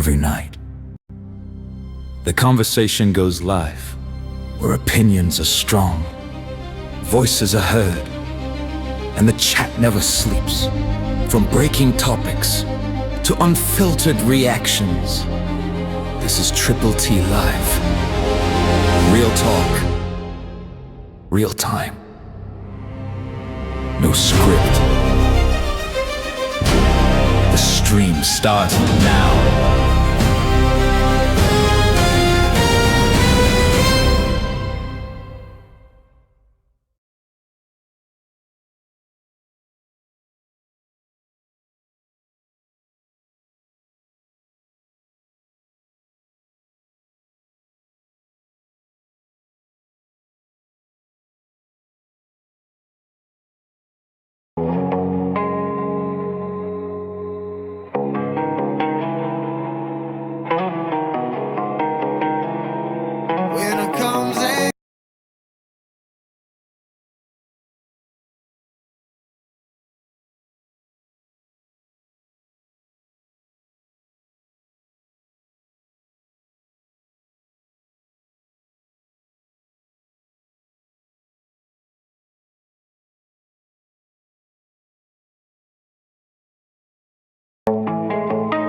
every night. The conversation goes live, where opinions are strong, voices are heard, and the chat never sleeps. From breaking topics to unfiltered reactions, this is Triple T Live. Real talk, real time. No script. The stream starts now.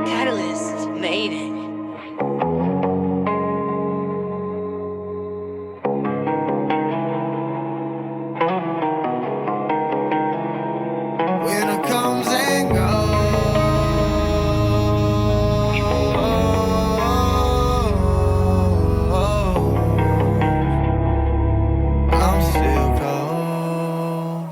Catalyst made it. When it comes and goes, I'm still cold.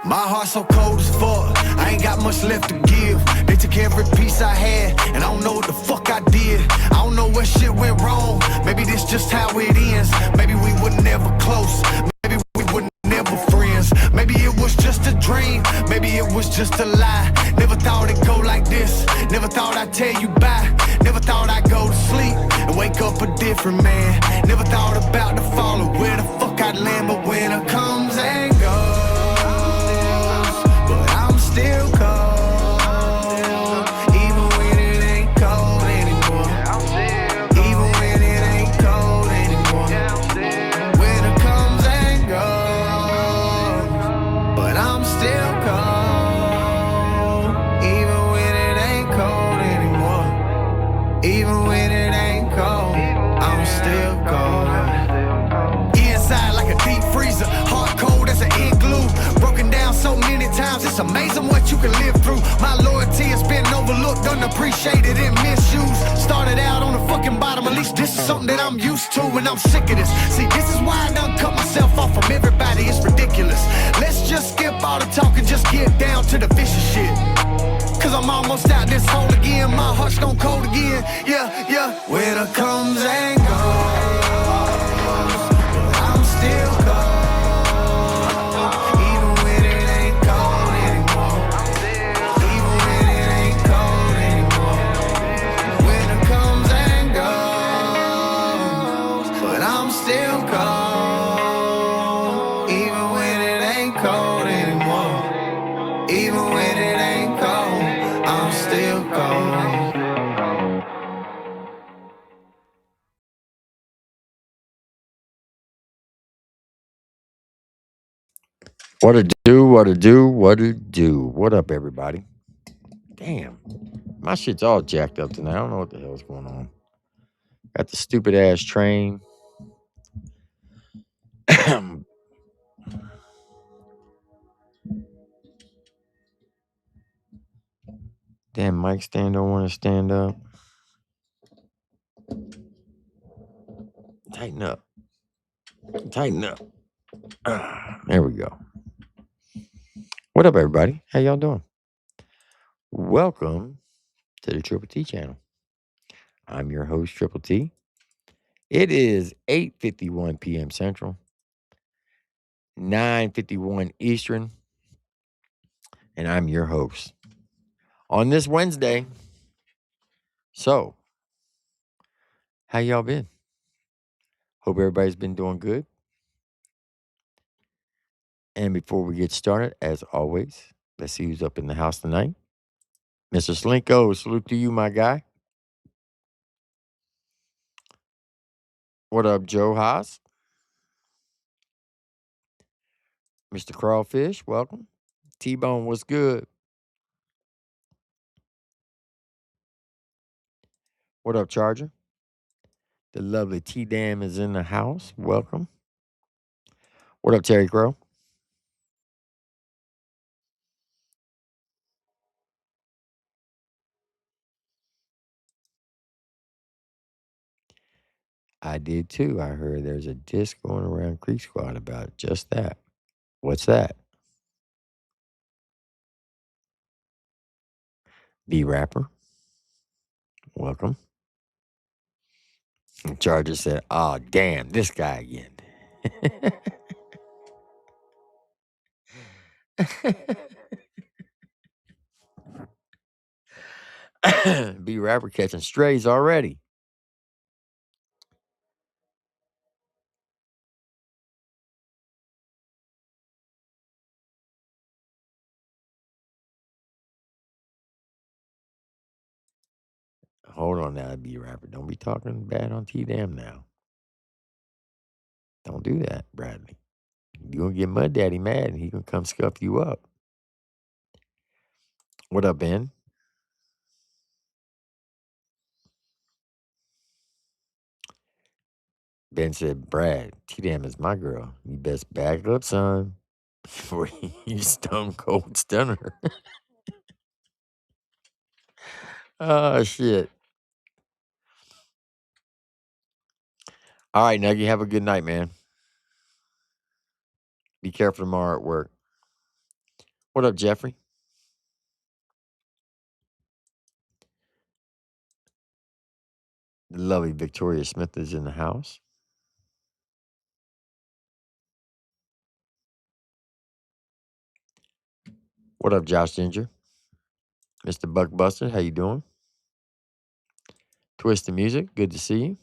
My heart's so cold as fuck, I ain't got much left to give. They took every piece I had, and I don't know what the fuck I did. I don't know where shit went wrong. Maybe this just how it ends. Maybe we were never close. Maybe we were never friends. Maybe it was just a dream. Maybe it was just a lie. Never thought it'd go like this. Never thought I'd tell you bye. Never thought I'd go to sleep and wake up a different man. Never thought about the fall or where the fuck I'd land. But when it comes and goes, but I'm still cold. Even when it ain't cold anymore. Even when it ain't cold anymore. When it comes and goes, but I'm still cold. Even when it ain't cold anymore. Even when it ain't cold, I'm still cold. Inside like a deep freezer, heart cold as an igloo. Broken down so many times, it's amazing what you can live through. My loyalty has been overlooked, unappreciated, and misused. Started out on the fucking bottom, at least this is something that I'm used to, and I'm sick of this. See, this is why I done cut myself off from everybody, it's ridiculous. Let's just skip all the talk and just get down to the vicious shit. Cause I'm almost out this hole again, my heart's stone cold again, yeah. When it comes and goes, but I'm still cold. Even when it ain't cold anymore. Even when it ain't cold anymore. When it comes and goes, but I'm still cold. Even when it ain't cold anymore. Even when it ain't cold, I'm still cold. What to do, what to do, what to do. What up, everybody? Damn, my shit's all jacked up tonight. I don't know what the hell's going on. Got the stupid ass train. Damn, mic stand don't want to stand up. Tighten up. Tighten up. There we go. What up, everybody? How y'all doing? Welcome to the Triple T channel. I'm your host, Triple T. It is 8:51 p.m. Central, 9:51 Eastern, and I'm your host on this Wednesday. So, how y'all been? Hope everybody's been doing good. And before we get started, as always, let's see who's up in the house tonight. Mr. Slinko, salute to you, my guy. What up, Joe Haas? Mr. Crawfish, welcome. T-Bone, what's good? What up, Charger? The lovely T-Dam is in the house. Welcome. What up, Terry Crow? I did too. I heard there's a disc going around Creek Squad about just that. What's that? B-Rapper, welcome. Charger said, oh, damn, this guy again. B-Rapper catching strays already. Hold on now, B-Rapper. Don't be talking bad on T-Dam now. Don't do that, Bradley. You're going to get Mud Daddy mad and he going to come scuff you up. What up, Ben? Ben said, Brad, T-Dam is my girl. You best back up, son, before you stone cold stunner. Oh, shit. All right, Nuggy, have a good night, man. Be careful tomorrow at work. What up, Jeffrey? The lovely Victoria Smith is in the house. What up, Josh Ginger? Mr. Buckbuster, how you doing? Twisted Music, good to see you.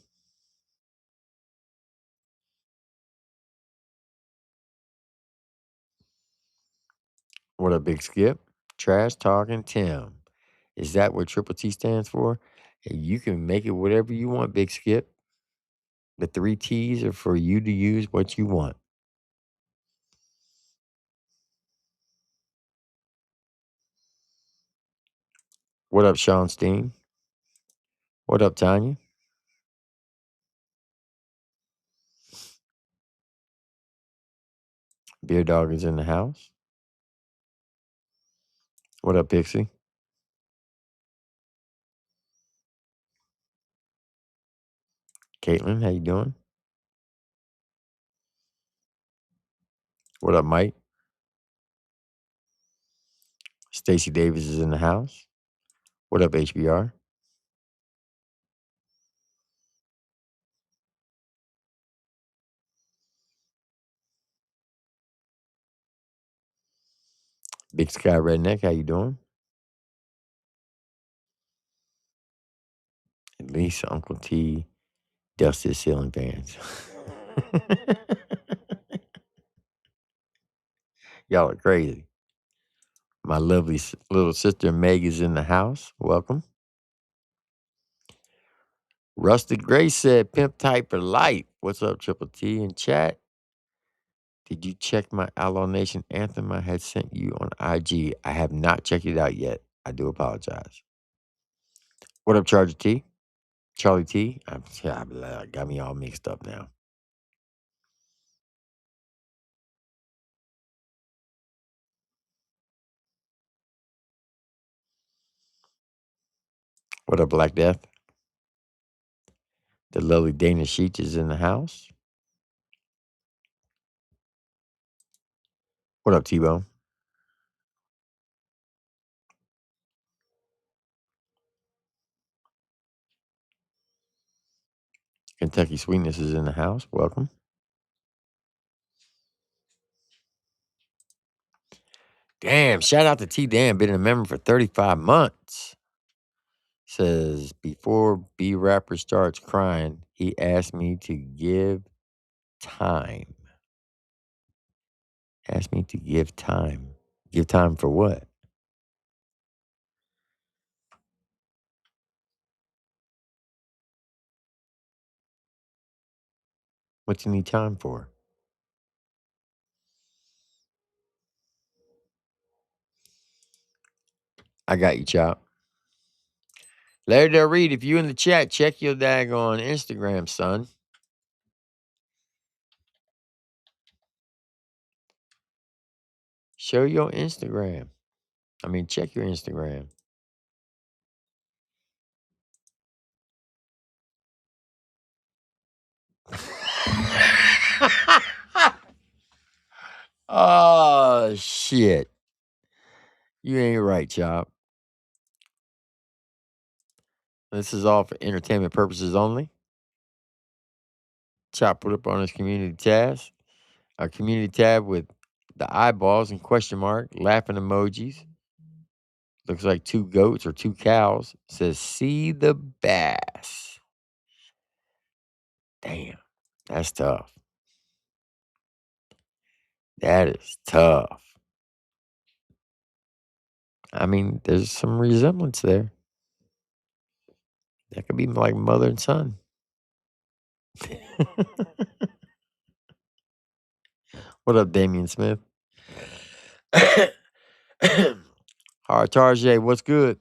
What up, Big Skip? Trash Talking Tim. Is that what Triple T stands for? Hey, you can make it whatever you want, Big Skip. The 3 T's are for you to use what you want. What up, Sean Steen? What up, Tanya? Beer Dog is in the house. What up, Pixie? Caitlin, how you doing? What up, Mike? Stacy Davis is in the house. What up, HBR? Big Sky Redneck, how you doing? At least Uncle T dusted ceiling fans. Y'all are crazy. My lovely little sister Meg is in the house. Welcome. Rustic Gray said, Pimp Type for Life. What's up, Triple T in chat? Did you check my Outlaw Nation anthem I had sent you on IG? I have not checked it out yet. I do apologize. What up, Charlie T? Charlie T? Got me all mixed up now. What up, Black Death? The lovely Dana Sheets is in the house. What up, T-Bone? Kentucky Sweetness is in the house. Welcome. Damn, shout out to T-Dan. Been a member for 35 months. Says, before B-Rapper starts crying, he asked me to give time. Asked me to give time. Give time for what? What you need time for? I got you, Chop. Larry Del Reed, if you in the chat, check your daggone Instagram, son. Show your Instagram. I mean, check your Instagram. Oh, shit. You ain't right, Chop. This is all for entertainment purposes only. Chop put up on his community tab. Our community tab with the eyeballs and question mark, laughing emojis. Looks like 2 goats or 2 cows. Says, see the bass. Damn, that's tough. That is tough. I mean, there's some resemblance there. That could be like mother and son. What up, Damian Smith? Hard Tarjay, what's good?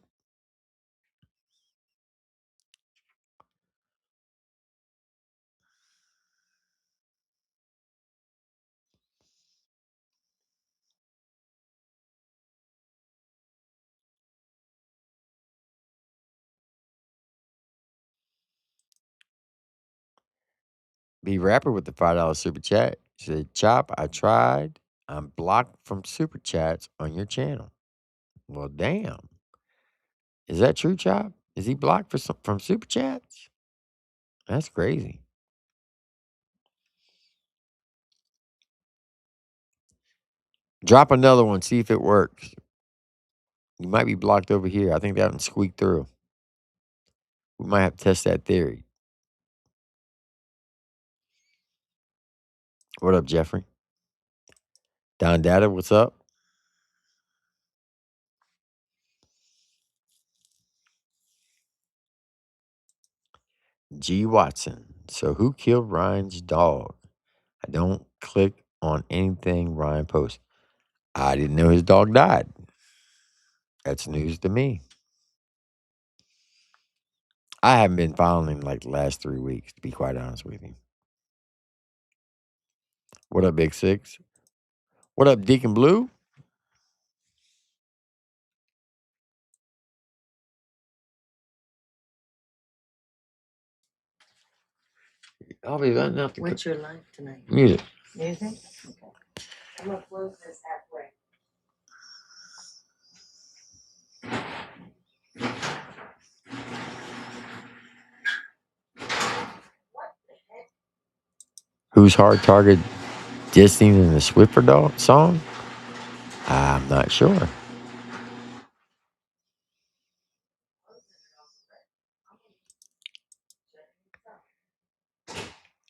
Be Rapper with the $5 super chat. He said, Chop, I tried. I'm blocked from super chats on your channel. Well, damn. Is that true, Chop? Is he blocked from super chats? That's crazy. Drop another one, see if it works. You might be blocked over here. I think that one squeaked through. We might have to test that theory. What up, Jeffrey? Don Data, what's up? G. Watson. So who killed Ryan's dog? I don't click on anything Ryan posts. I didn't know his dog died. That's news to me. I haven't been following him like the last 3 weeks, to be quite honest with you. What up, Big Six? What up, Deacon Blue? I'll be letting out the What's your life tonight? music. Music? Okay. I'm gonna close this halfway. Who's Hard Target dissing in the Swiffer dog song? I'm not sure.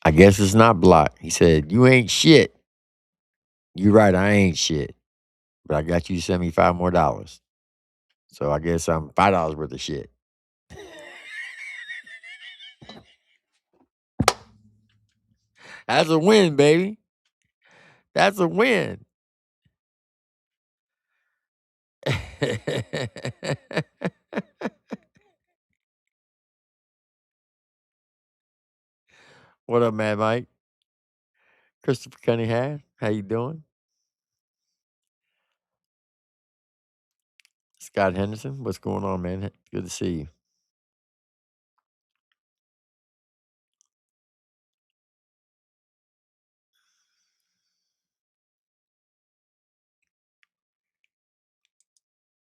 I guess it's not blocked. He said, you ain't shit. You right, I ain't shit. But I got you to send me $5 more. So I guess I'm $5 worth of shit. That's a win, baby. That's a win. What up, Mad Mike? Christopher Cunningham, how you doing? Scott Henderson, what's going on, man? Good to see you.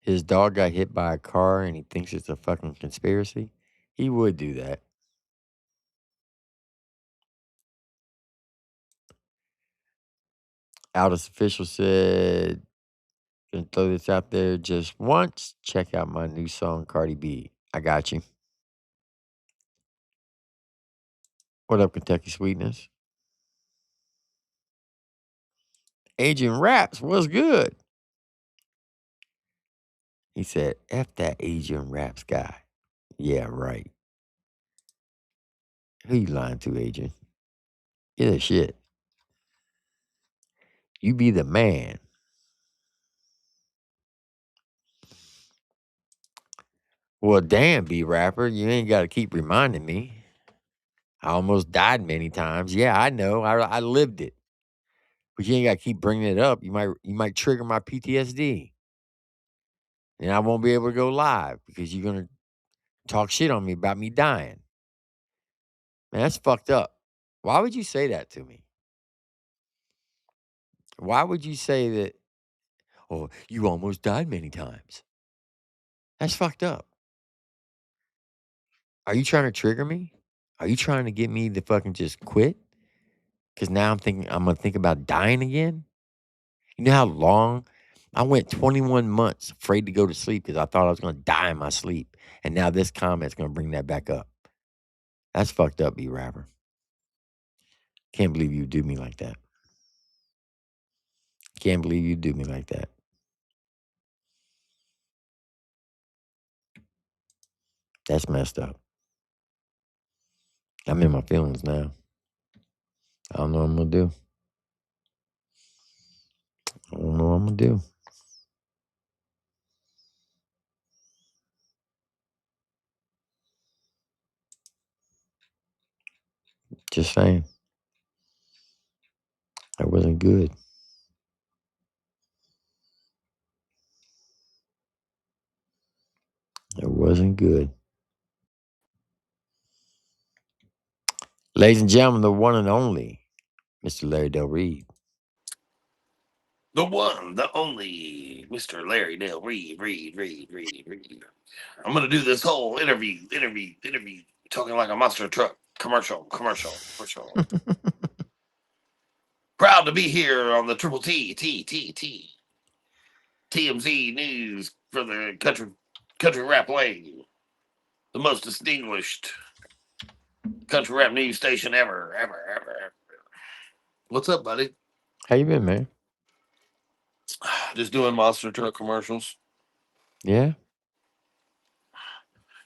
His dog got hit by a car and he thinks it's a fucking conspiracy. He would do that. Aldous Official said, gonna throw this out there just once. Check out my new song, Cardi B. I got you. What up, Kentucky Sweetness? Agent Raps, what's good? He said, F that Agent Raps guy. Yeah, right. Who you lying to, Agent? Get a shit. You be the man. Well, damn, B rapper, you ain't got to keep reminding me. I almost died many times. Yeah, I know. I lived it. But you ain't got to keep bringing it up. You might trigger my PTSD, and I won't be able to go live because you're gonna talk shit on me about me dying. Man, that's fucked up. Why would you say that to me? Why would you say that? Oh, you almost died many times. That's fucked up. Are you trying to trigger me? Are you trying to get me to fucking just quit? Because now I'm gonna think about dying again. You know how long I went 21 months afraid to go to sleep because I thought I was gonna die in my sleep, and now this comment's gonna bring that back up. That's fucked up, B rapper. Can't believe you do me like that. Can't believe you do me like that. That's messed up. I'm in my feelings now. I don't know what I'm gonna do. I don't know what I'm gonna do. Just saying. That wasn't good. It wasn't good. Ladies and gentlemen, the one and only Mr. Larry Del Reed. The one, the only Mr. Larry Dale Reed. I'm gonna do this whole interview, talking like a monster truck commercial. Proud to be here on the Triple TMZ news for the country rap lane, the most distinguished country rap news station ever. What's up, buddy? How you been, man? Just doing monster truck commercials. Yeah?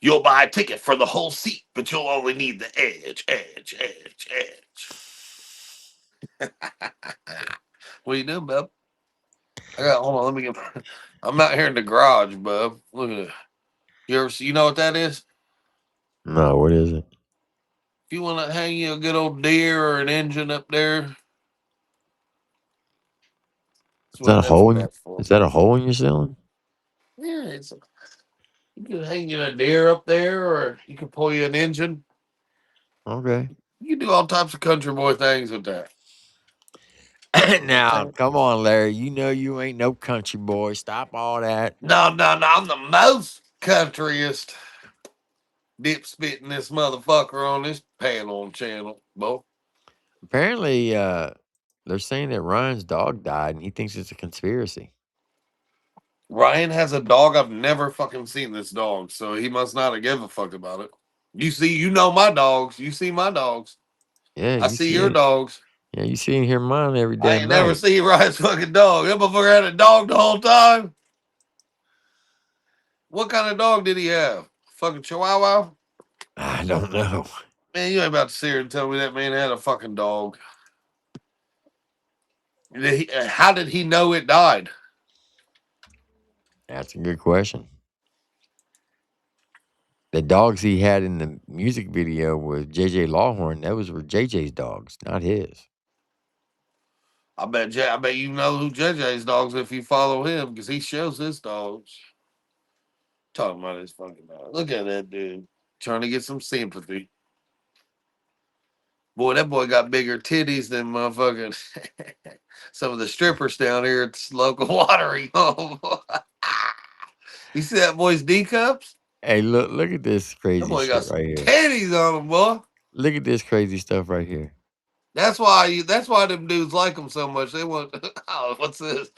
You'll buy a ticket for the whole seat, but you'll only need the edge. What are you doing, bub? Hold on, let me get. I'm out here in the garage, bub. Look at it. You know what that is? No, what is it? If you want to hang you a good old deer or an engine up there, that's Is what that a that's hole what in that's for. is that a hole in your ceiling? Yeah, you can hang you a deer up there, or you can pull you an engine. Okay. You can do all types of country boy things with that. Now, come on, Larry. You know you ain't no country boy. Stop all that. No, I'm the most countryest dip spitting this motherfucker on this panel channel, boy. Apparently, they're saying that Ryan's dog died and he thinks it's a conspiracy. Ryan has a dog. I've never fucking seen this dog, so he must not have give a fuck about it. You know my dogs. You see my dogs. Yeah, I you see see your it. dogs. Yeah, you see and hear mine every I damn ain't never night. seen Ryan's fucking dog. That motherfucker had a dog the whole time. What kind of dog did he have? Fucking Chihuahua? I don't know. Man, you ain't about to sit here and tell me that man had a fucking dog. How did he know it died? That's a good question. The dogs he had in the music video with JJ Lawhorn, those were JJ's dogs, not his. I bet you know who JJ's dogs if you follow him because he shows his dogs. Talking about his fucking dog. Look at that dude trying to get some sympathy. Boy, that boy got bigger titties than motherfucking some of the strippers down here at this local watering home. You see that boy's D cups? Hey, look at this That crazy boy got shit some right here. titties on him, boy. Look at this crazy stuff right here. That's why them dudes like him so much. They want oh, what's this?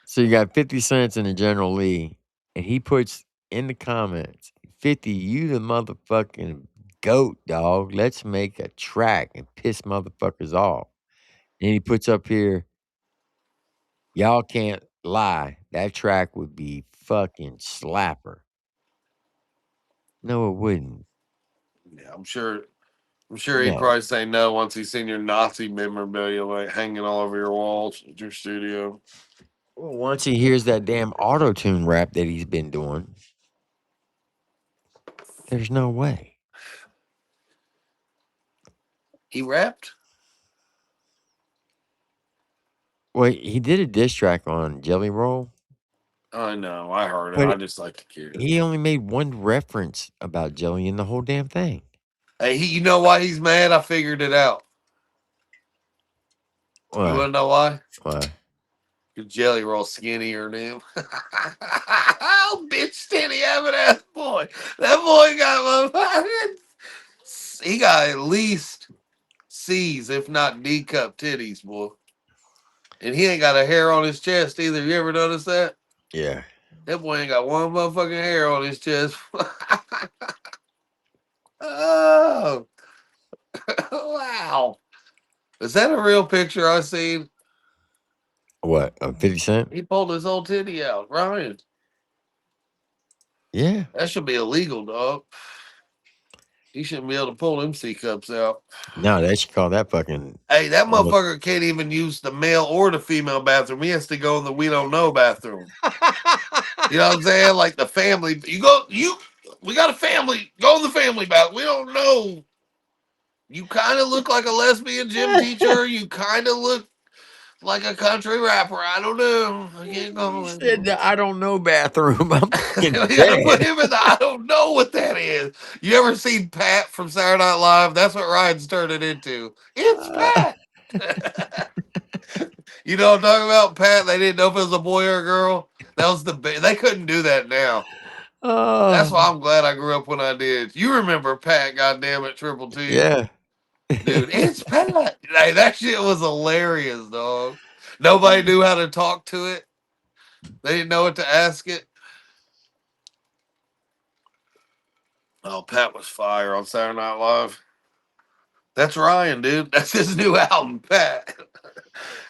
So you got 50 cents in the General Lee, and he puts in the comments, 50, you the motherfucking goat, dog. Let's make a track and piss motherfuckers off. And he puts up here, y'all can't lie. That track would be fucking slapper. No, it wouldn't. Yeah, I'm sure I'm sure he'd No. probably say no once he's seen your Nazi memorabilia like hanging all over your walls at your studio. Well, once he hears that damn auto-tune rap that he's been doing, there's no way. He rapped? Well, he did a diss track on Jelly Roll, I know. I heard it. but I just like to hear it. he only made one reference about Jelly in the whole damn thing. Hey, you know why he's mad? I figured it out. You want Why? to know why? Why? Your Jelly Roll skinnier than him. Oh, bitch, skinny having ass boy. That boy got he got at least C's, if not D cup titties, boy. And he ain't got a hair on his chest either. You ever notice that? Yeah. That boy ain't got one motherfucking hair on his chest. Oh, wow. Is that a real picture I seen? What? 50 Cent? He pulled his whole titty out. Ryan, Yeah. that should be illegal, dog. He shouldn't be able to pull them C cups out. No, they should call that fucking. Hey, that motherfucker can't even use the male or the female bathroom. He has to go in the we don't know bathroom. You know what I'm saying? Like the family. We got a family. Go in the family bathroom. We don't know. You kind of look like a lesbian gym teacher. You kind of look like a country rapper. I don't know. I can't go. He said the I don't know bathroom. I'm We fucking gotta put dead. him in the I don't know what that is. You ever seen Pat from Saturday Night Live? That's what Ryan's turned it into. It's Pat. You know what I'm talking about, Pat? They didn't know if it was a boy or a girl. That was they couldn't do that now. That's why I'm glad I grew up when I did. You remember Pat, goddamn it, Triple T. Yeah. Dude, it's Pat. Hey, that shit was hilarious, dog. Nobody knew how to talk to it. They didn't know what to ask it. Oh, Pat was fire on Saturday Night Live. That's Ryan, dude. That's his new album, Pat.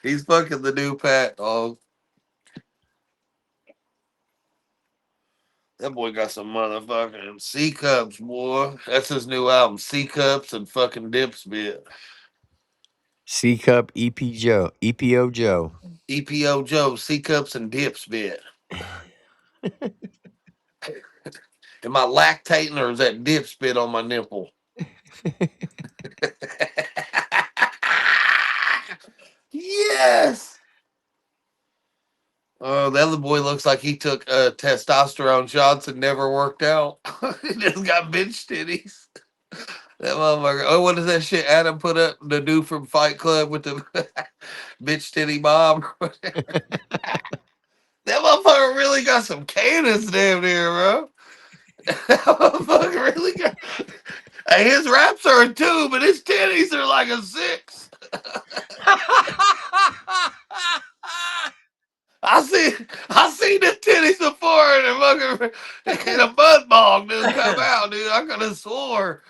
He's fucking the new Pat, dog. That boy got some motherfucking C cups, boy. That's his new album, C cups and fucking Dips bit. C Cup EPO Joe. EPO Joe, C cups and Dips bit. Am I lactating or is that dip spit on my nipple? Yes. Oh, the other boy looks like he took testosterone shots and never worked out. He just got bitch titties. That motherfucker. Oh, what is that shit Adam put up the dude from Fight Club with the bitch titty Bob? That motherfucker really got some cannons damn near, bro. That motherfucker really got. Hey, his raps are a 2, but his titties are like a 6. I seen the titties before and a fucking in a mud bog, dude, come out, dude. I could have swore.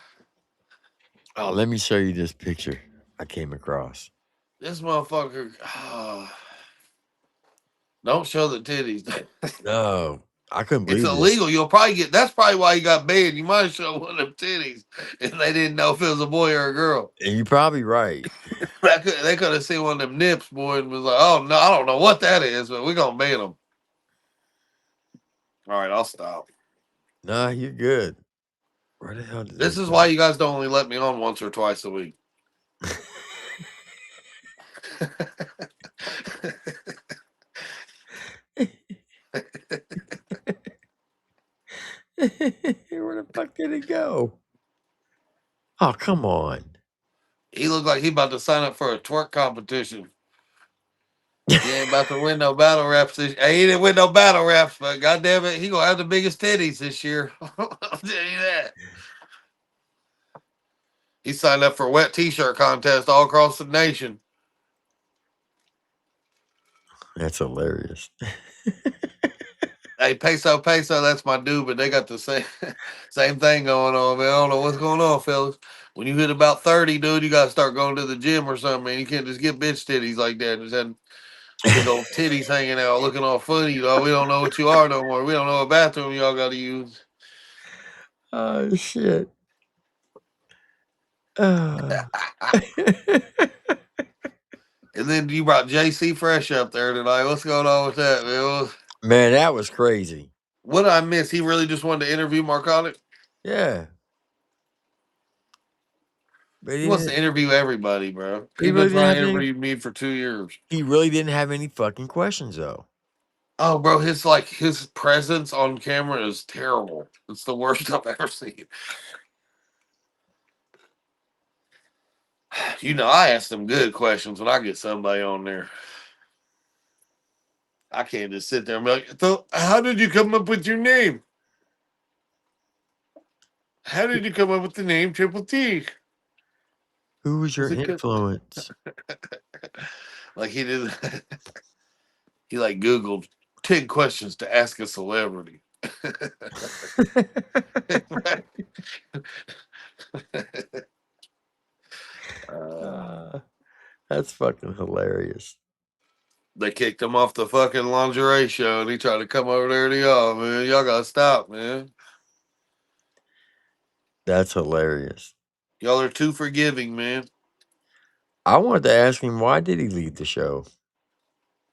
Oh, let me show you this picture I came across. This motherfucker. Don't show the titties. No, I couldn't believe It's this. illegal. You'll probably get. That's probably why you got banned. You might show one of them titties, and they didn't know if it was a boy or a girl. And you're probably right. They could have seen one of them nips, boy, and was like, "Oh no, I don't know what that is, but we're gonna ban them." All right, I'll stop. Nah, you're good. Where the hell did This is why you guys don't only let me on once or twice a week. Where the fuck did it go? Oh, come on. He looked like he about to sign up for a twerk competition. He ain't about to win no battle raps this year. He didn't win no battle raps, but goddamn it, he gonna have the biggest titties this year. I'll tell you that. He signed up for a wet t-shirt contest all across the nation. That's hilarious. Hey, peso, that's my dude, but they got the same thing going on, man. I don't know what's going on, fellas. When you hit about 30, dude, you gotta start going to the gym or something, man. You can't just get bitch titties like that. Just have big old titties hanging out, looking all funny, dog. We don't know what you are no more. We don't know what bathroom y'all gotta use. Oh shit. Uh, And then you brought JC Fresh up there tonight. What's going on with that, man? Man, that was crazy. What did I miss? He really just wanted to interview Marconic? Yeah. But He wants to interview everybody, bro. He He's been really didn't trying have to any. interview me for 2 years. He really didn't have any fucking questions though. Oh, bro, his presence on camera is terrible. It's the worst I've ever seen. You know, I ask them good questions when I get somebody on there. I can't just sit there and be like, "So, how did you come up with your name? How did you come up with the name Triple T?" Who was your Is it good? influence? Like he did. He like Googled 10 questions to ask a celebrity. Uh, that's fucking hilarious. They kicked him off the fucking lingerie show, and he tried to come over there to y'all, man. Y'all gotta stop, man. That's hilarious. Y'all are too forgiving, man. I wanted to ask him why did he leave the show?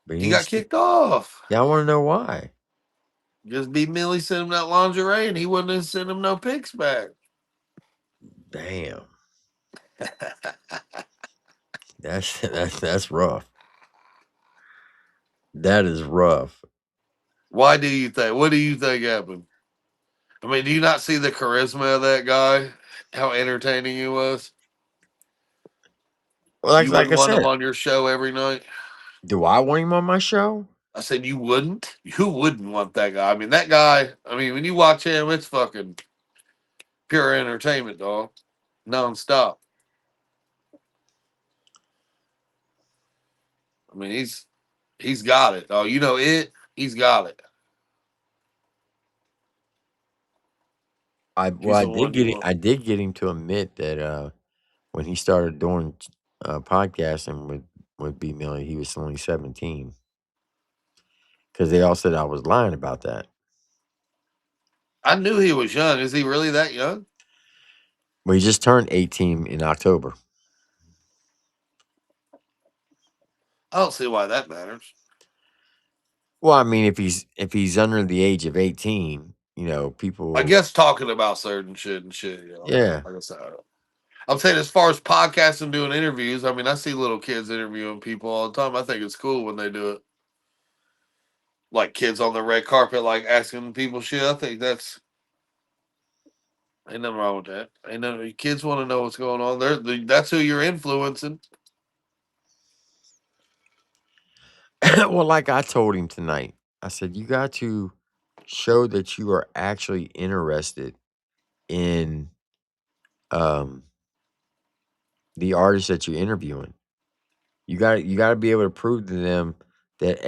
But He got kicked off. Yeah, I want to know why. Just B Millie sent him that lingerie, and he wouldn't send him no pics back. Damn. That's rough. That is rough. Why do you think? What do you think happened? I mean, do you not see the charisma of that guy? How entertaining he was. Well, You like wouldn't I want him said, on your show every night. do I want him on my show? I said you wouldn't. Who wouldn't want that guy? I mean, that guy. I mean, when you watch him, it's fucking pure entertainment, dog, nonstop. I mean, he's got it. Oh, you know it. He's got it. He's I the did one you get want. I did get him to admit that when he started doing podcasting with B Millie, he was only 17. Because they all said I was lying about that. I knew he was young. Is he really that young? Well, he just turned 18 in October. I don't see why that matters. Well, I mean, if he's under the age of 18, I people. guess talking about certain shit and shit. You know, Yeah, like I said, I'm saying as far as podcasting, doing interviews. I mean, I see little kids interviewing people all the time. I think it's cool when they do it. Like kids on the red carpet, like asking people shit. I think ain't nothing wrong with that. Ain't nothing. Kids want to know what's going on. That's who you're influencing. well, like I told him tonight, I said you got to show that you are actually interested in um the artist that you're interviewing. You got to be able to prove to them that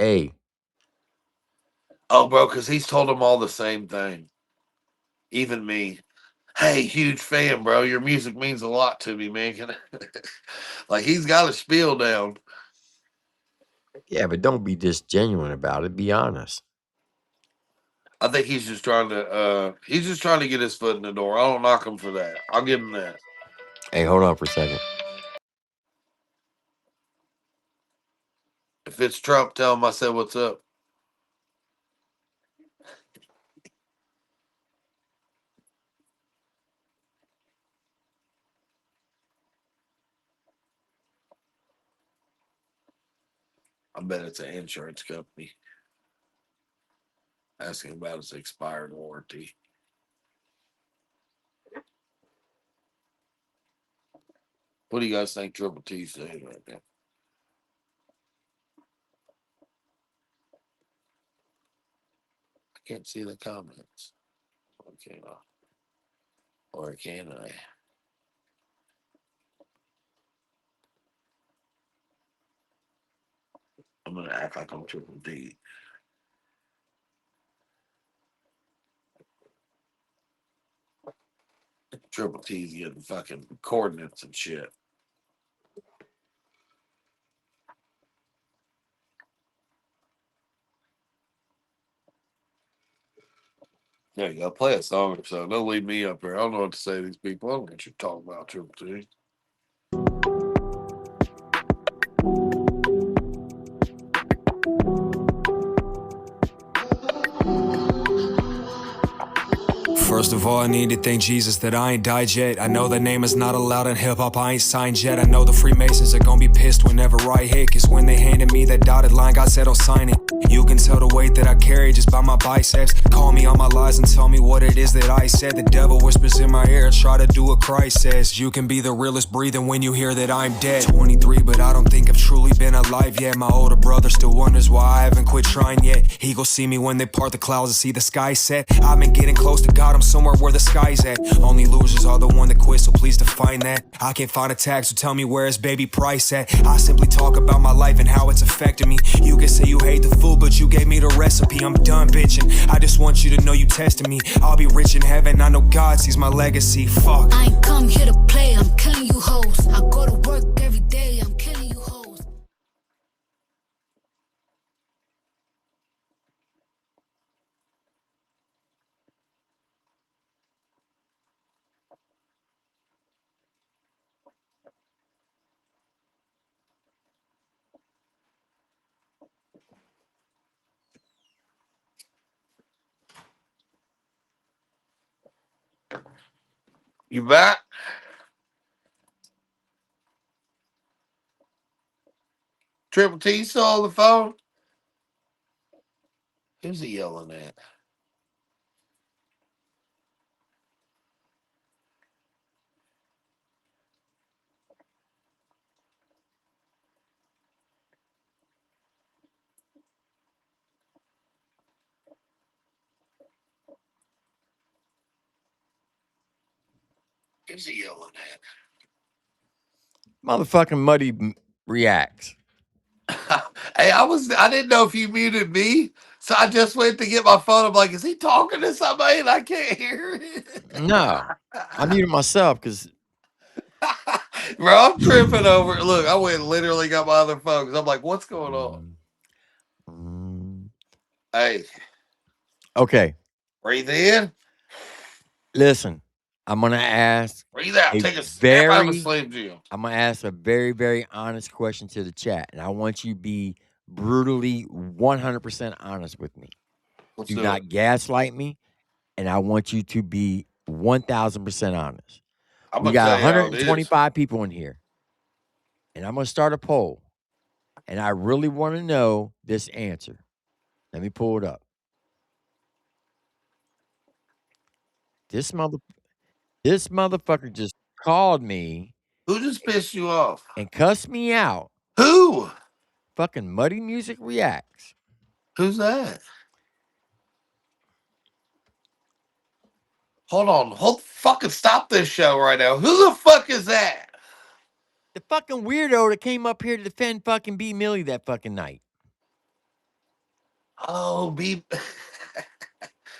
Oh, bro, because he's told them all the same thing. Even me. Hey, huge fan, bro. Your music means a lot to me, man. Like he's got a spiel down. yeah, but don't be disgenuine about it. Be honest. I think he's just trying to get his foot in the door. I don't knock him for that. I'll give him that. Hey, hold on for a second. If it's Trump, tell him I said what's up. I bet it's an insurance company asking about his expired warranty. What do you guys think Triple T's saying right now? I can't see the comments. Okay, or can I? I'm gonna act like I'm Triple D. Triple T's getting fucking coordinates and shit. There you go. Play a song or something. Don't leave me up here. I don't know what to say to these people. I don't know what you're talking about, Triple T. First of all, I need to thank Jesus that I ain't died yet. I know that name is not allowed in hip-hop, I ain't signed yet. I know the Freemasons are gonna be pissed whenever I hit, cause when they handed me that dotted line, God said I'll sign it. You can tell the weight that I carry just by my biceps. Call me on my lies and tell me what it is that I said. The devil whispers in my ear, try to do what Christ says. You can be the realest breathing when you hear that I'm dead. 23, but I don't think I've truly been alive yet. My older brother still wonders why I haven't quit trying yet. He gon' see me when they part the clouds and see the sky set. I've been getting close to God, I'm somewhere where the sky's at. Only losers are the one that quit, so please define that. I can't find a tag, so tell me where is baby Price at. I simply talk about my life and how it's affected me. You can say you hate the food, but you gave me the recipe. I'm done bitching, I just want you to know you tested me. I'll be rich in heaven, I know God sees my legacy. Fuck, I ain't come here to play, I'm killing you hoes. I go to work every day, I'm killing you hoes. You back? Triple T still on the phone? Who's he yelling at? Who's he yelling Motherfucking Muddy reacts. at? Hey, I didn't know if you muted me, so I just went to get my phone. I'm like, is he talking to somebody and I can't hear it? No, I muted myself because Bro, I'm tripping over it. Look, I went and literally got my other phone because I'm like, what's going on? Hey, okay. breathe in, Listen, I'm gonna ask breathe out. a Take a snap out of a very, Slim Jim. I'm gonna ask a very, very honest question to the chat, and I want you to be brutally 100% honest with me. Let's Do do it. not gaslight me, and I want you to be 1,000% honest. I'm We going to got tell you how it is. 125 people in here, and I'm gonna start a poll, and I really want to know this answer. Let me pull it up. This motherfucker just called me Who just pissed you off? and cussed me out. Who? Fucking Muddy Music Reacts. Who's that? Hold on. Hold fucking stop this show right now. Who the fuck is that? The fucking weirdo that came up here to defend fucking B Millie that fucking night. Oh, be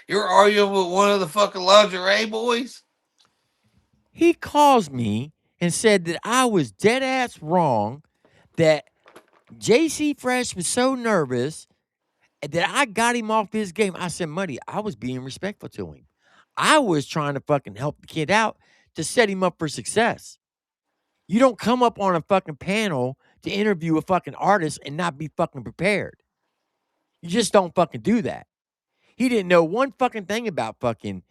you're arguing with one of the fucking lingerie boys? He calls me and said that I was dead ass wrong, that JC Fresh was so nervous that I got him off his game. I said, Muddy, I was being respectful to him. I was trying to fucking help the kid out to set him up for success. You don't come up on a fucking panel to interview a fucking artist and not be fucking prepared. You just don't fucking do that. He didn't know one fucking thing about fucking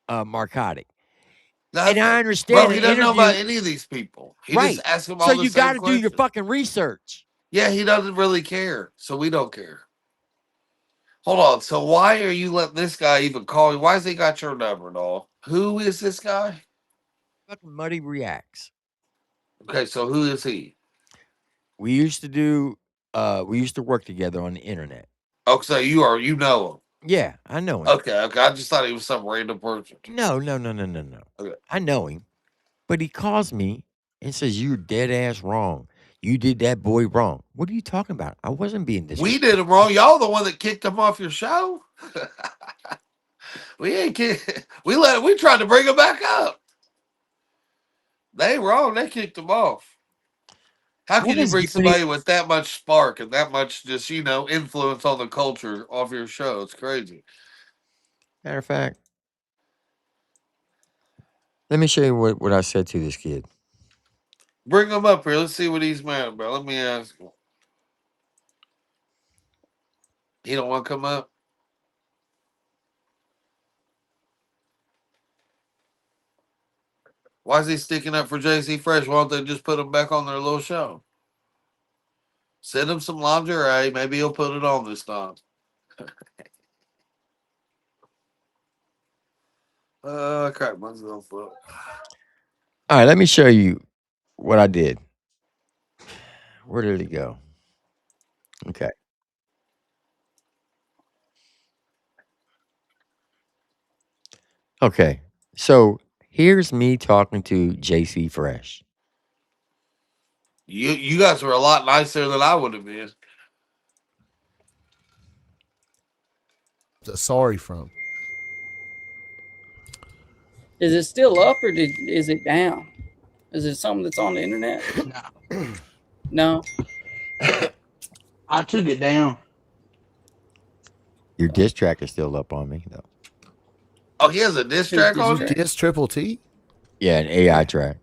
narcotic. And I Nothing. Bro, understand an he doesn't know about interview. any of these people. He Right. just asks them So all the you got same to do your questions. fucking research. Yeah, he doesn't really care. So we don't care. Hold on. So why are you letting this guy even call you? Why has he got your number and all? Who is this guy? Fucking Muddy reacts. Okay, so who is he? We used to work together on the internet. Oh, so you know him. Yeah, I know him. Okay. I just thought he was some random person. No. Okay. I know him. But he calls me and says, you're dead ass wrong. You did that boy wrong. What are you talking about? I wasn't being We disrespectful. did him wrong. Y'all the one that kicked him off your show. We ain't kick. We tried to bring him back up. They wrong. They kicked him off. How What can you is bring giving somebody with that much spark and that much just influence on the culture off your show? It's crazy. Matter of fact, let me show you what I said to this kid. Bring him up here. Let's see what he's mad about. Let me ask him. He don't want to come up. Why is he sticking up for JC Fresh? Why don't they just put him back on their little show? Send him some lingerie. Maybe he'll put it on this time. I cracked myself up. All right, let me show you what I did. Where did it go? Okay. Okay. So here's me talking to JC Fresh. You guys were a lot nicer than I would have been. Sorry from. Is it still up or is it down? Is it something that's on the internet? No. I took it down. Your diss track is still up on me, though. Oh, he has a diss track on You it? diss Triple T? Yeah, an AI track.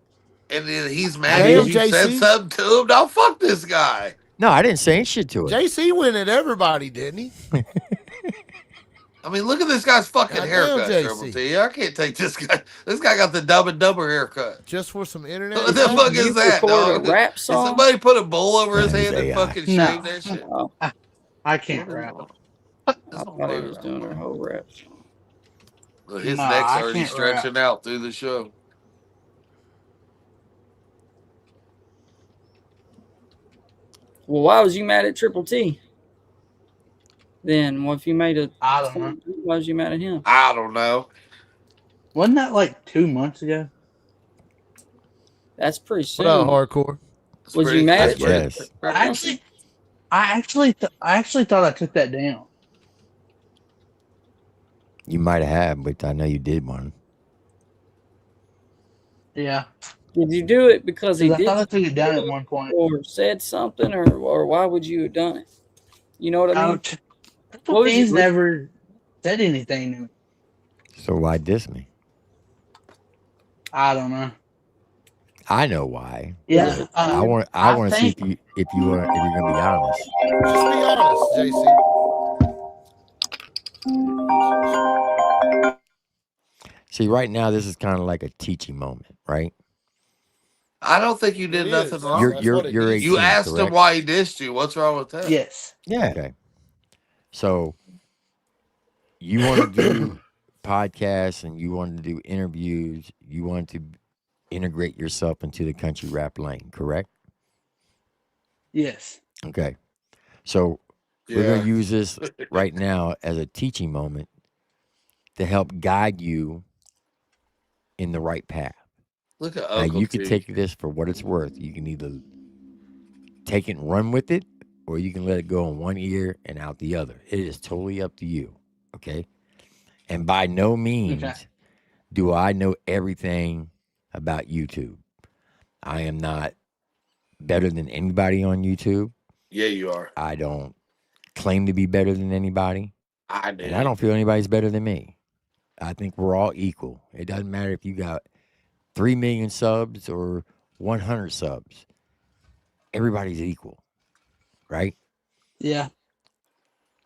And then he's mad Damn, because you said JC. something to him? Now fuck this guy. No, I didn't say shit to it. JC went at everybody, didn't he? I mean, look at this guy's fucking Goddamn, haircut, JC. Triple T. I can't take this guy. This guy got the Dumb and Dumber haircut. Just for some internet. What the fuck is that, dog? Record a rap Did song? somebody put a bowl over his That is head and AI. fucking No. shaved that shit? Oh, I can't rap. I thought he was doing a whole rap song. Well, his No, neck's I already can't stretching out through the show. Well, why was you mad at Triple T? Then, well, if you made a, I don't know. why was you mad at him? I don't know. Wasn't that like 2 months ago? That's pretty soon. What up, hardcore? It's Was pretty- you mad at that's Yes. pretty- I actually thought I took that down. You might have, but I know you did one. Yeah. Did you do it because he I did thought I took it down at one point. or said something, or why would you have done it? You know what I mean? Triple was T's your- never said anything to me. So why diss me? I don't know. I know why. Yeah. I want to see if you're gonna be honest. Just be honest, JC. See, right now this is kind of like a teaching moment, right? I don't think you did It nothing is. wrong. You're That's you're what it you're is. 18, You asked him correct? why he dissed you. What's wrong with that? Yes. Yeah. Okay. So you want to do podcasts and you want to do interviews. You want to integrate yourself into the country rap lane, correct? Yes. Okay. So we're going to use this right now as a teaching moment to help guide you in the right path. Look at Now, Uncle you can T. take this for what it's worth. You can either take it and run with it, or you can let it go in one ear and out the other. It is totally up to you. Okay. And by no means do I know everything about YouTube. I am not better than anybody on YouTube. Yeah, you are. I don't claim to be better than anybody. I do. And I don't feel anybody's better than me. I think we're all equal. It doesn't matter if you got 3 million subs or 100 subs. Everybody's equal, right? Yeah.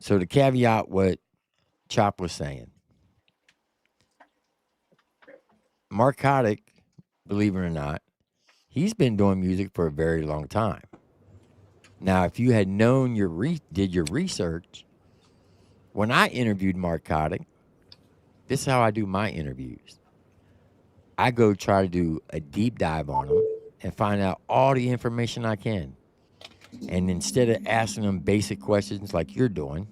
So to caveat what Chop was saying, Mark Kotick, believe it or not, he's been doing music for a very long time. Now, if you had known did your research, when I interviewed Mark Kotick, this is how I do my interviews. I go try to do a deep dive on him and find out all the information I can. And instead of asking them basic questions like you're doing,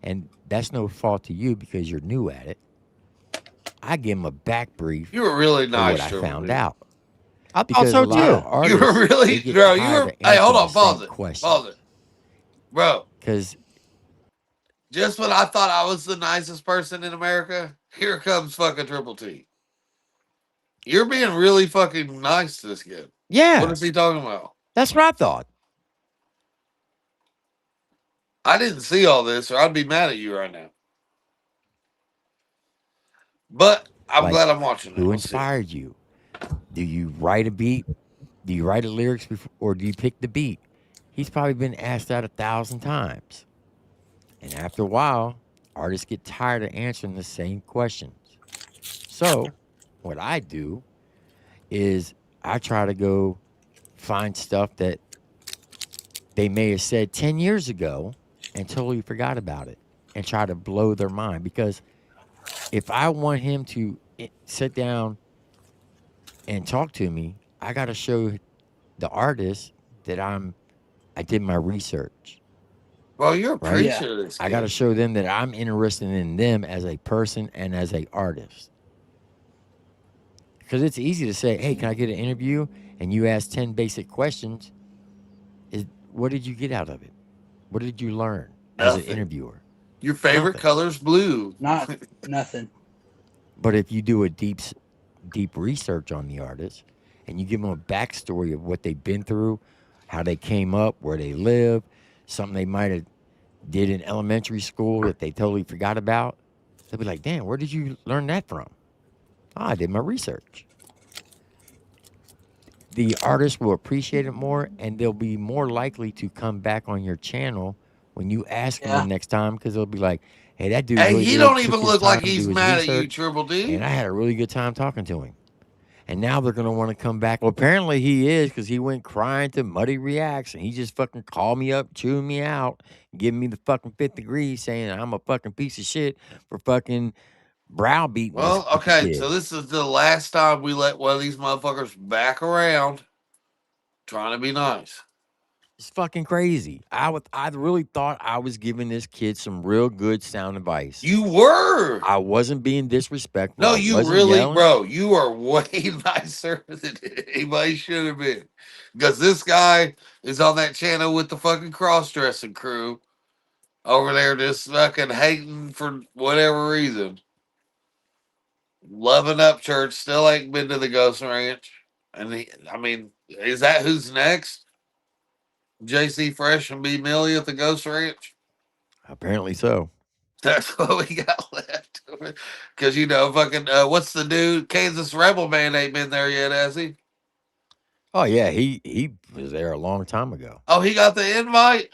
and that's no fault to you because you're new at it, I give them a back brief You were really of nice. what I Triple found T. out. I thought Because so a lot of too. artists, You were really, they get bro. You tired were. of Hey, hold answering on. the Pause same it. questions. Pause it, bro. Because Just when I thought I was the nicest person in America, here comes fucking Triple T. You're being really fucking nice to this kid. yeah, What is he talking about? that's what I thought. I didn't see all this, or I'd be mad at you right now. But I'm Like, glad I'm watching it. Who Let's see. inspired you? Do you write a beat? Do you write the lyrics before, or do you pick the beat? He's probably been asked that 1,000 times. And after a while, artists get tired of answering the same questions. So, what I do is I try to go find stuff that they may have said 10 years ago and totally forgot about it and try to blow their mind. Because if I want him to sit down and talk to me, I got to show the artist that I did my research, Well, you're a right? Yeah. preacher, this I got to kid. show them that I'm interested in them as a person and as a artist. Because it's easy to say, "Hey, can I get an interview?" And you ask 10 basic questions. What did you get out of it? What did you learn as an Nothing. interviewer? Your favorite Nothing. color's blue. Not nothing. But if you do a deep research on the artist and you give them a backstory of what they've been through, how they came up, where they live, something they might have did in elementary school that they totally forgot about, they'll be like, "Damn, where did you learn that from?" "Oh, I did my research." The artist will appreciate it more, and they'll be more likely to come back on your channel when you ask them the Yeah. next time, because they'll be like, "Hey, that dude Hey, really he did don't took even his look like time to he's do his mad at you, research, Triple and D. I had a really good time talking to him." And now they're gonna want to come back. Well, apparently he is, because he went crying to Muddy Reacts, and he just fucking called me up, chewing me out, giving me the fucking fifth degree, saying I'm a fucking piece of shit for fucking browbeating this Well, fucking okay, kid. so this is the last time we let one of these motherfuckers back around trying to be nice. It's fucking crazy. I really thought I was giving this kid some real good sound advice. You were. I wasn't being disrespectful. No, I you wasn't really, yelling. bro, you are way nicer than anybody should have been. Because this guy is on that channel with the fucking cross dressing crew over there just fucking hating for whatever reason. Loving up church, still ain't been to the Ghost Ranch. And I mean, is that who's next? JC Fresh and B Millie at the Ghost Ranch? Apparently so. That's what we got left. Because, fucking, what's the dude? Kansas Rebel Man ain't been there yet, has he? Oh yeah, he was there a long time ago. Oh, he got the invite?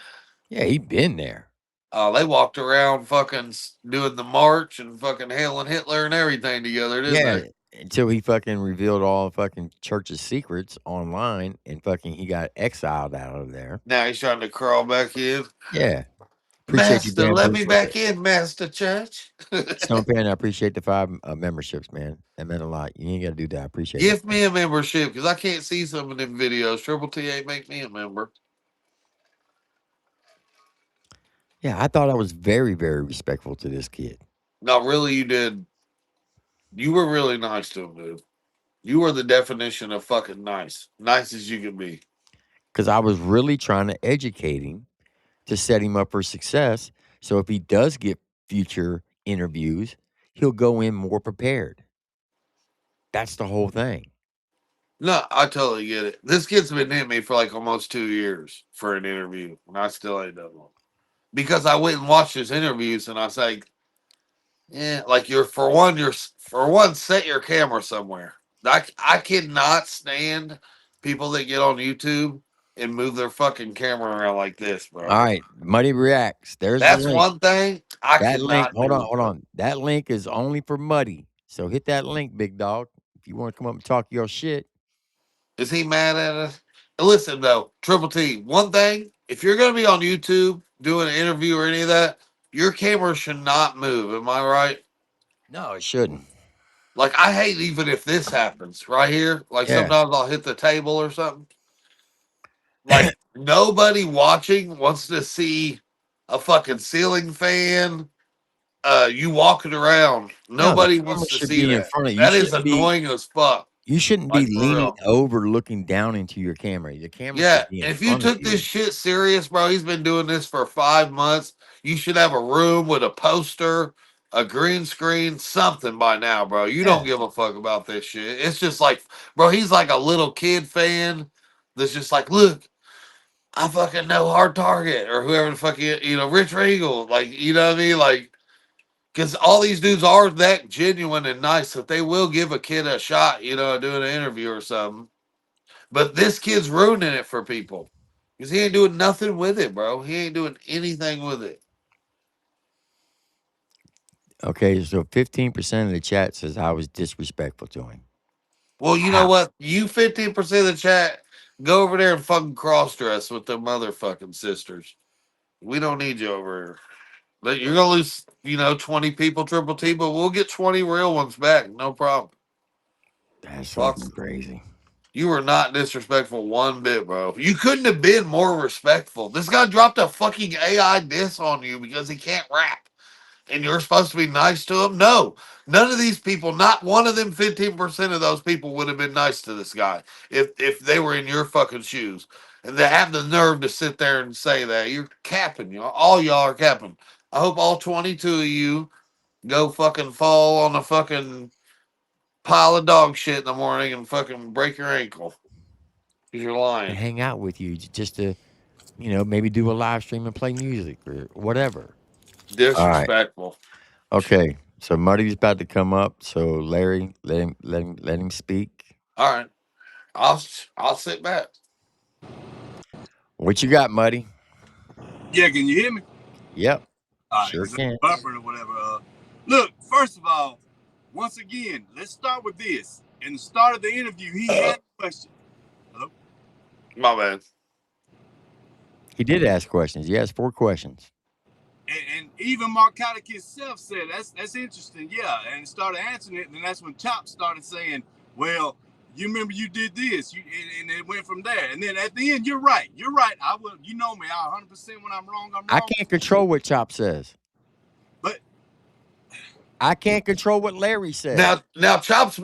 Yeah, he been there. Oh, they walked around fucking doing the march and fucking hailing Hitler and everything together, didn't Yeah, they? until he fucking revealed all fucking church's secrets online, and fucking he got exiled out of there. Now he's trying to crawl back in. Yeah, appreciate you, Master, Dan let me Bruce, with back it. in, Master Church. Stone Pen, I appreciate the 5 memberships, man. That meant a lot. You ain't got to do that. I appreciate that. Give me a membership because I can't see some of them videos. Triple T ain't make me a member. Yeah, I thought I was very, very respectful to this kid. No, really, you did. You were really nice to him, dude. You were the definition of fucking nice. Nice as you can be. Because I was really trying to educate him to set him up for success. So if he does get future interviews, he'll go in more prepared. That's the whole thing. No, I totally get it. This kid's been hitting me for like almost 2 years for an interview, and I still ain't done one. Because I went and watched his interviews, and I was like, yeah, like you're for one, set your camera somewhere. I cannot stand people that get on YouTube and move their fucking camera around like this, bro. All right, Muddy Reacts. There's the That's link. one thing I That link, cannot hold on, do, hold bro. on. That link is only for Muddy. So hit that link, big dog. If you want to come up and talk your shit. Is he mad at us? Listen though, Triple T. One thing, if you're gonna be on YouTube doing an interview or any of that, your camera should not move. Am I right? No, it shouldn't. Like I hate even if this happens right here. Like Yeah. sometimes I'll hit the table or something. Like nobody watching wants to see a fucking ceiling fan. You walking around. No, the Nobody camera wants to should see be in that. front of you. That is annoying as fuck. You shouldn't be Like for leaning real. over looking down into your camera. The camera Yeah, should be in and if you front of took this you. shit serious, bro, he's been doing this for 5 months. You should have a room with a poster, a green screen, something by now, bro. You Yeah. don't give a fuck about this shit. It's just like, bro, he's like a little kid fan that's just like, look, I fucking know Hard Target or whoever the fuck Rich Regal. Like, you know what I mean? Like, because all these dudes are that genuine and nice that they will give a kid a shot, doing an interview or something. But this kid's ruining it for people because he ain't doing nothing with it, bro. He ain't doing anything with it. Okay, so 15% of the chat says I was disrespectful to him. Well, you know How? what? You 15% of the chat, go over there and fucking cross dress with the motherfucking sisters. We don't need you over here. But you're gonna lose, 20 people triple T, but we'll get 20 real ones back. No problem. That's Fuck. fucking crazy. You were not disrespectful one bit, bro. You couldn't have been more respectful. This guy dropped a fucking AI diss on you because he can't rap. And you're supposed to be nice to him? No. None of these people, not one of them 15% of those people would have been nice to this guy if they were in your fucking shoes. And they have the nerve to sit there and say that. You're capping, y'all. All y'all are capping. I hope all 22 of you go fucking fall on a fucking pile of dog shit in the morning and fucking break your ankle. Because you're To lying. hang out with you, just to, maybe do a live stream and play music or whatever. All right. Disrespectful. Okay. So Muddy's about to come up. So Larry, let him speak. All right. I'll sit back. What you got, Muddy? Yeah, can you hear me? Yep. All right, Sure because can. I'm buffering or whatever. Look, first of all, once again, let's start with this. In the start of the interview, he had a question. Hello? My bad. He did ask questions. He asked 4 questions. And even Markotic himself said, that's interesting, yeah, and started answering it. And that's when Chop started saying, well, you remember you did this, and it went from there. And then at the end, you're right. I will, you know me, I 100% when I'm wrong, I'm wrong. I can't control what Chop says. But I can't control what Larry says. Now Chop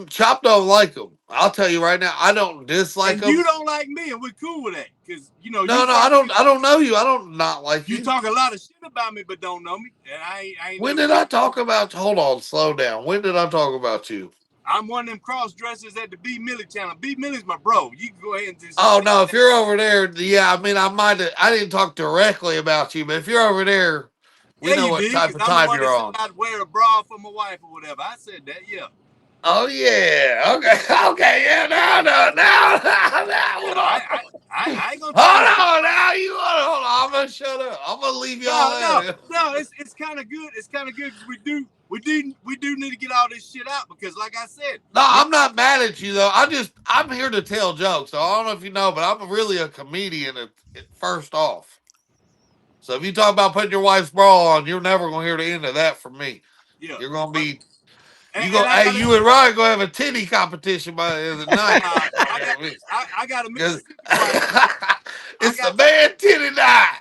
don't like him. I'll tell you right now, I don't dislike and him. you don't like me, and we're cool with that, because No, I don't know you. I don't not like you. You talk a lot of shit about me, but don't know me. And I ain't When did I talk about? Hold on, slow down. When did I talk about you? I'm one of them cross dressers at the B Millie channel. B Millie's my bro. You can go ahead and just. Oh no, if you're over there, yeah. I mean, I didn't talk directly about you, but if you're over there, we know what type of time you're on. I'd wear a bra for my wife or whatever. I said that, yeah. Oh yeah, okay, yeah. Now. Hold on. I ain't gonna. Hold on, now you want to hold on. I'm gonna shut up. I'm gonna leave y'all. No. It's kind of good. It's kind of good because we do need to get all this shit out because, like I said. No, I'm not mad at you though. I'm here to tell jokes. So I don't know if you know, but I'm really a comedian at first off. So if you talk about putting your wife's bra on, you're never gonna hear the end of that from me. Yeah. You're gonna be. And you and Ryan gonna have a titty competition by the end of the night. I got a Mississippi wife. It's a man titty night.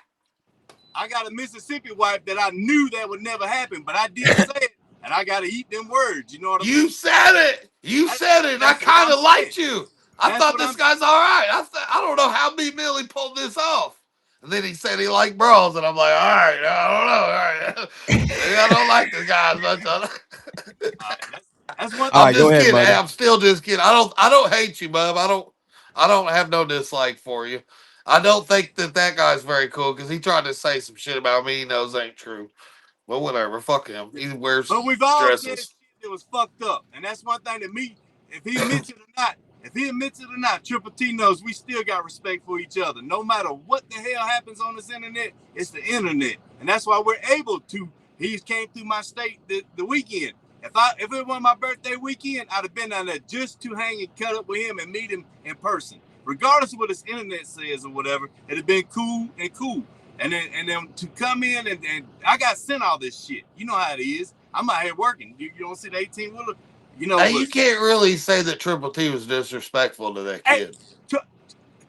I got a Mississippi wife that I knew that would never happen, but I did say it, and I got to eat them words. You know what I mean? You said it. And I kind of liked you. I thought this guy's all right. I don't know how B Millie pulled this off. And then he said he liked bras, and I'm like, all right, I don't know. All right. Maybe I don't like this guy as much. That's one. I'm just kidding. I'm still just kidding. I don't hate you, bub. I don't have no dislike for you. I don't think that guy's very cool because he tried to say some shit about me he knows ain't true. But whatever, fuck him. He wears But we've all dresses. said shit that was fucked up, and that's one thing that me, if he admits it or not, Triple T knows we still got respect for each other. No matter what the hell happens on this internet, it's the internet, and that's why we're able to. He came through my state the weekend. If it wasn't my birthday weekend, I'd have been down there just to hang and cut up with him and meet him in person. Regardless of what his internet says or whatever, it'd have been cool. And then to come in and I got sent all this shit. You know how it is. I'm out here working. You don't see the 18-wheeler. You know. Hey, you can't really say that Triple T was disrespectful to that kid.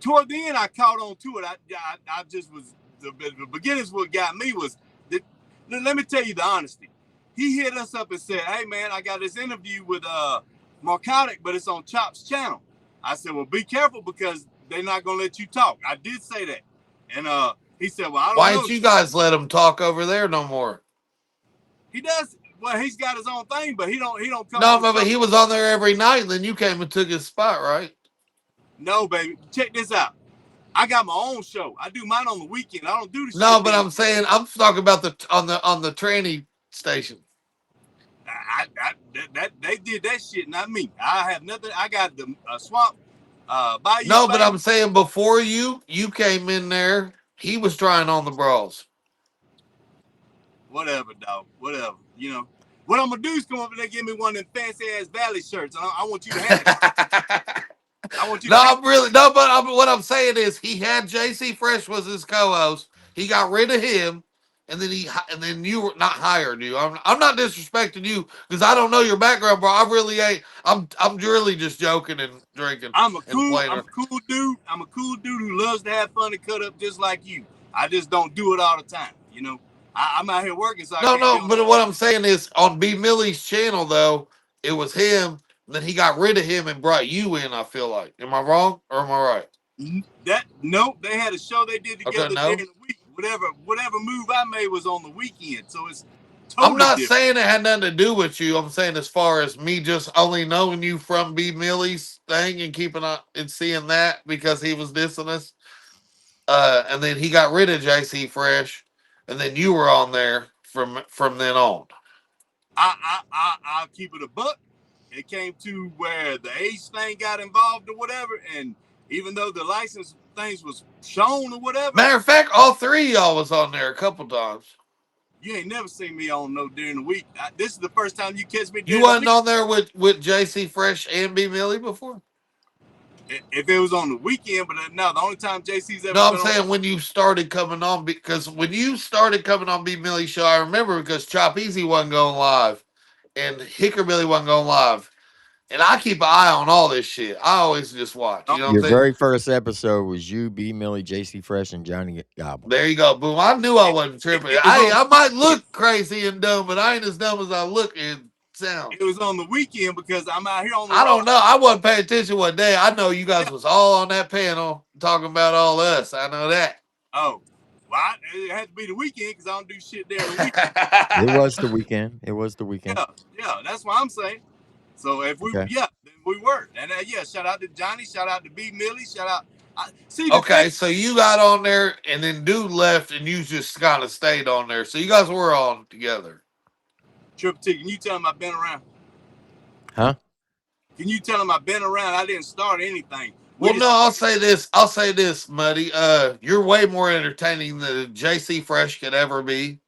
Toward the end, I caught on to it. I just was the beginnings. What got me was that. Let me tell you the honesty. He hit us up and said, "Hey man, I got this interview with Markotic, but it's on Chop's channel." I said, "Well, be careful because they're not gonna let you talk." I did say that, and he said, "Well, I don't know." Why didn't you guys let him talk over there no more? He does. Well, he's got his own thing, but he don't come. No, but he was on there every night, and then you came and took his spot, right? No, baby. Check this out. I got my own show. I do mine on the weekend. I don't do the show. No, but I'm saying I'm talking about on the tranny station. They did that shit, not me. I have nothing. I got the swamp. Bayou. No, but I'm saying before you came in there, he was trying on the bras. Whatever, dog. Whatever. You know. What I'm gonna do is come up and they give me one of them fancy ass Valley shirts. I want you to have it. I want you to have what I'm saying is he had JC Fresh was his co-host. He got rid of him, and then you were not hired you. I'm not disrespecting you because I don't know your background, bro. I really ain't. I'm really just joking and drinking. I'm a and cool dude. I'm a cool dude who loves to have fun and cut up just like you. I just don't do it all the time. You know, I'm out here working, so No. But what I'm saying is on B Millie's channel though, it was him. Then he got rid of him and brought you in. I feel like. Am I wrong or am I right? Nope. They had a show they did together Okay, no. during the week. Whatever move I made was on the weekend, so it's totally I'm not different. saying it had nothing to do with you. I'm saying as far as me just only knowing you from B Millie's thing and keeping on and seeing that because he was dissing us. And then he got rid of JC Fresh, and then you were on there from then on. I'll keep it a buck. It came to where the age thing got involved or whatever, and even though the license things was shown or whatever. Matter of fact, all three of y'all was on there a couple times. You ain't never seen me on during the week. This is the first time you catch me. You wasn't on there with JC Fresh and B Millie before. If it was on the weekend, but no, the only time JC's ever. No, I'm saying when you started coming on, because when you started coming on B Millie's show, I remember because Chop Easy wasn't going live, and Hickerbilly wasn't going live. And I keep an eye on all this shit. I always just watch. You know what I'm saying? Your very first episode was you, B Millie, JC Fresh, and Johnny Gobble. There you go. Boom. I knew I wasn't tripping. I might look crazy and dumb, but I ain't as dumb as I look and sound. It was on the weekend because I'm out here on the I don't know. I wasn't paying attention one day. I know you guys was all on that panel talking about all us. I know that. Oh. Well, it had to be the weekend because I don't do shit there the weekend. It was the weekend. Yeah, that's what I'm saying. So if then we were. And shout out to Johnny, shout out to B Millie, shout out. So you got on there and then dude left and you just kind of stayed on there. So you guys were on together. Triplet, can you tell him I've been around? Huh? Can you tell him I've been around? I didn't start anything. I'll say this, Muddy. You're way more entertaining than JC Fresh could ever be.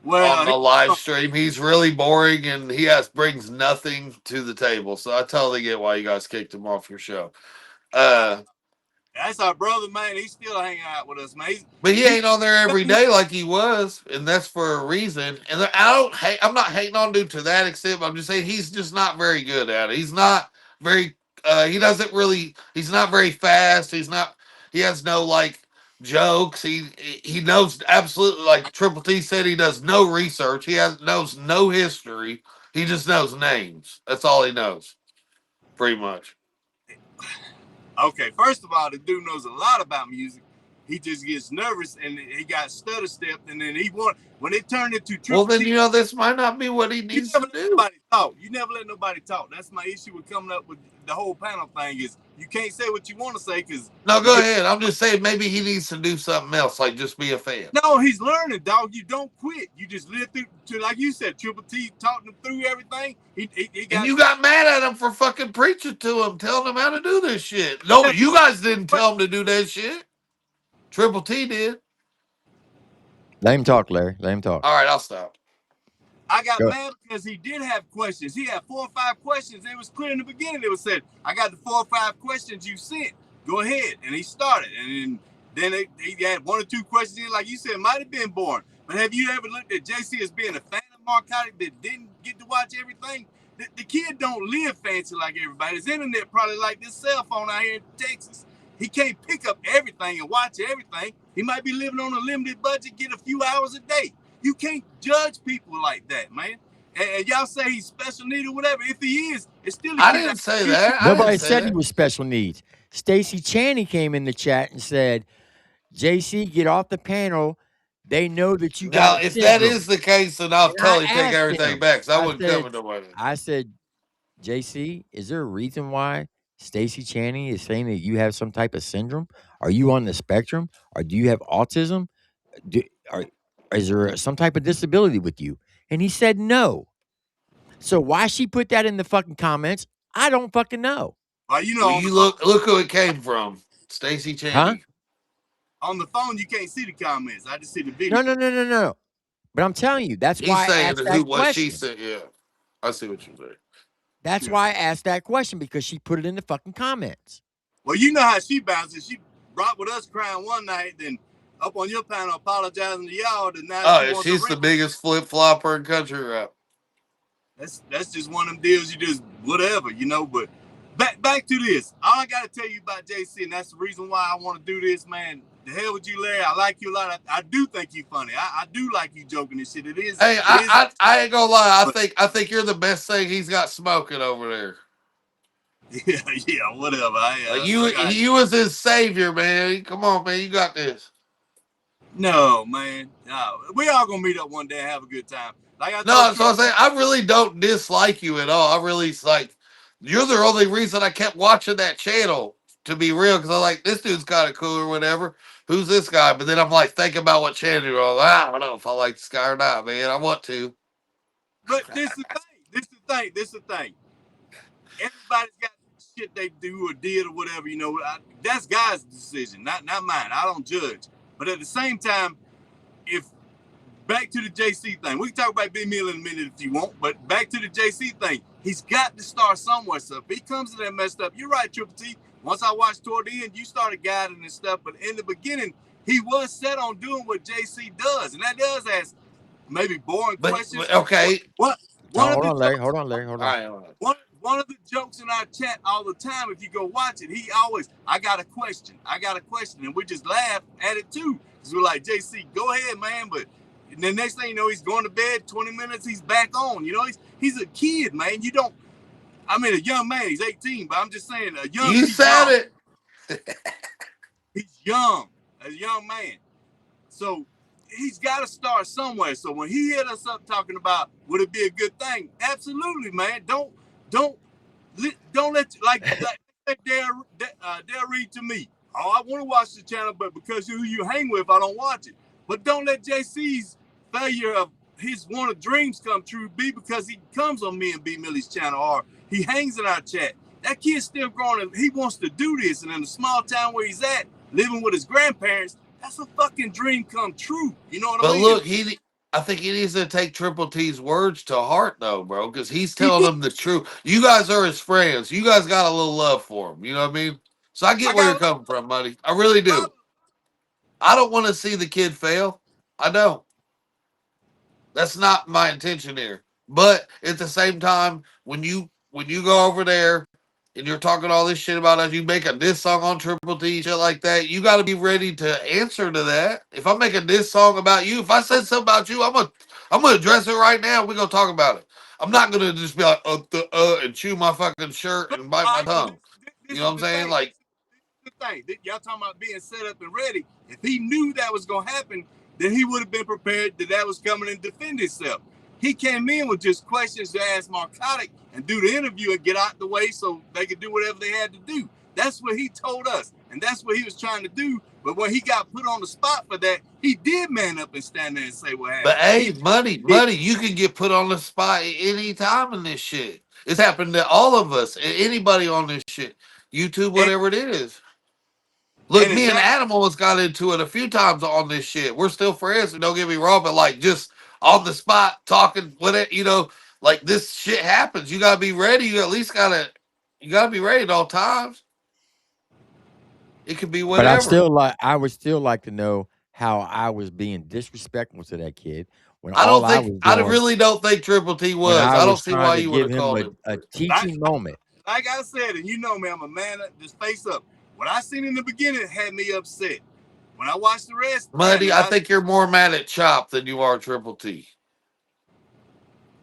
Well, on a live stream, he's really boring and he brings nothing to the table. So I totally get why you guys kicked him off your show. That's our brother, man. He's still hanging out with us, man. But he ain't on there every day like he was, and that's for a reason. And I'm not hating on dude to that extent. But I'm just saying he's just not very good at it. He's not very. He's not very fast. He has no like jokes. He knows absolutely, like Triple T said, he does no research. He knows no history. He just knows names. That's all he knows, pretty much. Okay, first of all, the dude knows a lot about music. He just gets nervous and he got stutter stepped, and then when it turned into Triple T. Well, then this might not be what he needs to do. You never let nobody talk. That's my issue with coming up with the whole panel thing is you can't say what you want to say because. No, go ahead. I'm just saying maybe he needs to do something else, like just be a fan. No, he's learning, dog. You don't quit. You just live through, like you said, Triple T talking him through everything. And you got mad at him for fucking preaching to him, telling him how to do this shit. No, you guys didn't tell him to do that shit. Triple T did. Let him talk, Larry. Let him talk. All right, I'll stop. I got mad because he did have questions. He had 4 or 5 questions. It was clear in the beginning. It was said, I got the 4 or 5 questions you sent. Go ahead. And he started. And then he had 1 or 2 questions. Like you said, might have been boring. But have you ever looked at JC as being a fan of narcotic that didn't get to watch everything? The kid don't live fancy like everybody. His internet probably like this cell phone out here in Texas. He can't pick up everything and watch everything. He might be living on a limited budget, get a few hours a day. You can't judge people like that, man. And y'all say he's special needs or whatever. If he is, it's still. I didn't say that. Nobody said he was special needs. Stacy Chaney came in the chat and said, "JC, get off the panel. They know that you got." Now, if that is the case, then I'll totally take everything back. So I wouldn't come into one. I said, "JC, is there a reason why Stacy Chaney is saying that you have some type of syndrome? Are you on the spectrum? Or do you have autism? Is there some type of disability with you?" And he said no. So why she put that in the fucking comments, I don't fucking know. You look who it came from. Stacy Chaney. Huh? On the phone, you can't see the comments. I just see the video. No. But I'm telling you, that's He's why I saying asked who that what she question. said. Yeah, I see what you're saying. That's why I asked that question, because she put it in the fucking comments. Well, you know how she bounces. She rocked with us crying one night, then up on your panel apologizing to y'all. That now Oh, she yeah, wants a she's the ring. biggest flip flopper in country rap. That's just one of them deals. You just whatever, you know. But back to this. All I got to tell you about JC, and that's the reason why I want to do this, man. The hell with you, Larry. I like you a lot. I do think you funny. I do like you joking and shit. It is. Hey, I ain't gonna lie. I think you're the best thing he's got smoking over there. Yeah, whatever. Like you was his savior, man. Come on, man. You got this. No, man. No. We all gonna meet up one day and have a good time. Like I No, told so I'm saying I really don't dislike you at all. I really like you're the only reason I kept watching that channel, to be real, because I'm like, this dude's kind of cool or whatever. Who's this guy? But then I'm like thinking about what channel you're on. I don't know if I like this guy or not, man. I want to. But this is the thing. Everybody's got shit they do or did or whatever, you know. That's God's decision, not mine. I don't judge. But at the same time, if back to the JC thing, we can talk about Big Mill in a minute if you want, but back to the JC thing, he's got to start somewhere. So if he comes to that messed up, you're right, Triple T. Once I watched toward the end, you started guiding and stuff, but in the beginning, he was set on doing what JC does, and that does ask maybe boring questions. Okay. What? Hold on, Larry. Hold on. One of the jokes in our chat all the time, if you go watch it, he always, I got a question. And we just laugh at it too. Because we're like, JC, go ahead, man. But the next thing you know, he's going to bed, 20 minutes, he's back on. You know, he's a kid, man. A young man, he's 18, but I'm just saying, You said it. He's young, a young man. So he's got to start somewhere. So when he hit us up talking about, would it be a good thing? Absolutely, man. Don't let Dare read to me. Oh, I want to watch the channel, but because who you hang with, I don't watch it. But don't let JC's failure of his one of dreams come true be because he comes on me and B Millie's channel or he hangs in our chat. That kid's still growing and he wants to do this. And in the small town where he's at, living with his grandparents, that's a fucking dream come true. You know what I mean? But look, I think he needs to take Triple T's words to heart, though, bro, because he's telling them the truth. You guys are his friends. You guys got a little love for him. You know what I mean? So I get where you're coming from, buddy. I really do. I don't want to see the kid fail. I don't. That's not my intention here. But at the same time, when you go over there and you're talking all this shit about us, you make a diss song on Triple T, shit like that, you got to be ready to answer to that. If I make a diss song about you, if I said something about you, I'm gonna address it right now. We're gonna talk about it. I'm not gonna just be like and chew my fucking shirt and bite my tongue. You know what I'm saying? Like, the thing. Y'all talking about being set up and ready. If he knew that was gonna happen, then he would have been prepared that was coming and defend himself. He came in with just questions to ask Marcotic and do the interview and get out the way so they could do whatever they had to do. That's what he told us, and that's what he was trying to do. But when he got put on the spot for that, he did man up and stand there and say what happened. But hey, money, you can get put on the spot at any time in this shit. It's happened to all of us, anybody on this shit. YouTube, whatever it is. Look, me and Adam almost got into it a few times on this shit. We're still friends, and don't get me wrong, but like just on the spot talking with it, you know, like this shit happens. You gotta be ready. You gotta be ready at all times. It could be whatever. But I would still like to know how I was being disrespectful to that kid when I really don't think Triple T was. I don't see why you would have called him a teaching moment. Like I said, and you know me, I'm a man just face up. What I seen in the beginning had me upset. When I watched the rest, Muddy, I think you're more mad at Chop than you are Triple T.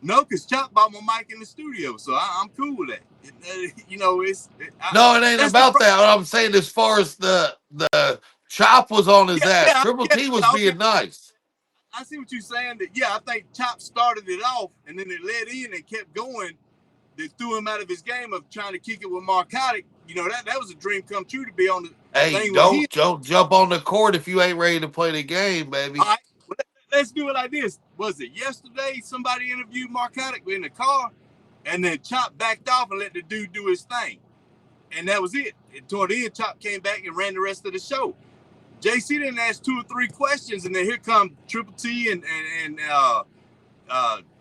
No, because Chop bought my mic in the studio, so I'm cool with that. You know, it ain't about that. What I'm saying, as far as the Chop was on his ass, Triple T was being nice. I see what you're saying. That I think Chop started it off, and then it led in and kept going. They threw him out of his game of trying to kick it with Marcotic. You know, that was a dream come true to be on the thing. Don't jump on the court if you ain't ready to play the game, baby. All right, well, let's do it like this. Was it yesterday somebody interviewed Marcotic in the car, and then Chop backed off and let the dude do his thing, and that was it. And toward the end, Chop came back and ran the rest of the show. JC didn't ask 2 or 3 questions, and then here come Triple T and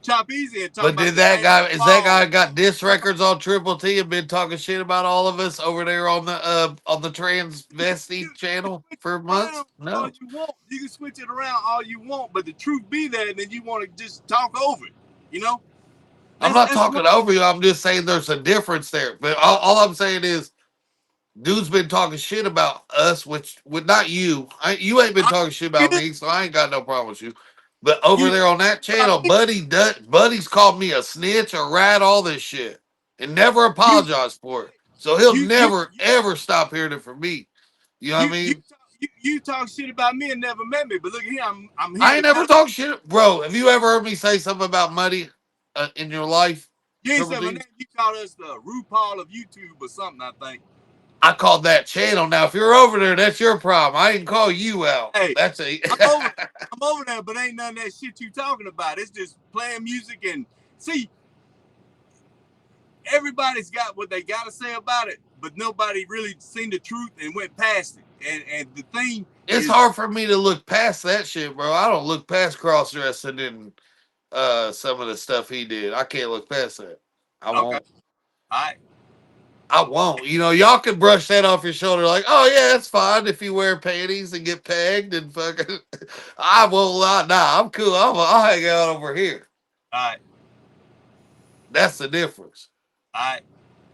Chop Easy and talk But about did the that game guy? of Is that ball. guy got diss records on Triple T and been talking shit about all of us over there on the transvestite channel for months? All No, you want, you can switch it around all you want, but the truth be there, and then you want to just talk over it. You know, I'm not talking over you. I'm just saying there's a difference there. But all I'm saying is, dude's been talking shit about us, which with not you. You ain't been talking shit about me, so I ain't got no problem with you. But over there on that channel, Buddy's called me a snitch, a rat, all this shit, and never apologized for it. So he'll never ever stop hearing it from me. You know what I mean? You talk shit about me and never met me, but look here, I'm here. I ain't never talked shit, bro. Have you ever heard me say something about Muddy in your life? You ain't said my name. You called us the RuPaul of YouTube or something, I think. I called that channel. Now, if you're over there, that's your problem. I didn't call you out. Hey, that's I'm over there, but ain't none of that shit you talking about. It's just playing music and see. Everybody's got what they got to say about it, but nobody really seen the truth and went past it. And the thing, it's hard for me to look past that shit, bro. I don't look past cross dressing and some of the stuff he did. I can't look past that. I won't. All right. I won't. You know, y'all can brush that off your shoulder like, oh, yeah, it's fine if you wear panties and get pegged and fucking. I won't lie. Nah, I'm cool. I'll hang out over here. All right. That's the difference. All right.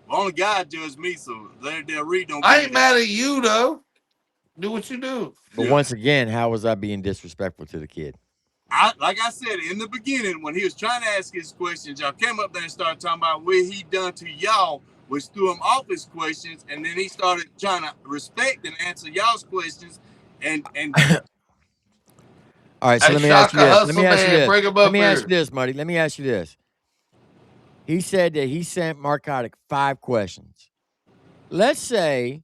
Well, only God judged me, so Larry Del Reed don't. I ain't mad at you, though. Do what you do. But once again, how was I being disrespectful to the kid? Like I said in the beginning, when he was trying to ask his questions, y'all came up there and started talking about what he done to y'all, which threw him off his questions, and then he started trying to respect and answer y'all's questions, and all right, so let me ask you this. Let me ask you this, Muddy. Let me ask you this. He said that he sent Marcotic 5 questions. Let's say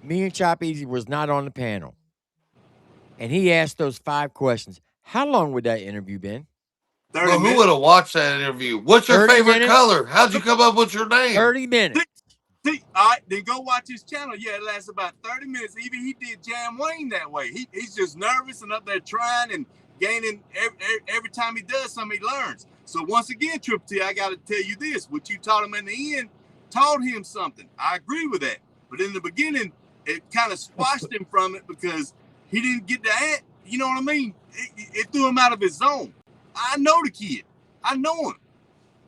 me and Chop Easy was not on the panel, and he asked those 5 questions. How long would that interview been? Well, who would have watched that interview? What's your favorite color? How'd you come up with your name? 30 minutes. See, all right, then go watch his channel. Yeah, it lasts about 30 minutes. Even he did Jam Wayne that way. He's just nervous and up there trying and gaining. Every time he does something, he learns. So once again, Triple T, I got to tell you this. What you taught him in the end taught him something. I agree with that. But in the beginning, it kind of squashed him from it because he didn't get the ad. You know what I mean? It threw him out of his zone. I know the kid. I know him.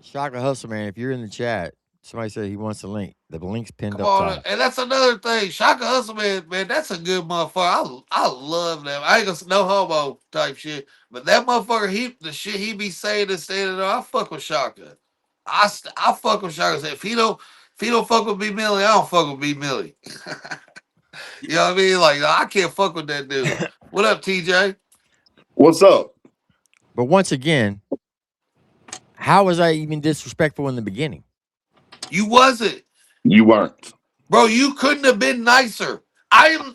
Shaka Hustleman, if you're in the chat, somebody said he wants the link. The link's pinned Come up on, top. and that's another thing. Shaka Hustleman, man, that's a good motherfucker. I love that. I ain't gonna no homo type shit, but that motherfucker, the shit he be saying and standing there, I fuck with Shaka. I fuck with Shaka. If he don't fuck with B Millie, I don't fuck with B Millie. You know what I mean? Like I can't fuck with that dude. What up, TJ? What's up? But once again, how was I even disrespectful in the beginning? You wasn't. You weren't. Bro, you couldn't have been nicer. I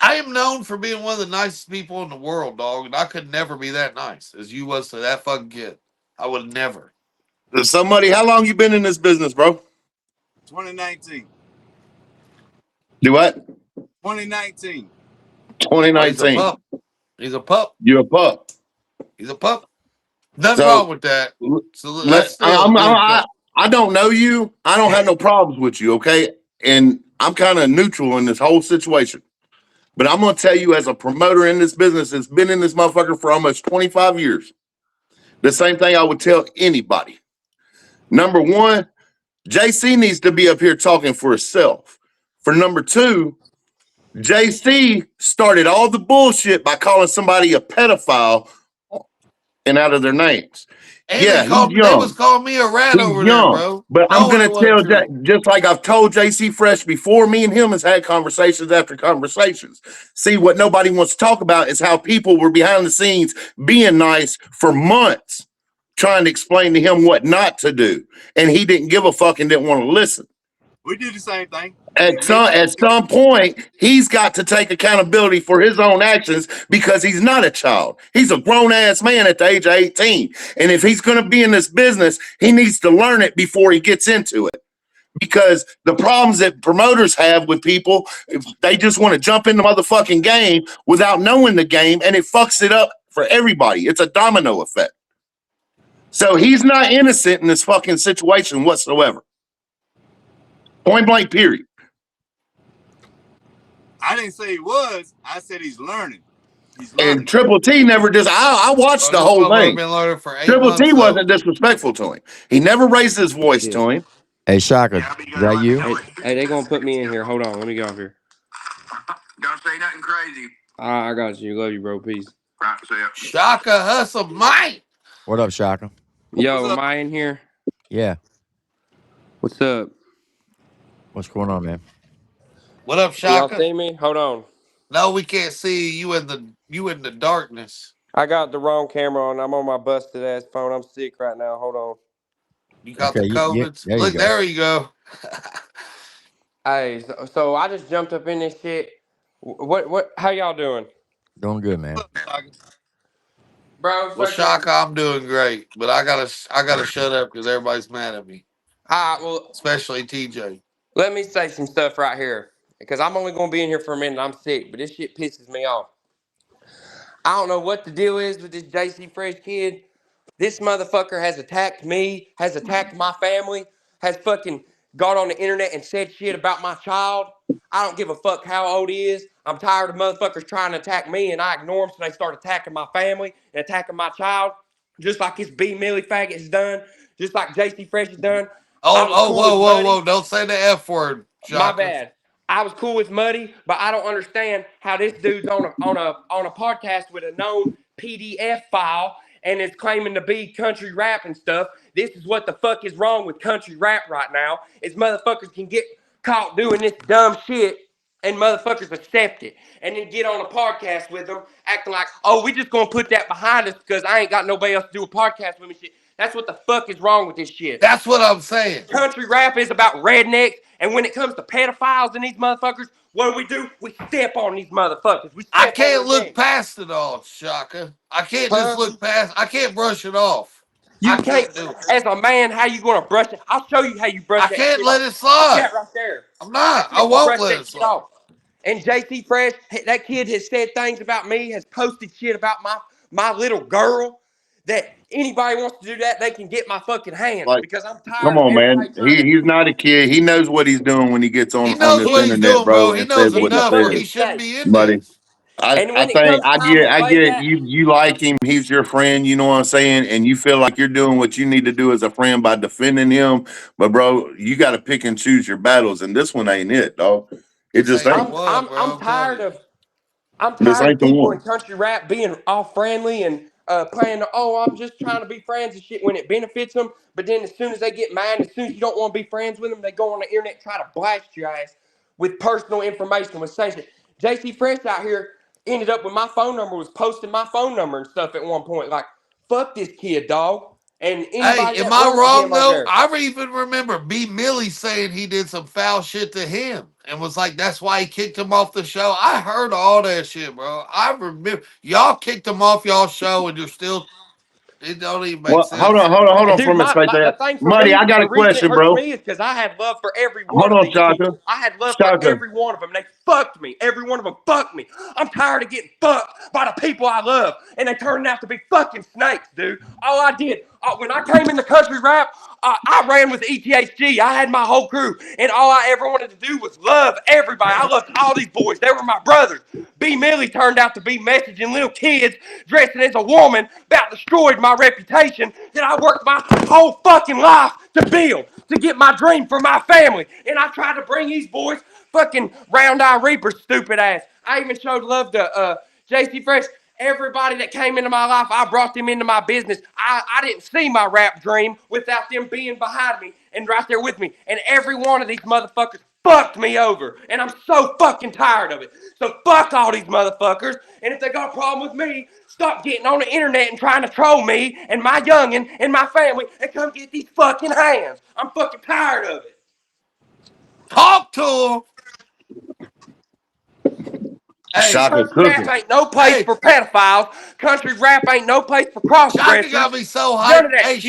am known for being one of the nicest people in the world, dog, and I could never be that nice as you was to that fucking kid. I would never. Somebody, how long you been in this business, bro? 2019. Do what? 2019. 2019. He's a pup. You're a pup. He's a pup. Nothing wrong with that. So I don't know you. I don't have no problems with you, okay? And I'm kind of neutral in this whole situation. But I'm going to tell you, as a promoter in this business that's been in this motherfucker for almost 25 years, the same thing I would tell anybody. Number one, JC needs to be up here talking for himself. For number two, JC started all the bullshit by calling somebody a pedophile and out of their names. And yeah, he's young. They was calling me a rat over there, bro. But I'm going to tell that, just like I've told JC Fresh before, me and him has had conversations after conversations. See, what nobody wants to talk about is how people were behind the scenes being nice for months, trying to explain to him what not to do. And he didn't give a fuck and didn't want to listen. We did the same thing. At some point, he's got to take accountability for his own actions because he's not a child. He's a grown-ass man at the age of 18. And if he's going to be in this business, he needs to learn it before he gets into it. because the problems that promoters have with people, if they just want to jump in the motherfucking game without knowing the game, and it fucks it up for everybody. It's a domino effect. So he's not innocent in this fucking situation whatsoever. Point blank, period. I didn't say he was. I said he's learning. He's learning. And Triple T never just. I watched the whole thing. Been learning for 8 Triple months, T though. wasn't disrespectful to him. He never raised his voice to him. Hey, Shaka, is that you? Hey, they gonna put me in here. Hold on, let me get off here. Don't say nothing crazy. I got you. Love you, bro. Peace. Right, see ya. Shaka Hustleman. What up, Shaka? Yo, am I in here? Yeah. What's up? What's going on, man? What up, Y'all Shaka? see me? Hold on. No, we can't see you in the darkness. I got the wrong camera on. I'm on my busted ass phone. I'm sick right now. Hold on. You got Okay, the COVID. there you Look, go. there you go. Hey, so I just jumped up in this shit. What? How y'all doing? Doing good, man. Bro, Well, Shaka, I'm doing great, but I gotta shut up because everybody's mad at me, well, especially TJ. let me say some stuff right here because I'm only gonna be in here for a minute. I'm sick, but this shit pisses me off. I don't know what the deal is with this JC Fresh kid. This motherfucker has attacked me, has attacked my family, has fucking got on the internet and said shit about my child. I don't give a fuck how old he is. I'm tired of motherfuckers trying to attack me, and I ignore them, so they start attacking my family and attacking my child, just like this B Millie faggot has done, just like JC Fresh has done. Whoa! Don't say the F word, Shaka. My bad. I was cool with Muddy, but I don't understand how this dude's on a podcast with a known PDF file and is claiming to be country rap and stuff. This is what the fuck is wrong with country rap right now, is motherfuckers can get caught doing this dumb shit and motherfuckers accept it. And then get on a podcast with them acting like, oh, we just gonna put that behind us because I ain't got nobody else to do a podcast with me shit. That's what the fuck is wrong with this shit. That's what I'm saying. Country rap is about rednecks, and when it comes to pedophiles and these motherfuckers, what do? We step on these motherfuckers. I can't look past it all, Shaka. I can't just look past. I can't brush it off. You can't do it. As a man, how you gonna brush it? I'll show you how you brush it. I can't let it slide. That right there. I'm not. I won't let it slide. And JC Fresh, that kid has said things about me, has posted shit about my little girl. That anybody wants to do that, they can get my fucking hands because I'm tired. Come on, man. He's not a kid. He knows what he's doing when he gets on this internet, bro. He knows enough where he shouldn't be in buddy. this. I think I get you like him. He's your friend. You know what I'm saying? And you feel like you're doing what you need to do as a friend by defending him. But bro, you got to pick and choose your battles, and this one ain't it, dog. It just ain't. I'm tired of people in country rap being all friendly and playing. Oh, I'm just trying to be friends and shit when it benefits them. But then as soon as they get mad, as soon as you don't want to be friends with them, they go on the internet and try to blast your ass with personal information with saying shit. JC Fresh out here ended up with my phone number, was posting my phone number and stuff at one point. Like, fuck this kid, dog. And anybody am I wrong though? I even remember B Millie saying he did some foul shit to him and was like, that's why he kicked him off the show. I heard all that shit, bro. I remember y'all kicked him off y'all show and you're still. It don't even make sense. Hold on for a minute, right there. Muddy, I got a question, bro. Me is because I had love for every one of these people. I had love for every one of them. They fucked me. Every one of them fucked me. I'm tired of getting fucked by the people I love, and they turned out to be fucking snakes, dude. All I did when I came into country rap, I ran with ETHG. I had my whole crew, and all I ever wanted to do was love everybody. I loved all these boys. They were my brothers. B Millie turned out to be messaging little kids dressing as a woman, about destroyed my reputation that I worked my whole fucking life to build, to get my dream for my family. And I tried to bring these boys fucking round eye reapers, stupid ass. I even showed love to JC Fresh. Everybody that came into my life, I brought them into my business. I didn't see my rap dream without them being behind me and right there with me. And every one of these motherfuckers fucked me over. And I'm so fucking tired of it. So fuck all these motherfuckers. And if they got a problem with me, stop getting on the internet and trying to troll me and my youngin' and my family and come get these fucking hands. I'm fucking tired of it. Talk to him. Hey, country rap ain't no place for pedophiles. Country rap ain't no place for cross-dressers. Shaka got me so hyped. Hey,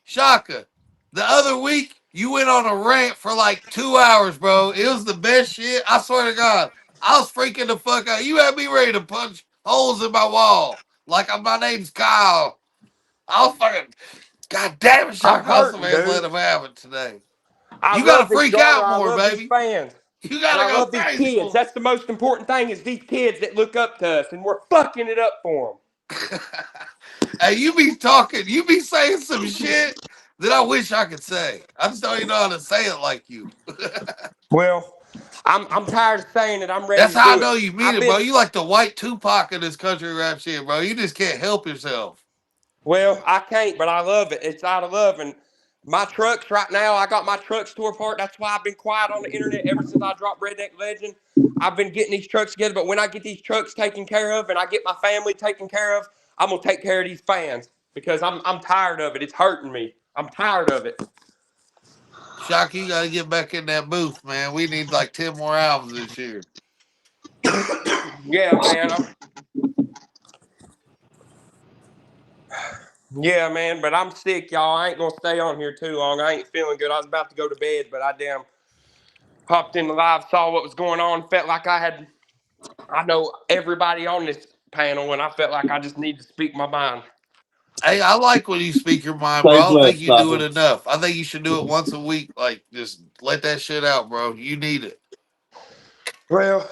Shaka. The other week, You went on a rant for like 2 hours, bro. It was the best shit. I swear to God. I was freaking the fuck out. You had me ready to punch holes in my wall. Like my name's Kyle. I was fucking, God damn it, I'm Shaka hurting, Hustleman, dude. let him have it today. I You gotta love this freak daughter. out I more, love these baby. fans. You And gotta I go love these crazy kids. for That's the most important thing is these kids that look up to us, and we're fucking it up for them. Hey, you be talking, you be saying some shit that I wish I could say. I just don't even know how to say it like you. Well, I'm tired of saying it. I'm ready That's to how I do it. know you mean I've it, bro. been You like the white Tupac of this country rap shit, bro. You just can't help yourself. well, I can't, but I love it. It's out of love. And my trucks right now, I got my trucks tore apart. That's why I've been quiet on the internet ever since I dropped Redneck Legend. I've been getting these trucks together, but when I get these trucks taken care of and I get my family taken care of, I'm gonna take care of these fans because I'm tired of it. It's hurting me. I'm tired of it. Shock, you gotta get back in that booth, man. We need like 10 more albums this year. Yeah, man. Yeah, man, but I'm sick, y'all. I ain't gonna stay on here too long. I ain't feeling good. I was about to go to bed, but I damn hopped in the live, saw what was going on, felt like I know everybody on this panel, and I felt like I just need to speak my mind. Hey, I like when you speak your mind, bro. Stay I don't think blessed, you do it Shaka. enough. I think you should do it once a week. Like, just let that shit out, bro. You need it. Well,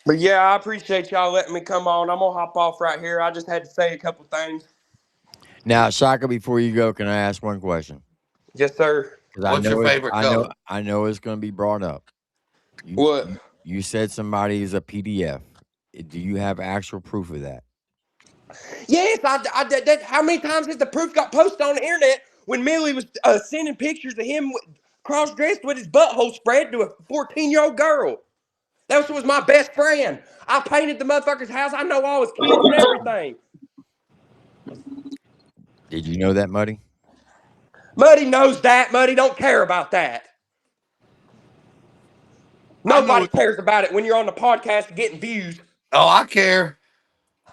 but yeah, I appreciate y'all letting me come on. I'm gonna hop off right here. I just had to say a couple things. Now, Shaka, before you go, can I ask one question? Yes, sir. Because I What's your know it's favorite color? I know it's going to be brought up. What? You said somebody is a PDF. Do you have actual proof of that? Yes, I did. How many times has the proof got posted on the internet when Millie was sending pictures of him cross-dressed with his butthole spread to a 14-year-old girl? That was my best friend. I painted the motherfucker's house. I know all his kids and everything. Did you know that, Muddy? Muddy knows that. Muddy don't care about that. Nobody cares about it when you're on the podcast getting views. Oh, I care.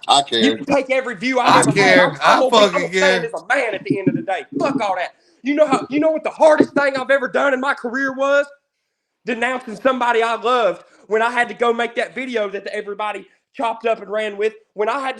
I You care. can take every view I've I ever had. care. I'm I gonna fucking stand care. as a man at the end of the day. Fuck all that. You know what the hardest thing I've ever done in my career was? Denouncing somebody I loved when I had to go make that video that everybody chopped up and ran with. When I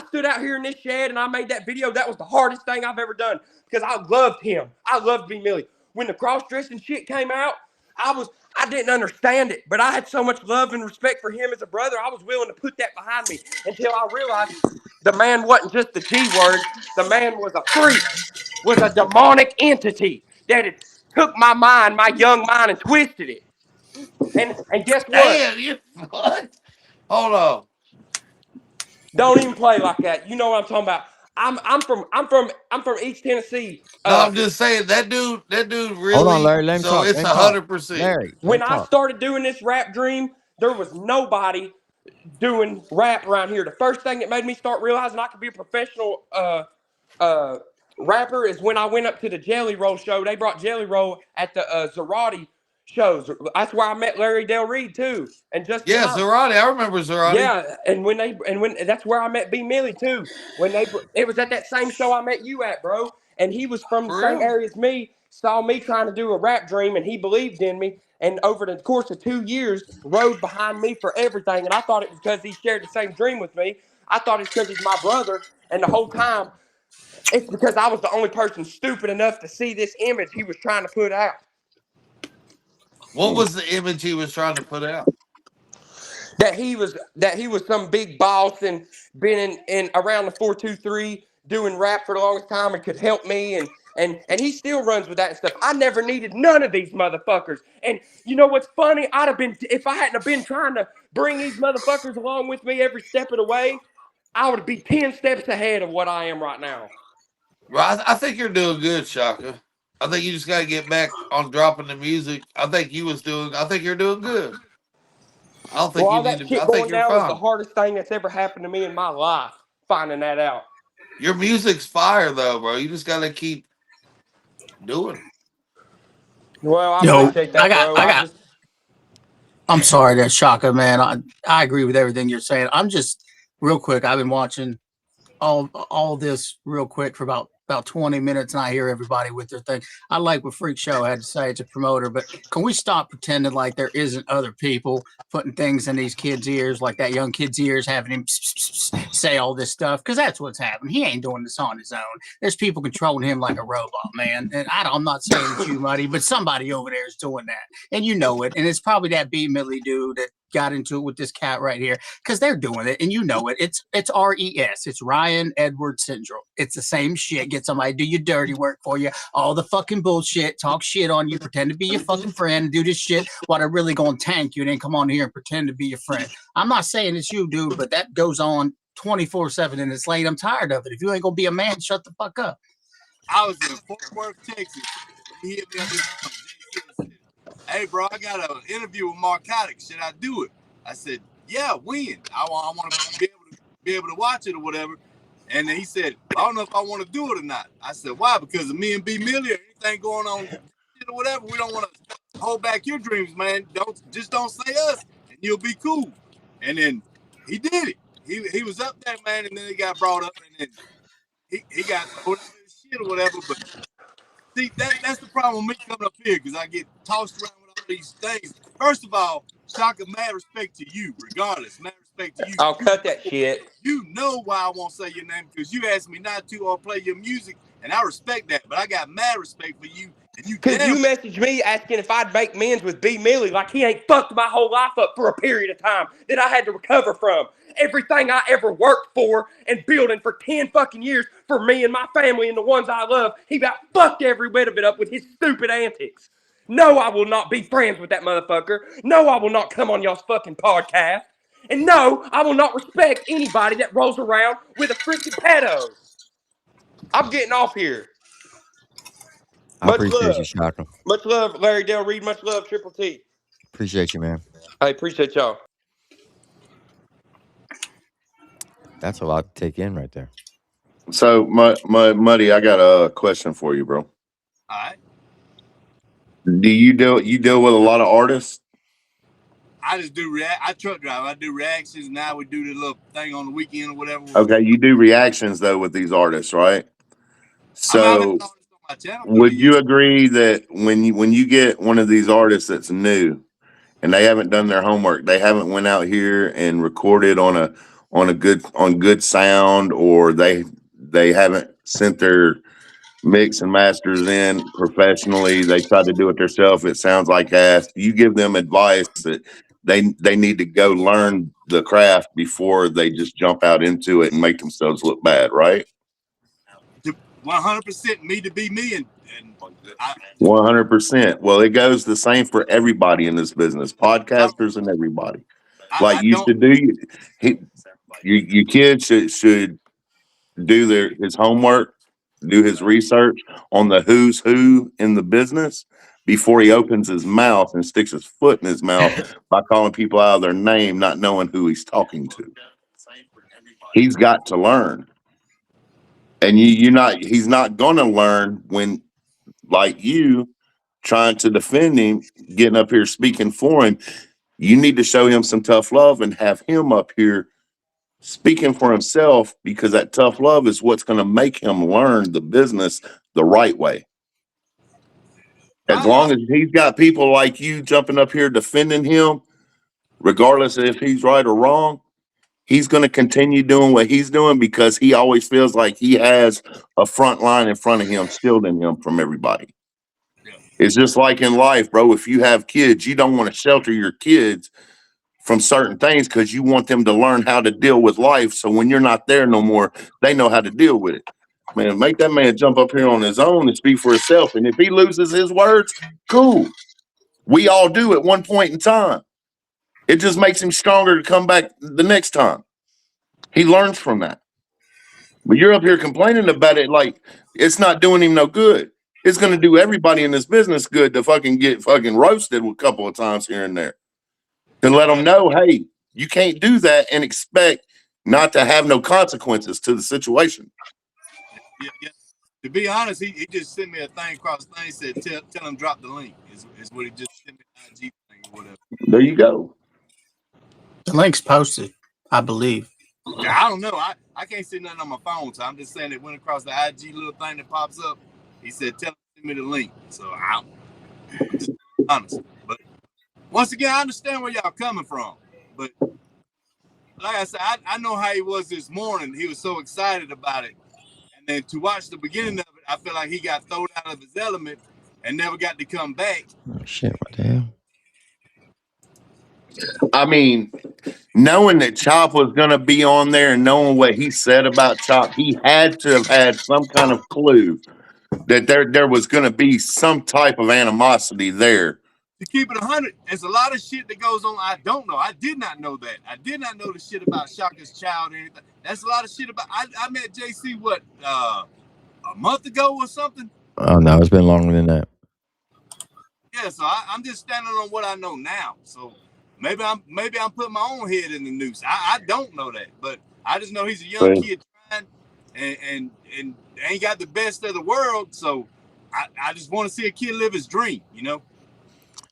stood out here in this shed and I made that video, that was the hardest thing I've ever done because I loved him. I loved B. Millie. When the cross-dressing shit came out, I didn't understand it, but I had so much love and respect for him as a brother, I was willing to put that behind me until I realized the man wasn't just the G word. The man was a freak, was a demonic entity that had took my mind, my young mind, and twisted it. And guess what? Damn, you what? Hold on. Don't even play like that. You know what I'm talking about. I'm from East Tennessee. No, I'm just saying that dude Hold on, really, Larry. Let him so talk. it's Let him talk. 100%. Larry, let When him I talk. started doing this rap dream, there was nobody doing rap around here. The first thing that made me start realizing I could be a professional rapper is when I went up to the Jelly Roll show. They brought Jelly Roll at the Zerati shows. That's where I met Larry Del Reed too, and Justin Yeah, Thomas. Zerati. I remember Zerati. Yeah, and when that's where I met B Millie too. It was at that same show I met you at, bro. And he was from the For same real? area as me. Saw me trying to do a rap dream, and he believed in me. And over the course of 2 years, rode behind me for everything. And I thought it was because he shared the same dream with me. I thought it's because he's my brother. And the whole time, it's because I was the only person stupid enough to see this image he was trying to put out. What was the image he was trying to put out? That he was some big boss and been in around the 423 doing rap for the longest time and could help me and he still runs with that and stuff. I never needed none of these motherfuckers. And you know what's funny? I'd have been if I hadn't have been trying to bring these motherfuckers along with me every step of the way, I would be 10 steps ahead of what I am right now. Well, I think you're doing good, Shaka. I think you just got to get back on dropping the music. I think you're doing good. I don't Well, think you all need that to. I shit think going you're down was the fine. hardest thing that's ever happened to me in my life, finding that out. Your music's fire, though, bro. You just got to keep doing it. Well, I Yo, appreciate that, bro. I'm sorry, that Shaka, man. I agree with everything you're saying. I'm just real quick. I've been watching all this real quick for about about 20 minutes and I hear everybody with their thing. I like what Freak Show had to say. It's a promoter, but can we stop pretending like there isn't other people putting things in these kids' ears, like that young kid's ears, having him say all this stuff? Because that's what's happening. He ain't doing this on his own. There's people controlling him like a robot, man. And I'm not saying it's you, Muddy, but somebody over there is doing that. And you know it. And it's probably that B. Millie dude that got into it with this cat right here, because they're doing it, and you know it. It's RES. It's Ryan Edwards syndrome. It's the same shit. Get somebody to do your dirty work for you. All the fucking bullshit. Talk shit on you. Pretend to be your fucking friend. And do this shit while they're really going to tank you. And then come on here and pretend to be your friend. I'm not saying it's you, dude, but that goes on 24/7, and it's late. I'm tired of it. If you ain't gonna be a man, shut the fuck up. I was in Fort Worth, Texas. He hit me up this morning. Hey, bro, I got an interview with Narcotics. Should I do it? I said, yeah, when? I want to be able to watch it or whatever. And then he said, I don't know if I want to do it or not. I said, why? Because of me and B. Millie or anything going on or whatever. We don't want to hold back your dreams, man. Don't say us, and you'll be cool. And then he did it. He was up there, man, and then he got brought up, and then he got shit or whatever. But see, that's the problem with me coming up here, because I get tossed around with all these things. First of all, Shaka, mad respect to you, regardless. Mad respect to you. I'll cut that shit. You know why I won't say your name, because you asked me not to or play your music, and I respect that. But I got mad respect for you. Because you messaged me asking if I'd make amends with B. Millie, like he ain't fucked my whole life up for a period of time that I had to recover from. Everything I ever worked for and building for 10 fucking years for me and my family and the ones I love, he about fucked every bit of it up with his stupid antics. No, I will not be friends with that motherfucker. No, I will not come on y'all's fucking podcast. And no, I will not respect anybody that rolls around with a freaking pedo. I'm getting off here. I appreciate you, Shaka. Much love, Larry Del Reed. Much love, Triple T. Appreciate you, man. I appreciate y'all. That's a lot to take in right there. So, Muddy, I got a question for you, bro. All right. Do you deal with a lot of artists? I just do I truck drive. I do reactions. Now we do the little thing on the weekend or whatever. Okay, you do reactions though with these artists, right? So, would you agree that when you get one of these artists that's new and they haven't done their homework, they haven't went out here and recorded on good sound, or they haven't sent their mix and masters in professionally, they try to do it themselves, it sounds like ass, you give them advice that they need to go learn the craft before they just jump out into it and make themselves look bad, right? 100% me to be me, and 100%. Well, it goes the same for everybody in this business, podcasters and everybody. Like you should do, your kid should do his homework, do his research on the who's who in the business before he opens his mouth and sticks his foot in his mouth by calling people out of their name, not knowing who he's talking to. He's got to learn. And he's not going to learn when, like you, trying to defend him, getting up here speaking for him. You need to show him some tough love and have him up here speaking for himself, because that tough love is what's going to make him learn the business the right way. As long as he's got people like you jumping up here defending him, regardless of if he's right or wrong, he's going to continue doing what he's doing because he always feels like he has a front line in front of him, shielding him from everybody. It's just like in life, bro. If you have kids, you don't want to shelter your kids from certain things because you want them to learn how to deal with life. So when you're not there no more, they know how to deal with it. Man, make that man jump up here on his own and speak for himself. And if he loses his words, cool. We all do at one point in time. It just makes him stronger to come back the next time. He learns from that. But you're up here complaining about it like it's not doing him no good. It's going to do everybody in this business good to fucking get fucking roasted a couple of times here and there. To let them know, hey, you can't do that and expect not to have no consequences to the situation. Yeah. To be honest, he just sent me a thing across the thing, said, tell him drop the link. Is what he just sent me, an IG thing or whatever. There you go. The link's posted, I believe. I don't know. I can't see nothing on my phone, so I'm just saying it went across the IG little thing that pops up. He said, "Tell him to send me the link." So I'm just honest. But once again, I understand where y'all coming from. But like I said, I know how he was this morning. He was so excited about it. And then to watch the beginning of it, I feel like he got thrown out of his element and never got to come back. Oh shit! What the hell? I mean, knowing that Chop was going to be on there and knowing what he said about Chop, he had to have had some kind of clue that there was going to be some type of animosity there. To keep it 100, there's a lot of shit that goes on. I don't know. I did not know that. I did not know the shit about Shaka's child or anything. That's a lot of shit about. I met JC a month ago or something. Oh no, it's been longer than that. Yeah, so I'm just standing on what I know now. So maybe I'm putting my own head in the noose. I don't know that, but I just know he's a young kid trying and ain't got the best of the world. So I just want to see a kid live his dream, you know.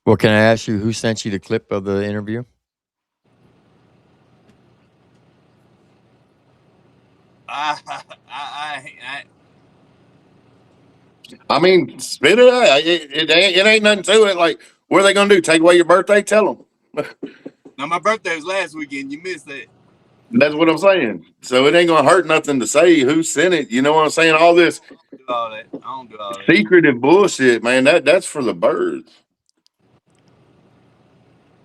Well, can I ask you who sent you the clip of the interview? I mean, spit it out. It ain't nothing to it. Like, what are they gonna do? Take away your birthday? Tell them. Now my birthday was last weekend. You missed that. That's what I'm saying. So it ain't gonna hurt nothing to say who sent it. You know what I'm saying? All this I don't do all that. secretive bullshit, man. That's for the birds.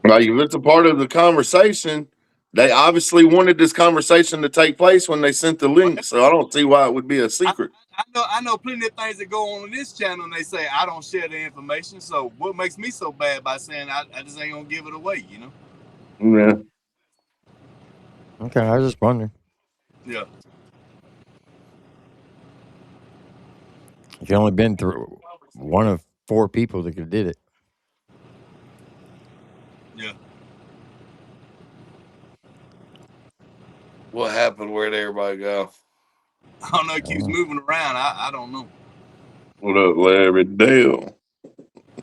Like, if it's a part of the conversation, they obviously wanted this conversation to take place when they sent the link. So I don't see why it would be a secret. I know plenty of things that go on this channel, and they say I don't share the information. So what makes me so bad by saying I just ain't gonna give it away, you know? Yeah. Okay, I was just wondering. Yeah. You've only been through one of 4 people that could did it. Yeah. What happened? Where'd everybody go? I don't know. It keeps moving around. I don't know. What up, Larry Dale?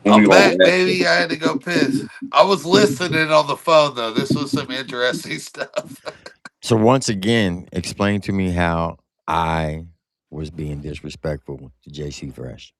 I'm back, baby. I had to go piss. I was listening on the phone though. This was some interesting stuff. So once again, explain to me how I was being disrespectful to JC Fresh.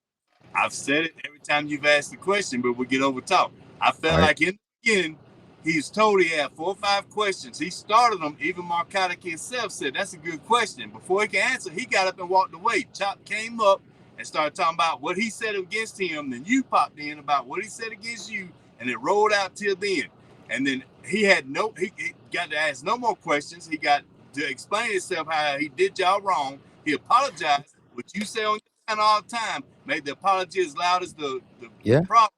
I've said it every time you've asked the question, but we get over talk. I felt like in the beginning, he's told he had 4 or 5 questions. He started them. Even Marcotic himself said, "That's a good question." Before he could answer, he got up and walked away. Chop came up and started talking about what he said against him. Then you popped in about what he said against you, and it rolled out till then. And then he got to ask no more questions. He got to explain himself how he did y'all wrong. He apologized, which you say on your channel all the time. Made the apology as loud as the problem.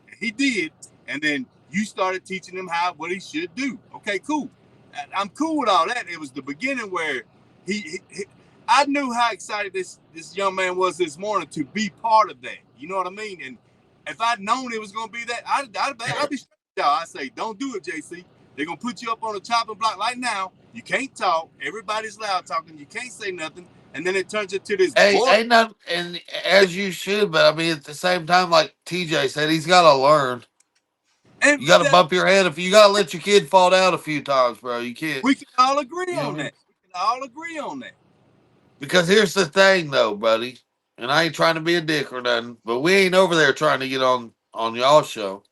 And he did, and then you started teaching him what he should do. Okay, cool. I'm cool with all that. It was the beginning where I knew how excited this young man was this morning to be part of that. You know what I mean? And if I'd known it was gonna be that, I'd be straight with y'all. I say, don't do it, JC. They're gonna put you up on the chopping block right now. You can't talk. Everybody's loud talking. You can't say nothing. And then it turns into this. Hey, ain't nothing, and as you should, but I mean at the same time, like TJ said, he's got to learn. And you got to bump your head if you got to let your kid fall down a few times, bro. You can't. We can all agree on that. We can all agree on that. Because here's the thing, though, buddy, and I ain't trying to be a dick or nothing, but we ain't over there trying to get on y'all's show.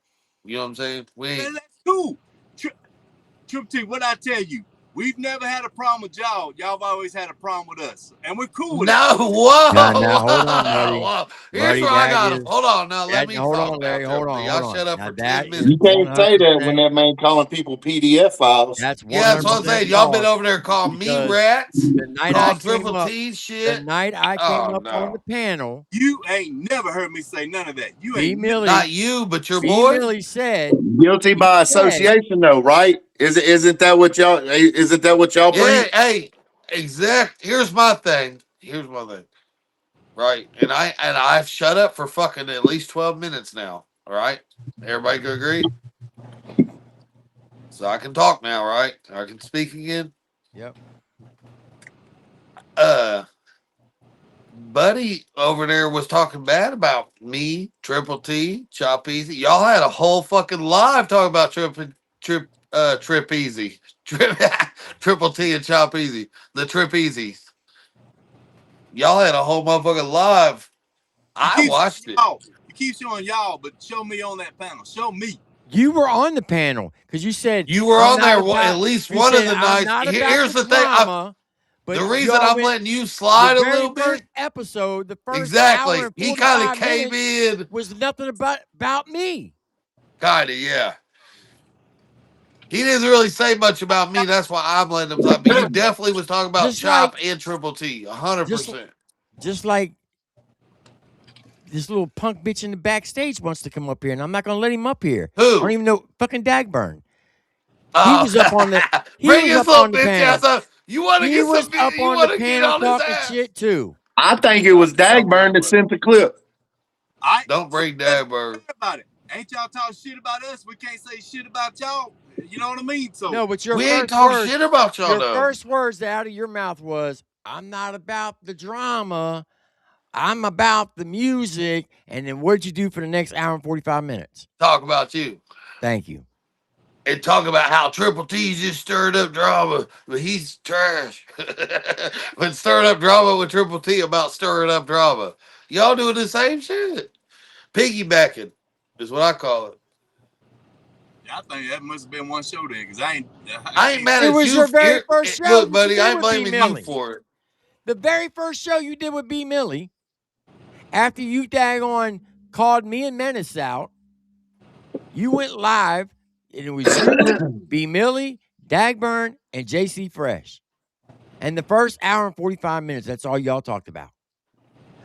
You know what I'm saying? We ain't. Man, that's cool. Trip T, what I tell you, we've never had a problem with y'all. Y'all have always had a problem with us, and we're cool with it. Whoa, now hold on, Marty. Whoa. Here's Marty, where I got him. Hold on, now let me hold talk. on, Larry. Hold on, y'all shut up now for 10 minutes. You can't say that when that man calling people PDF files. That's 100% that's what I'm saying. Y'all been over there calling me rats, the night calling Tripletmz shit. The night I came up on the panel, you ain't never heard me say none of that. You ain't not you, but your B. boy. Millie said guilty by association, though, right? Isn't that what y'all? Isn't that what y'all bring? Yeah, hey, exact. Here's my thing. Right, and I've shut up for fucking at least 12 minutes now. All right, everybody can agree. So I can talk now, right? I can speak again. Yep. Buddy over there was talking bad about me, Triple T, Chop Easy. Y'all had a whole fucking live talking about Trip Easy. Triple T and Chop Easy, the Trip Easy. Y'all had a whole motherfucking live. I watched it. You keep showing y'all, but show me on that panel. Show me. You were on the panel because you said You were on there at least one of the I'm nights. not Here's about the thing. drama, The but reason y'all I'm went letting you slide the a very little first bit. episode, the first Exactly. hour and He kind of 45 came minutes in. was nothing about me. Kind of, yeah. He didn't really say much about me. That's why I'm letting him talk. But you definitely was talking about Just Chop like- and Triple T, 100%. Just like this little punk bitch in the backstage wants to come up here, and I'm not going to let him up here. Who? I don't even know. Fucking Dagburn. Oh. He was up on the. He Bring was his up little on the bitch panel. ass up. You want to He get was some? up You on want the to get panel on his talking ass? shit too. I think it was Dagburn that sent the clip. Don't bring Dagburn. About it. Ain't y'all talk shit about us? We can't say shit about y'all. You know what I mean? So No, but your We ain't first talk words, shit about y'all your though. first words out of your mouth was, "I'm not about the drama. I'm about the music." And then what'd you do for the next hour and 45 minutes? Talk about you. Thank you. And talk about how Triple T just stirred up drama, but he's trash. But stirring up drama with Triple T about stirring up drama. Y'all doing the same shit. Piggybacking is what I call it. I think that must have been one show then, because I ain't mad It at was you. your very first show. Look, that buddy, you I did ain't with B. blaming you Millie. for it. The very first show you did with B. Millie, after you daggone called me and Menace out, you went live, and it was you, B. Millie, Dagburn, and JC Fresh. And the first hour and 45 minutes, that's all y'all talked about.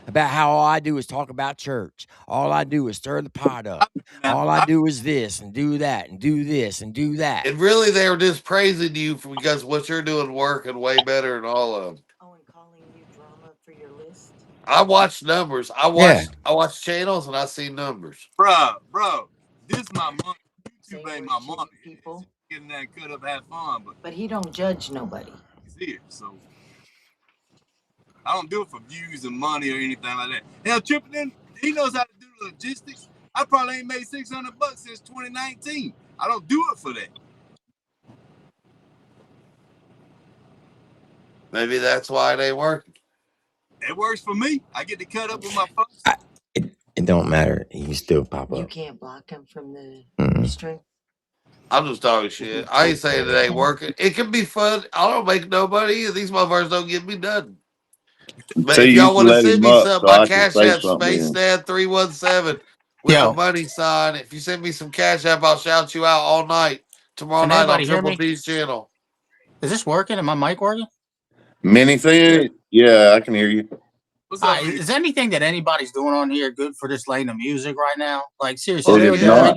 About how all I do is talk about church. All I do is stir the pot up. All I do is this and do that and do this and do that. And really, they were just praising you because what you're doing working way better than all of them. Oh, and calling you drama for your list? I watched numbers. I watched channels and I see numbers. Bro, this my money. YouTube ain't my money. People. Getting that cut up, have fun, But he don't judge nobody. He's here, so I don't do it for views and money or anything like that. Hell, Triplet, he knows how to do logistics. I probably ain't made $600 since 2019. I don't do it for that. Maybe that's why they work. It works for me. I get to cut up with my folks. It don't matter. He can still pop up. You can't block him from the string. I'm just talking shit. I ain't saying it ain't working. It can be fun. I don't make no money either. These motherfuckers don't give me nothing. But if y'all want to send me something, my Cash App, Space Dad 317 with the money sign. If you send me some Cash App, I'll shout you out all night tomorrow night on Triple T's channel. Is this working? Am my mic working? Many things. Yeah, I can hear you. Is anything that anybody's doing on here good for this lane of music right now? Like seriously, It is not.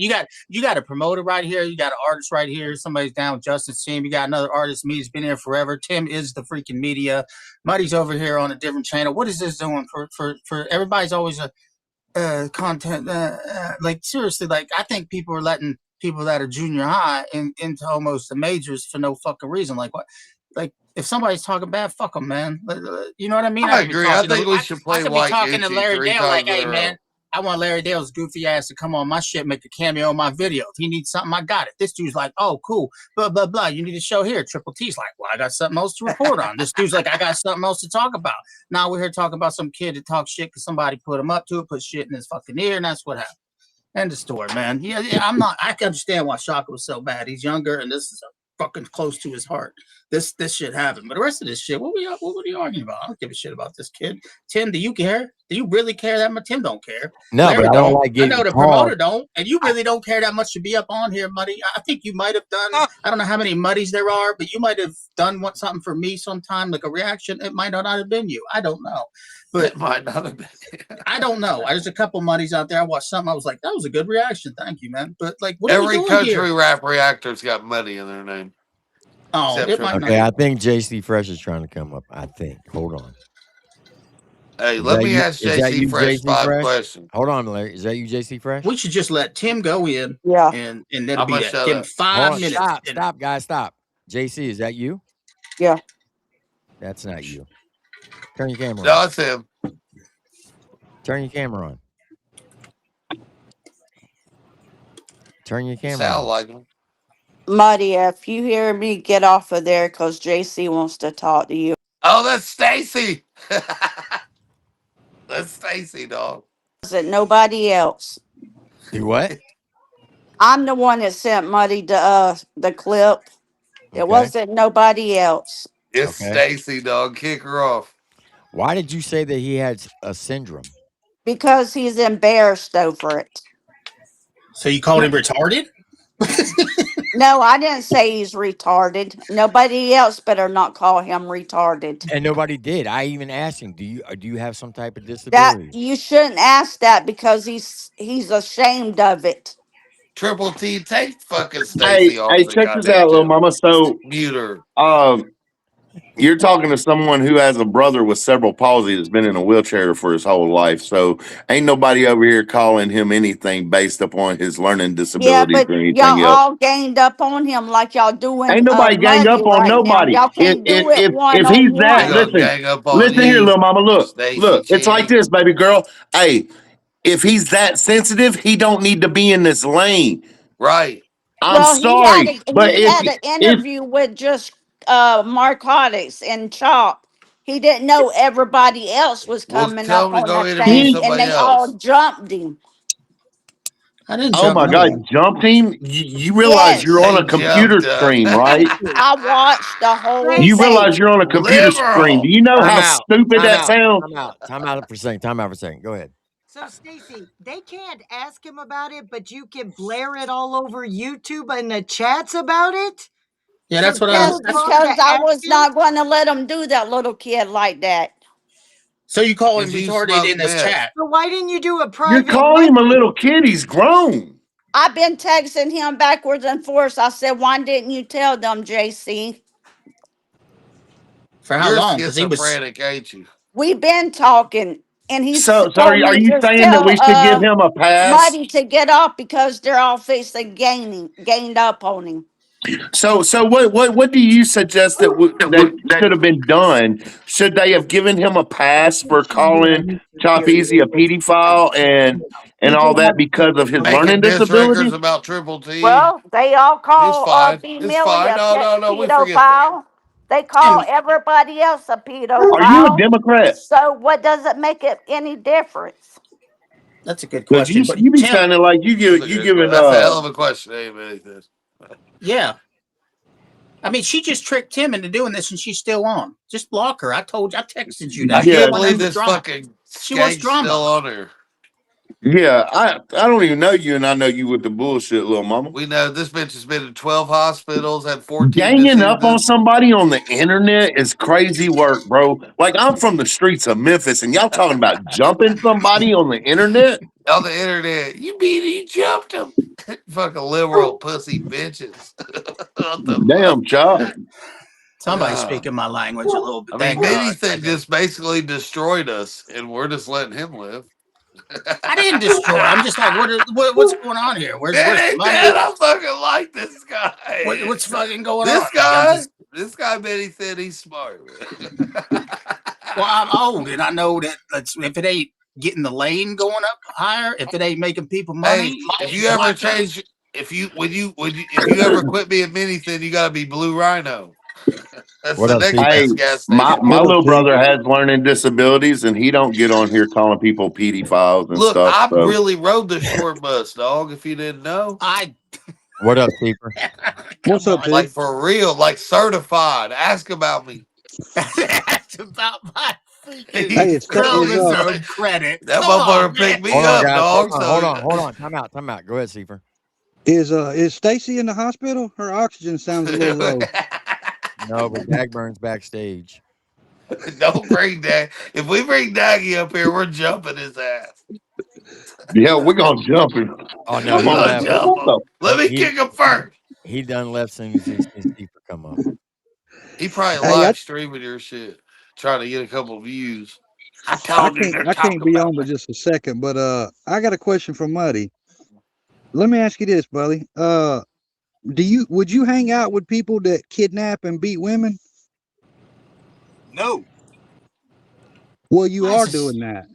you got a promoter right here, you got an artist right here, somebody's down with Justin's team, you got another artist, me's been here forever. Tim is the freaking media. Muddy's over here on a different channel. What is this doing for everybody's always a content like seriously, like I think people are letting people that are junior high into almost the majors for no fucking reason. Like what? Like if somebody's talking bad, fuck them, man. You know what I mean? I agree. I think we should play White talking to Gucci Larry 3 Dale times like, in hey, a man, row. I want Larry Dale's goofy ass to come on my shit, make a cameo in my video. If he needs something, I got it. This dude's like, oh, cool, blah, blah, blah. You need a show here. Triple T's like, well, I got something else to report on. This dude's like, I got something else to talk about. Now we're here talking about some kid that talks shit because somebody put him up to it, put shit in his fucking ear, and that's what happened. End of story, man. Yeah, I can understand why Shaka was so bad. He's younger, and this is fucking close to his heart. This shit happened. But the rest of this shit, what were you arguing about? I don't give a shit about this kid. Tim, do you care? Do you really care that much? Tim don't care. No, Larry but I don't like getting I know the called. promoter don't, and you really don't care that much to be up on here, Muddy. I think you might have done, I don't know how many Muddies there are, but you might have done something for me sometime, like a reaction. It might not have been you. I don't know. But it might not have been. I don't know. There's a couple Muddies out there. I watched something. I was like, that was a good reaction. Thank you, man. But like, what Every are we doing country here? rap reactor's got money in their name. Oh, it might okay. I think JC Fresh is trying to come up. I think. Hold on. Hey, let me ask JC Fresh 5 questions. Hold on, Larry. Is that you, JC Fresh? We should just let Tim go in. Yeah. And that'll be that. shut Give him up. 5 minutes. Stop, guys. Stop. JC, is that you? Yeah. That's not you. Turn your camera on. No, it's him. Turn your camera on. Turn your camera Sound on. like him. Muddy, if you hear me, get off of there because JC wants to talk to you. Oh, that's Stacy. That's Stacy, dog. Is it nobody else? You what? I'm the one that sent Muddy the clip. It Okay. wasn't nobody else It's Okay. Stacy, dog. Kick her off. Why did you say that he had a syndrome? because he's embarrassed over it. So you called him retarded? No, I didn't say he's retarded. Nobody else better not call him retarded. And nobody did. I even asked him, do you have some type of That disability? you shouldn't ask that because he's ashamed of it. Triple T, take fucking Hey, Stacy off hey, the check this goddamn out, little channel. mama. So, Mute her. you're talking to someone who has a brother with cerebral palsy that's been in a wheelchair for his whole life. So, ain't nobody over here calling him anything based upon his learning Yeah, disabilities but or anything y'all else. all ganged up on him like y'all doing Ain't nobody gang Muddy up on right now. nobody. Y'all If can't do if it if, one if on he's that, They one. gonna listen, gang up on listen here, you, little mama. Stacy Look. It's like Cheney. this, baby girl. Hey, if he's that sensitive, he don't need to be in this lane. Right. I'm Well, sorry, but he had an if interview with just narcotics and Chop. He didn't know everybody else was Well, coming tell up him to on go the interview thing, and somebody they all else. jumped him. I didn't oh jump my no God, one. jumped him. You realize you're Yes, on They a computer jumped him. screen, right? I watched the whole You Stacy, realize thing. you're on a computer screen. Do Liberal. you know Time how out. stupid Time that out. sounds? Time out. Time out for a second. Time out for a second. Go ahead. so Stacy, they can't ask him about it, but you can blare it all over YouTube and the chats about it. Yeah, So that's what they I Yes, was. were That's wrong to because I ask was him. not going to let him do that little kid like that. so you call him Because you retarded smoke in this meth. chat. So why didn't you do a You're private calling him a message? little kid. He's grown. I've been texting him backwards and forwards. I said, why didn't you tell them, JC? For how You're long? Because he was. schizophrenic, ain't you? We've been talking, and he's So are told you, are me you to saying that we tell should give him a pass? Muddy to get off because they're all facing gained up on him. So what do you suggest that that should have been done? Should they have given him a pass for calling Chop Easy a pedophile and all that because of his learning Making diss disability? records about Triple T. Well, they all It's call fine. B. It's Millie fine. a No. We forget that. pedophile. They call And everybody else a Are you a pedophile. Democrat? So what does it make it any difference? that's a good Because question. But you be Tim, sounding like That's a you good question. giving That's a hell of a question. Hey, man. yeah. I mean, she just tricked Tim into doing this, and she's still on. Just block her. I told you. I texted you that. I She yeah can't didn't want believe nothing but this drama. fucking She wants skank's still drama. on her. yeah. I don't even know you, and I know you with the bullshit, little mama. We know this bitch has been in 12 hospitals, had 14 Ganging up on diseases. somebody on the internet is crazy work, bro. Like I'm from the streets of Memphis, and y'all talking about jumping somebody on the internet? On the internet. You mean he jumped him? Fucking liberal pussy bitches. What the fuck? Damn, Chop. Somebody's Yeah. speaking my language a little I bit. mean, Thank God. Manything just basically destroyed us, and we're just letting him live. I didn't destroy. I'm just like, what's going on here? Where's the It money? did. I fucking like this guy. What's fucking going on? This Like I'm guy, just. Manything, he's smart. Well, I'm old, and I know that if it ain't getting the lane going up higher, if it ain't making people money, Hey, if it's you ever black up. change, if you ever quit being Manything, you gotta be Blue Rhino. That's What the up, next Steve? Hey, best gas my station. my What up, little Steve? brother has learning disabilities, and he don't get on here calling people pedophiles and Look, stuff. I So really rode the short bus, dog. If you didn't know, What up, Steve? What's up, like dude? for real, like certified. Ask about me. That's about my freaking Hey, chromosomes credit. That Come on, motherfucker man. picked me Hold on, up, guys. Hold dog. on. So Hold on. Hold on. Time out. Time out. Go ahead, Steve. is Stacy in the hospital? Her oxygen sounds a little low. No, but Dagburn's backstage. don't bring that. If we bring Daggy up here, we're jumping his ass. yeah, we're gonna jump him. Oh no, We're Come he on, gonna left. man. jump What him. the? Let me He kick him first. he done left soon as he seen Steve come up. He probably Hey, live streaming your shit, trying to get a couple views. I I told you can't they're I can't talking be about on but me. just a second, but I got a question for Muddy. Let me ask you this, buddy. Would you hang out with people that kidnap and beat women? No. Well, you That's are just, doing that.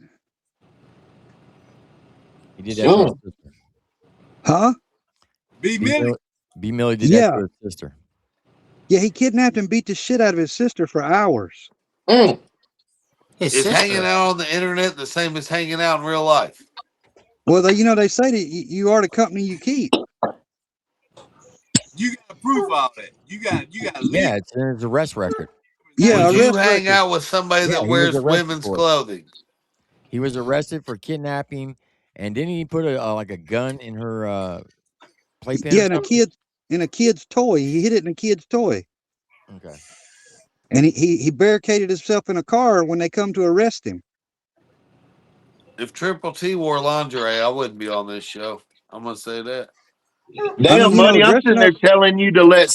He did that to his sister. Huh? B B. Millie. B. Millie did that Yeah. to his sister. Yeah, he kidnapped and beat the shit out of his sister for hours. His Is sister. hanging out on the internet the same as hanging out in real life? Well, they say that you are the company you keep. You got to prove all that. You got Yeah, it's in his arrest record. Yeah, Would you arrest hang record. out with somebody Yeah, that he was wears arrested women's for it. clothing? He was arrested for kidnapping, and didn't he put like a gun in her playpen? Yeah, or in a kid's toy. He hid it in a kid's toy. Okay. And he barricaded himself in a car when they come to arrest him. If Triple T wore lingerie, I wouldn't be on this show. I'm gonna say that. Damn, Muddy, I'm sitting there telling you to let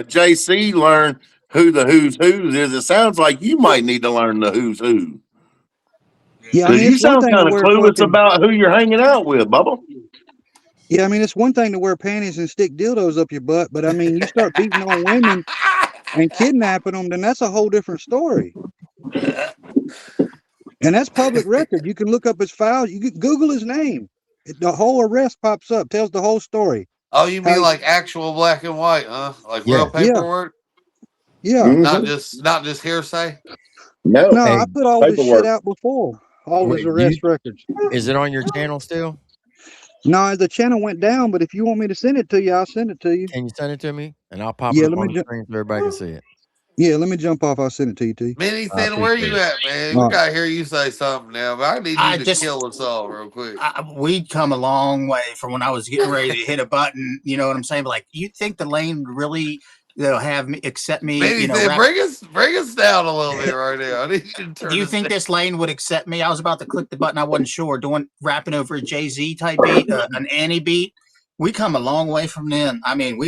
JC learn who the who's is. It sounds like you might need to learn the who's who. Yeah, I Because mean, you it's one sound thing to kind of wear clueless fucking. about who you're hanging out with, Bubba. Yeah, I mean, it's one thing to wear panties and stick dildos up your butt, but I mean, you start beating on women and kidnapping them, then that's a whole different story. And that's public record. You can look up his file. You can Google his name. The whole arrest pops up, tells the whole story. Oh, you mean like actual black and white, huh? Like real paperwork? Yeah. Not just hearsay? No. No, I put all this shit out before. All his arrest records. Is it on your channel still? No, the channel went down, but if you want me to send it to you, I'll send it to you. Can you send it to me? And I'll pop Yeah, it up let on me the screen so everybody can see it. Yeah, let me jump off. I'll send it to you, T. Minnie I Thin, where appreciate you it. at, man? All We right. gotta hear you say something now, but I need you to kill us all real quick. We'd come a long way from when I was getting ready to hit a button. You know what I'm saying? But like, you think the lane would really, have me accept me? Minnie Thin, bring us down a little bit right now. I need you to turn Do you this think down. this lane would accept me? I was about to click the button. I wasn't sure. Rapping over a Jay-Z type beat, an Annie beat. We come a long way from then. I mean,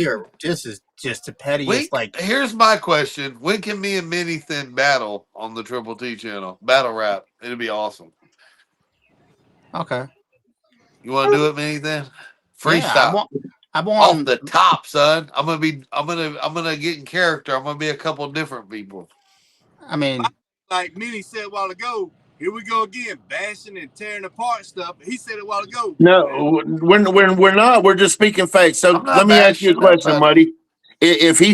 this is just the pettiest. Here's my question: when can me and Minnie Thin battle on the Triple T channel? Battle rap. It'd be awesome. Okay. You want to do it, Minnie Thin? Freestyle. I want off the top, son. I'm gonna get in character. I'm gonna be a couple different people. I mean, like Minnie said a while ago, here we go again, bashing and tearing apart stuff. He said it a while ago. No, we're not. We're just speaking facts. So let me ask you a question, Muddy. If he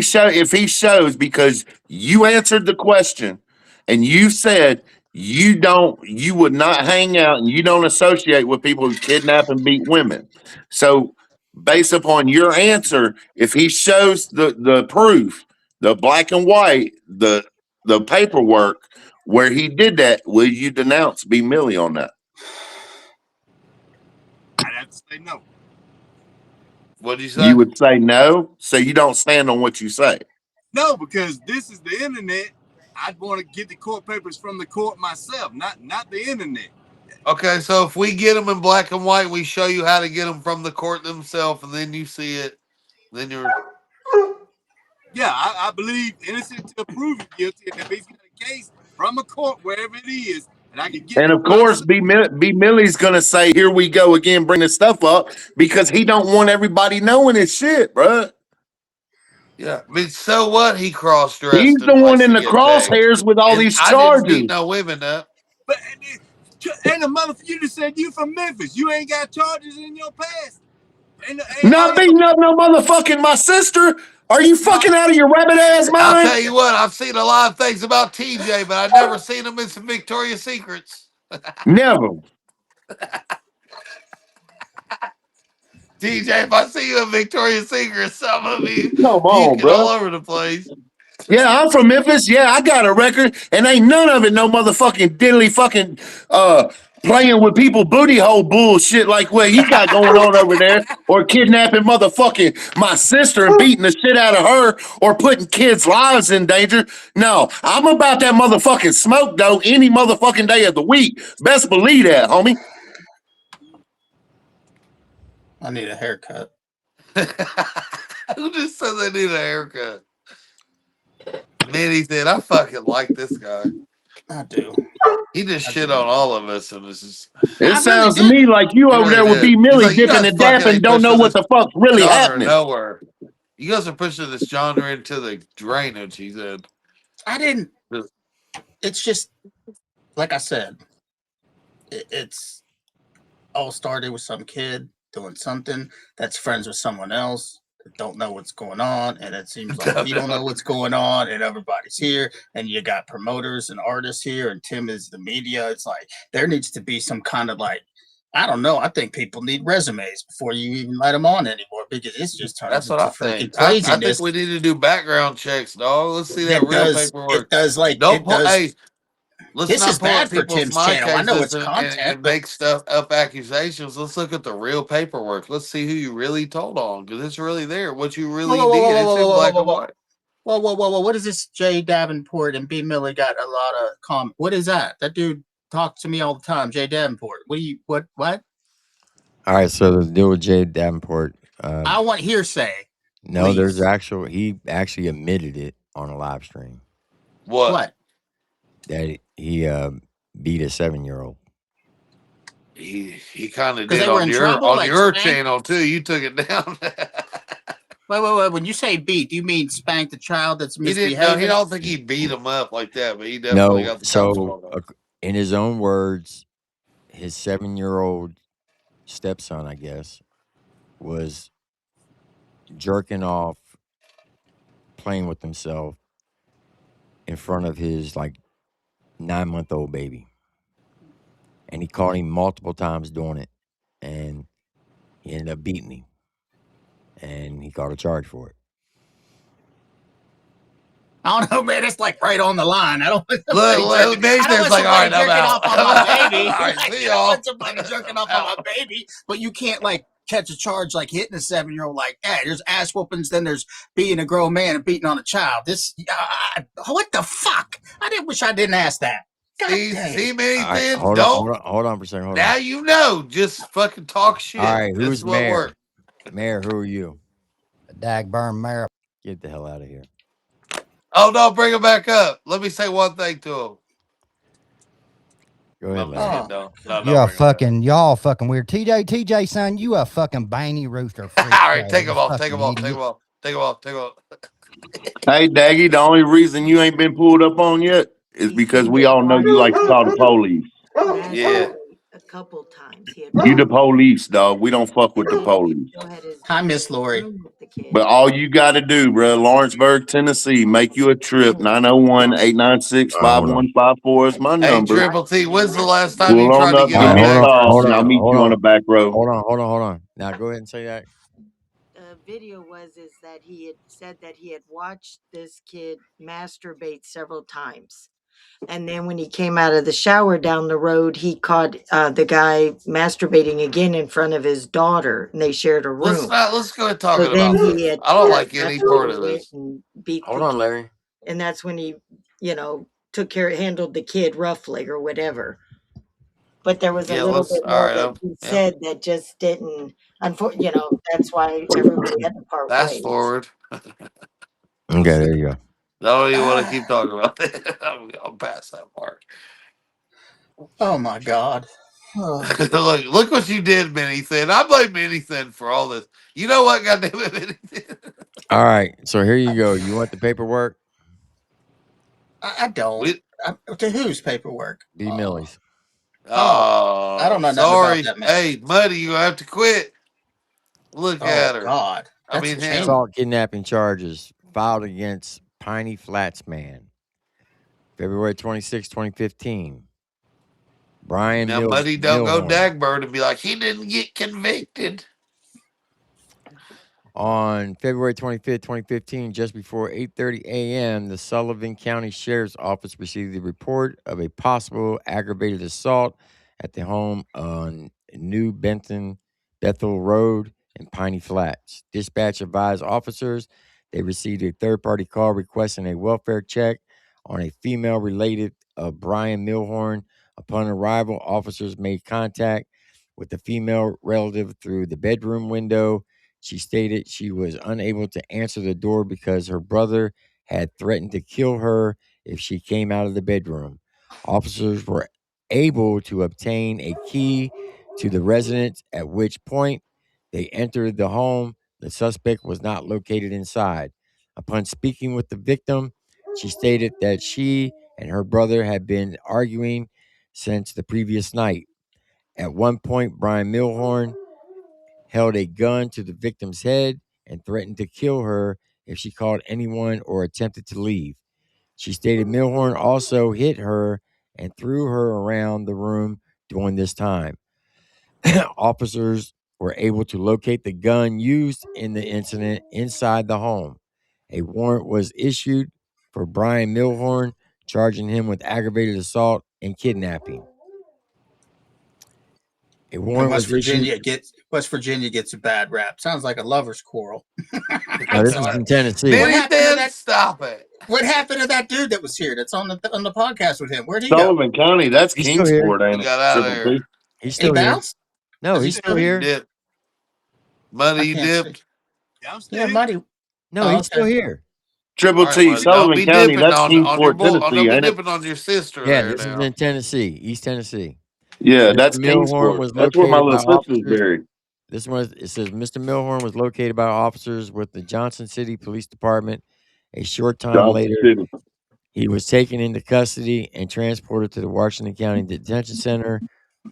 shows, because you answered the question and you said you would not hang out and you don't associate with people who kidnap and beat women. So based upon your answer, if he shows the proof, the black and white, the paperwork where he did that, will you denounce B. Millie on that? I'd have to say no. What'd you say? You would say no, so you don't stand on what you say. No, because this is the internet. I'd want to get the court papers from the court myself, not the internet. Okay, so if we get them in black and white, we show you how to get them from the court themselves, and then you see it. Then you're. Yeah, I believe innocent till proven guilty, and if he's got a case from a court wherever it is, and I can get. And of course, B. Millie's gonna say, "Here we go again, bring this stuff up," because he don't want everybody knowing his shit, bro. Yeah, I mean, so what? He cross-dressed. He's the one in the crosshairs with all these I charges. didn't beat no women up. But and the motherfucker, you just said you from Memphis. You ain't got charges in your past. Not beating up no motherfucking my sister. Are you fucking out of your rabbit ass mind? I'll tell you what, I've seen a lot of things about TJ, but I've never seen him in some Victoria's Secrets. Never. TJ, if I see you in Victoria's Secret, some of you Come on, bro. all over the place. Yeah, I'm from Memphis. Yeah, I got a record, and ain't none of it no motherfucking diddly fucking playing with people booty hole bullshit like what he got going on over there, or kidnapping motherfucking my sister and beating the shit out of her, or putting kids' lives in danger. No, I'm about that motherfucking smoke though any motherfucking day of the week. Best believe that, homie. I need a haircut. Who just said they need a haircut? Minnie said, I fucking like this guy. I do. He just shit on all of us, and this is. It sounds to me like you over there with B. Millie dipping and dapping, don't know what the fuck's really happening. Nowhere. You guys are pushing this genre into the drainage, he said. I didn't. It's just, like I said, it's all started with some kid doing something that's friends with someone else. don't know what's going on, and it seems like we don't know what's going on, and everybody's here, and you got promoters and artists here, and Tim is the media. It's like there needs to be some kind of like, I don't know. I think people need resumes before you even let them on anymore because it's just turning That's what into I freaking think. I think craziness. we need to do background checks, dog. Let's see that It real does. paperwork. It does. Like Don't it pull. does. Hey, let's This is not pull bad up for people's Tim's mind channel. I know cases it's content, and but make stuff up accusations. Let's look at the real paperwork. Let's see who you really told on because it's really there. What you whoa, really whoa, whoa, did. whoa, It's whoa, in whoa, whoa, black whoa, and whoa. white. Whoa, whoa, whoa, whoa! What is this? Jay Davenport and B Millie got a lot of comment. What is that? That dude talks to me all the time. Jay Davenport. What do you? What? What? All right, so the deal with Jay Davenport. I want hearsay. No, there's please. he actually admitted it on a live stream What? that he beat a 7-year-old. He kind of 'Cause did they were in trouble, on like your spanked? channel too. You took it down. Wait. When you say beat, do you mean spank the child that's He didn't. No, he misbehaving? don't think he beat him up like that, but he definitely No, got the cops so on him. in his own words, his 7-year-old stepson, I guess, was jerking off, playing with himself in front of his like 9-month-old baby, and he caught him multiple times doing it, and he ended up beating him, and he caught a charge for it. I don't know, man. It's like right on the line. I don't. Look, I don't Nathan's want like, all somebody right, I'm jerking out. off on my baby. All right, Like, see I don't y'all. want somebody jerking off on my baby. But you can't like catch a charge like hitting a 7-year-old like that. There's ass whoopings, then there's being a grown man and beating on a child. What the fuck? wish I didn't ask that. God See, dang. many All right, things. hold Don't. on for a second. Hold Now on. you know. Just fucking talk shit. All right, That's who's what mayor? works. Mayor, who are you? Dagburn mayor. Get the hell out of here. Oh no, bring him back up. Let me say one thing to him. Go ahead, I'm just Larry. kidding. No, You a bring him back. fucking, y'all fucking weird. TJ, son, you a fucking veiny rooster freak. All right, show, take you him off. fucking Take him off. idiot. Take him off. Take him off. Take him off. Hey, Daggy, the only reason you ain't been pulled up on yet is because we all know you like to call the police. Yeah. A couple times. You the police, dog. We don't fuck with the police. Hi, Miss Lori. But all you got to do, bro, Lawrenceburg, Tennessee, make you a trip. 901-896-5154 is my Hey, number. Triple T, when's the last time you Pull on tried to up, get give on me a Dagburn? call, and I'll meet you on the back row. Hold on. Now go ahead and say that. Video is that he had said that he had watched this kid masturbate several times. And then when he came out of the shower down the road, he caught the guy masturbating again in front of his daughter, and they shared a room. Let's go ahead talking So then about he this. had I don't like any part of masturbated this. and beat Hold the on, kid. Larry. And that's when he, handled the kid roughly or whatever. But there was a little bit more that he said that just didn't. Unfortunately, that's why everybody had to part Fast ways. forward. Okay, there you go. I don't even want to keep talking about that. I'll pass that part. Oh my God. look what you did, Minnie Thin. I blame Minnie Thin for all this. You know what? Goddamn it, Minnie Thin. All right, so here you go. You want the paperwork? I don't. To whose paperwork? B. Millie's. Oh, I don't know nothing sorry. about that, man. Hey, Muddy, you have to quit. Look at her. God. I mean, him. Assault kidnapping charges filed against Piney Flats man. February 26, 2015. Brian Now, Muddy don't go Milhorn. Dagbird and be like, he didn't get convicted. On February 25th, 2015, just before 8:30 a.m., the Sullivan County Sheriff's Office received the report of a possible aggravated assault at the home on New Bethel Road in Piney Flats. Dispatch advised officers they received a third-party call requesting a welfare check on a female related of Brian Milhorn. Upon arrival, officers made contact with the female relative through the bedroom window. She stated she was unable to answer the door because her brother had threatened to kill her if she came out of the bedroom. Officers were able to obtain a key to the residence, at which point they entered the home. The suspect was not located inside. Upon speaking with the victim, she stated that she and her brother had been arguing since the previous night. At one point, Brian Milhorn held a gun to the victim's head and threatened to kill her if she called anyone or attempted to leave. She stated Milhorn also hit her and threw her around the room during this time. Officers were able to locate the gun used in the incident inside the home. A warrant was issued for Brian Milhorn, charging him with aggravated assault and kidnapping. A warrant was issued. West Virginia gets a bad rap. Sounds like a lover's quarrel. No, this is in Tennessee. What happened to that? Stop it. What happened to that dude that was here? That's on the podcast with him. Where'd he Sullivan County, that's He's still here. Kingsport, ain't He it? got out of Triple there. T. He's still He here. bounced? No, Is he he's still still here? here. Dip. Muddy can't dipped. Yeah, I'm still Yeah, here. Muddy. No, Oh, he's still okay. here. Triple All right, T, Muddy, Sullivan don't be County, dipping that's on your Kingsport, bull. Tennessee, Don't be ain't it? dipping on your sister Yeah, there this is now. in Tennessee, East Tennessee. Yeah, Mr. that's Milhorn Kingsport. was That's where my located by little sister's officers. buried. This one, it says Mr. Milhorn was located by officers with the Johnson City Police Department. A short time Johnson later, City. he was taken into custody and transported to the Washington County Detention Center,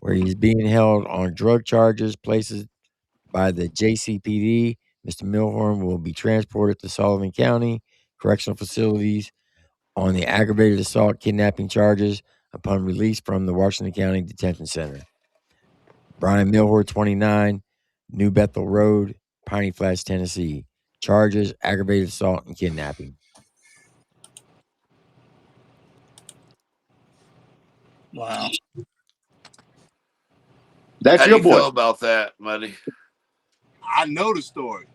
where he's being held on drug charges placed by the JCPD. Mr. Milhorn will be transported to Sullivan County Correctional Facilities on the aggravated assault kidnapping charges upon release from the Washington County Detention Center. Brian Milhorn, 29, New Bethel Road, Piney Flats, Tennessee. Charges, aggravated assault, and kidnapping. Wow. That's How do your you boy. feel about that, Muddy? I know the story.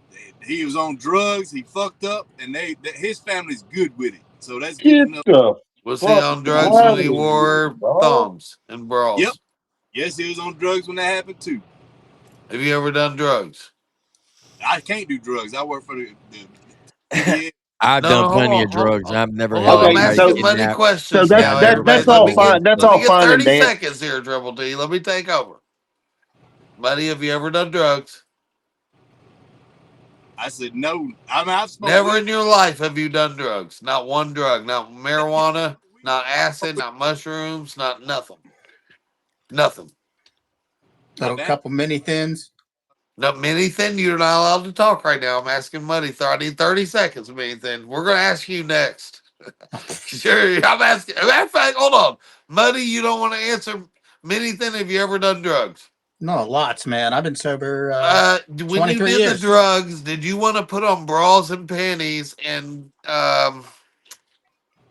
He was on drugs. He fucked up, and his family's good with it. So that's good Get enough. the Was he fuck on drugs out when he of wore here, dog. thumbs and bras? Yep. Yes, he was on drugs when that happened too. Have you ever done drugs? I can't do drugs. I work for the yeah. I've No, done hold plenty on, of drugs. I've never hold held on. I'm anybody asking Muddy kidnapped. questions So now, everybody. that's Let all me fine. get, That's let me all get fine 30 and dandy. seconds here, Triple D. Let me take over. Muddy, have you ever done drugs? I said no. I mean, I've smoked Never weed. in your life have you done drugs. Not one drug. Not marijuana. Not acid. Not mushrooms. Not nothing. Nothing. A couple mini thins. Not anything. You're not allowed to talk right now. I'm asking Muddy. I need 30 seconds of anything. We're going to ask you next. Sure. I'm asking. Matter of fact, hold on. Muddy, you don't want to answer anything. Have you ever done drugs? No, lots, man. I've been sober When you 23 did years. the drugs, did you want to put on bras and panties and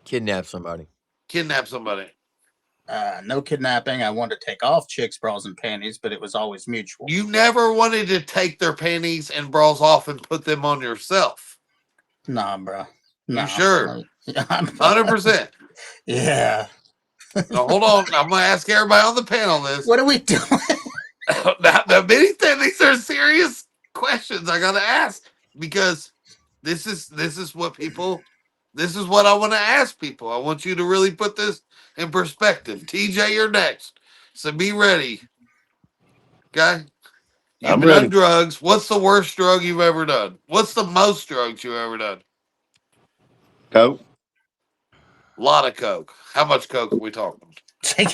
Kidnap somebody. kidnap somebody? No kidnapping. I wanted to take off chicks' bras and panties, but it was always mutual. You never wanted to take their panties and bras off and put them on yourself. Nah, bro. No. You sure? 100%. Yeah. Now, hold on. I'm going to ask everybody on the panel this. What are we doing? Now, these are serious questions I got to ask because this is what I want to ask people. I want you to really put this in perspective. TJ, you're next. So be ready. Okay? You've I'm done ready. drugs. What's the worst drug you've ever done? What's the most drugs you've ever done? Coke. A lot of coke. How much coke are we talking? We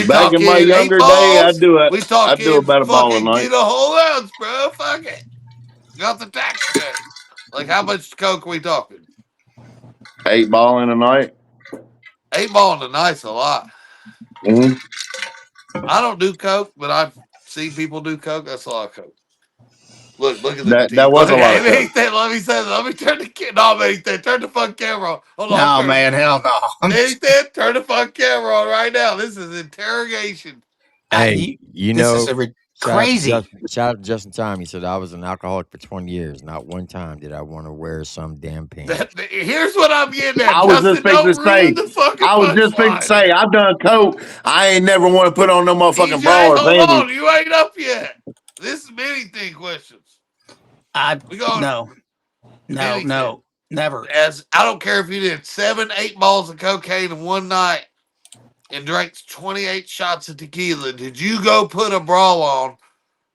Back in my talking younger 8 day, balls? I'd do it. We I'd talking do about a ball a fucking night. get a whole ounce, bro. Fuck it. Got the tax cut. Like how much coke are we talking? 8 ball in a night. 8 ball in a night's a lot. Mm-hmm. I don't do coke, but I've seen people do coke. That's a lot of coke. Look at this. That was a lot of coke. Let me say. Let me turn the turn the fucking camera on. Hold on. No, man, hell no. Ethan, turn the fucking camera on right now. This is interrogation. Hey, you this know, is crazy. Shout out to Justin Time. He said, I was an alcoholic for 20 years. Not one time did I want to wear some damn pants. Here's what I'm getting at. I was just Justin, fixing to say. I was just fixing to say. I've done coke. I ain't never want to put on no motherfucking bra or hold panties. on, you ain't up yet. This is many thing questions. No, never. As I don't care if you did 7, 8 balls of cocaine in one night and drank 28 shots of tequila. Did you go put a bra on?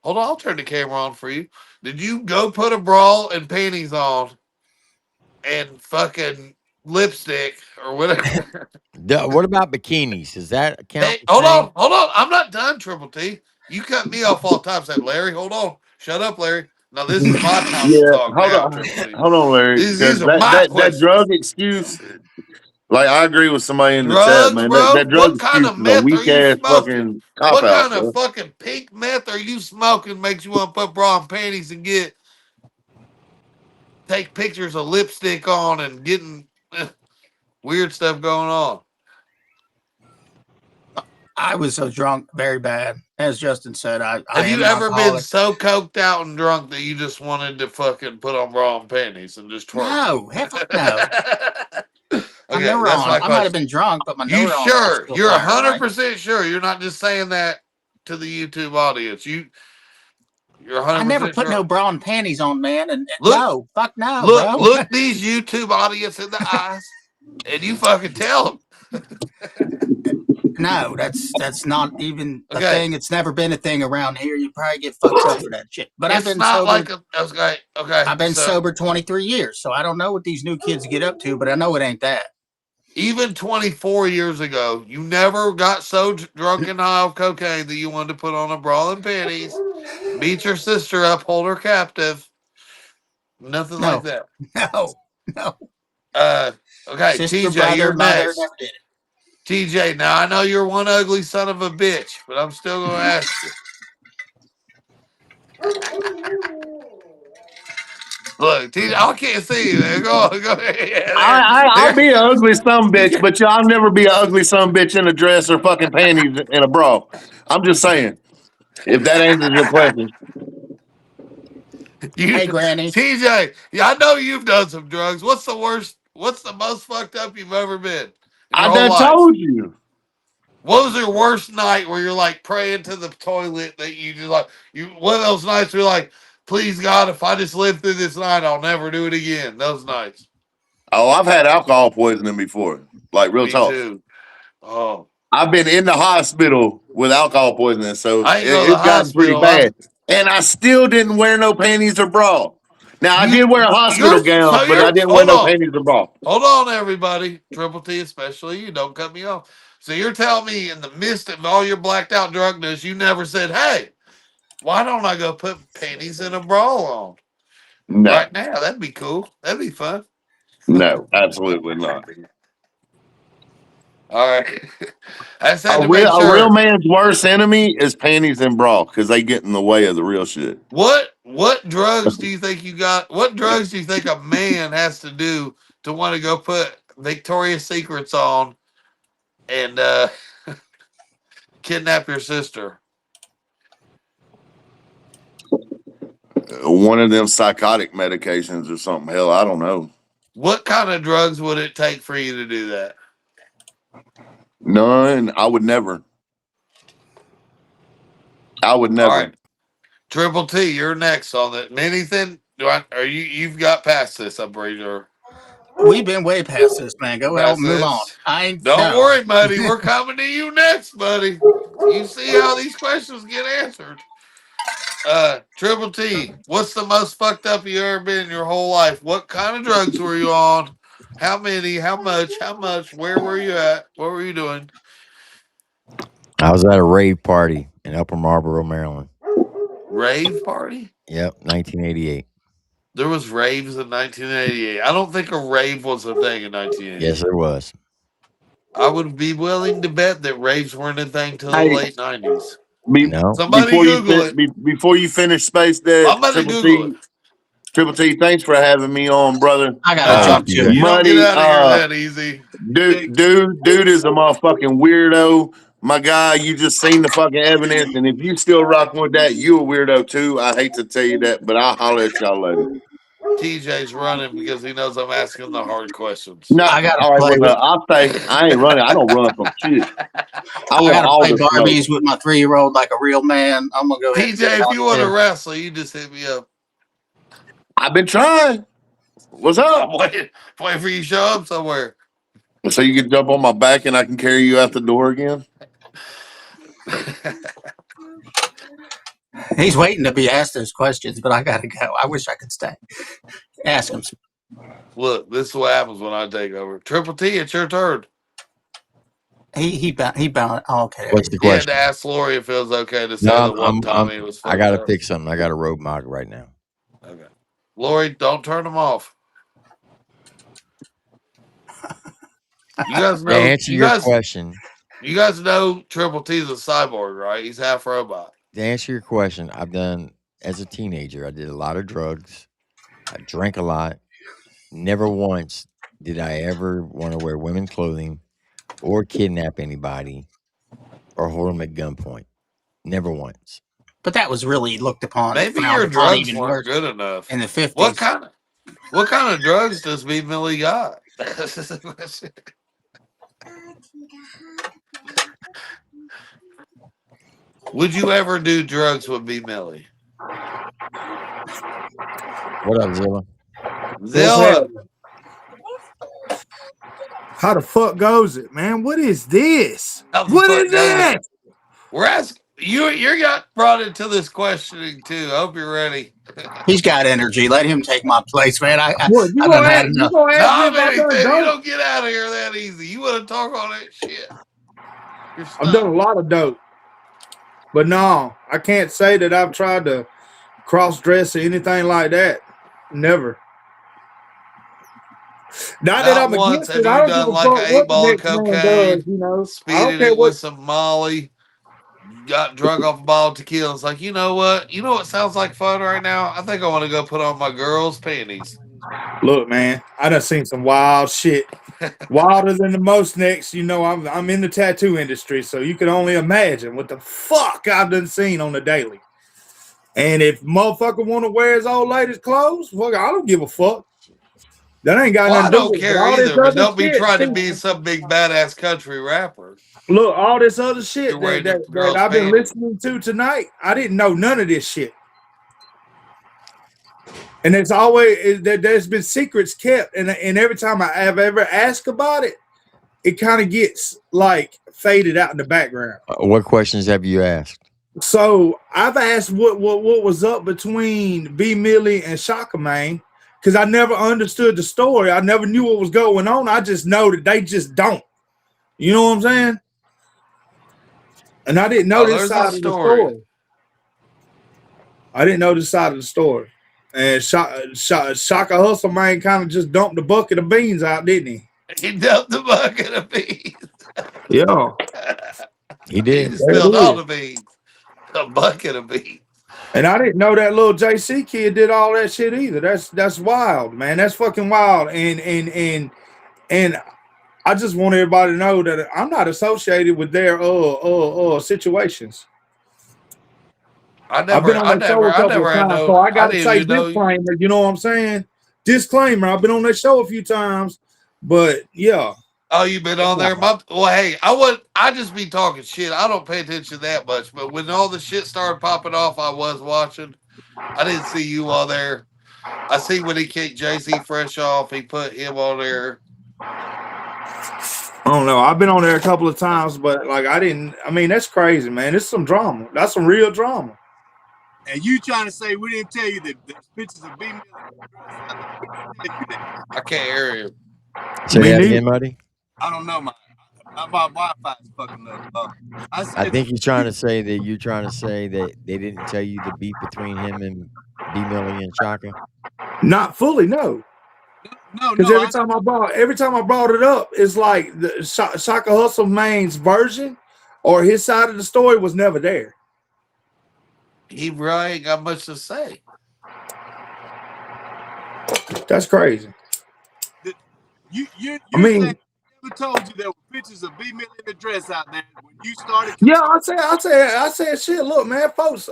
Hold on, I'll turn the camera on for you. Did you go put a bra and panties on and fucking lipstick or whatever? What about bikinis? Does that count? Hey, hold on. I'm not done, Triple T. You cut me off all the time. Said Larry, hold on. Shut up, Larry. Now this is my time to Yeah, talk hold now, on, Triple T. hold on, Larry, because These are my that questions. drug excuse, like I agree with somebody in the chat, Drugs, man. bro? That drug What kind excuse of is a meth are weak you ass smoking? fucking cop What out, kind of bro. fucking pink meth are you smoking makes you want to put bra and panties and take pictures of lipstick on and getting weird stuff going on? I was so drunk, very bad. As Justin said, I Have am you an ever been alcoholic. so coked out and drunk that you just wanted to fucking put on bra and panties and just twerk? No, fuck no. My Okay, that's neuron. my I might have question. been drunk, but my You neurons were sure? still You're firing, right? 100% sure? You're not just saying that to the YouTube audience. You're I never 100% put no sure. bra and panties on, man. And Look, no, fuck no, bro. look these YouTube audience in the eyes, and you fucking tell them. No, that's not even a Okay, thing. It's never been a thing around here. You probably get fucked up for that shit. But I've it's been not sober. like a okay. I've been So sober 23 years, so I don't know what these new kids get up to, but I know it ain't that. even 24 years ago, you never got so drunk and high off cocaine that you wanted to put on a bra and panties, beat your sister up, hold her captive. Nothing like No, that. no. Okay, Sister, TJ, brother, you're mother, next. never did it. TJ, now I know you're one ugly son of a bitch, but I'm still going to ask you. Look, TJ, I can't see you, man. Go ahead. I'll There. be an ugly son bitch, but I'll never be an ugly son bitch in a dress or fucking panties in a bra. I'm just saying, if that answers your question. Hey, Granny. TJ, yeah, I know you've done some drugs. What's the worst? What's the most fucked up you've ever been in I your whole done life? told you. What was your worst night where you're like praying to the toilet that you just like one of those nights where you're like, please God, if I just live through this night, I'll never do it again. Those nights. Oh, I've had alcohol poisoning before, like real Me talk. too. Oh, I've been in the hospital with alcohol poisoning, so I ain't go to the it's gotten pretty hospital. bad. And I still didn't wear no panties or bra. Now I did wear a hospital So gown, but I didn't wear hold no on. panties or bra. Hold on, everybody. Triple T, especially you. Don't cut me off. So you're telling me in the midst of all your blacked out drunkenness, you never said, hey, why don't I go put panties and a bra on No, right now? That'd be cool. That'd be fun. no, absolutely not. All right. I just had A to real make a real sure. man's worst enemy is panties and bra because they get in the way of the real shit. What drugs do you think you got? What drugs do you think a man has to do to want to go put Victoria's Secrets on and kidnap your sister? One of them psychotic medications or something. Hell, I don't know. What kind of drugs would it take for you to do that? None. I would never. I would All never. right. Triple T, you're next on that. Anything? You've got past this, I'm pretty sure. We've been way past this, man. Go ahead Past and move on. this. I ain't Don't no. worry, buddy. We're coming to you next, buddy. You see how these questions get answered. Triple T, what's the most fucked up you ever been in your whole life? What kind of drugs were you on? How many? How much? How much? Where were you at? What were you doing? I was at a rave party in Upper Marlboro, Maryland. Rave party? Yep, 1988. There was raves in 1988. I don't think a rave was a thing in Yes, 1988. there was. I would be willing to bet that raves weren't a thing till the Hey, late 90s. No. Somebody Google it. before you finish Space Dad, I'm going to Google it. Triple T, thanks for having me on, brother. I gotta All right, jump too. TJ. You don't get Money, out of here that easy. dude is a motherfucking weirdo. My guy, you just seen the fucking evidence, and if you still rocking with that, you a weirdo too. I hate to tell you that, but I'll holler at y'all later. TJ's running because he knows I'm asking the hard questions. No, I gotta all right, play well, with. I'll say I ain't running. I don't run from shit. I I want gotta all play the smoke. Barbies with my 3-year-old like a real man. I'm gonna go ahead and TJ, if you want to too. wrestle, you just hit me up. I've been trying. What's I'm up? waiting for you to show up somewhere. So you can jump on my back and I can carry you out the door again? He's waiting to be asked those questions, but I gotta go. I wish I could stay. Ask him. Look, this is what happens when I take over. Triple T, it's your turn. He bound. Oh, okay. What's the He had to question? ask Lori if it was okay to say No, that one time he was I fucked gotta up. fix something. I got a road mark right now. Okay. Lori, don't turn them off. You guys To know answer your question, you guys know Triple T's a cyborg, right? He's half robot. to answer your question, I've done as a teenager, I did a lot of drugs. I drank a lot. Never once did I ever want to wear women's clothing or kidnap anybody or hold them at gunpoint. Never once. But that was really looked upon, Maybe frowned your upon drugs even weren't worse good enough. in the 50s. What kind of drugs does B Millie got? Would you ever do drugs with B Millie? What up, Zilla? Zilla. How the fuck goes it, man? What is this? How the What fuck is goes this? it? We're asking you got brought into this questioning too. I hope you're ready. He's got energy. Let him take my place, man. I've You done gonna had ask, enough. ask me if I done You dope? don't get out of here that easy. You want to talk all that shit? I've done a lot of dope, but no, I can't say that I've tried to cross dress or anything like that. Never. Not that I'm once against have it. I you don't give done a like fuck an what 8 the ball of next man does. cocaine, I don't speeding care it what. with some Molly, got drunk off a bottle of tequila. It's like, you know what? You know what sounds like fun right now? I think I want to go put on my girl's panties. Look, man, I done seen some wild shit. Wilder than the most necks. You know, I'm in the tattoo industry, so you can only imagine what the fuck I've done seen on the daily. And if motherfucker want to wear his old lady's clothes, fuck, I don't give a fuck. That ain't got Well, I nothing to do don't with it. But care all this either, but other don't be shit. trying to See, be some big badass country rapper. look, all this other shit You're wearing that the girl's I've been panties. listening to tonight, I didn't know none of this shit. And it's always there's been secrets kept, and every time I have ever asked about it, it kind of gets like faded out in the background. What questions have you asked? So I've asked what was up between B Millie and Shaka, man, because I never understood the story. I never knew what was going on. I just know that they just don't. You know what I'm saying? And I didn't know this side of the story. I didn't know this side of the story. And Shaka Hustleman kind of just dumped the bucket of beans out, didn't he? He dumped the bucket of beans. Yeah. He did. He spilled all the beans. A bucket of beans. And I didn't know that little JC kid did all that shit either. That's wild, man. That's fucking wild. And I just want everybody to know that I'm not associated with their situations. I've been on that show a couple of times, so I got to say disclaimer. You know what I'm saying? Disclaimer. I've been on that show a few times, but yeah. Oh, you've been on there? Well, hey, I just be talking shit. I don't pay attention that much, but when all the shit started popping off, I was watching. I didn't see you on there. I see when he kicked JC Fresh off, he put him on there. I don't know. I've been on there a couple of times, but like I mean, that's crazy, man. It's some drama. That's some real drama. And you trying to say we didn't tell you that the pictures of B Millie? I can't hear you. Say that again, Muddy. I don't know, my Wi-Fi is fucking up. I think you're trying to say that they didn't tell you the beef between him and B Millie and Shaka. Not fully, no. Because every time I brought it up, it's like the Shaka Hustleman's version or his side of the story was never there. He really ain't got much to say. That's crazy. You I mean, never told you there were pictures of B Millie in the dress out there when you started. Yeah, I said, shit. Look, man, folks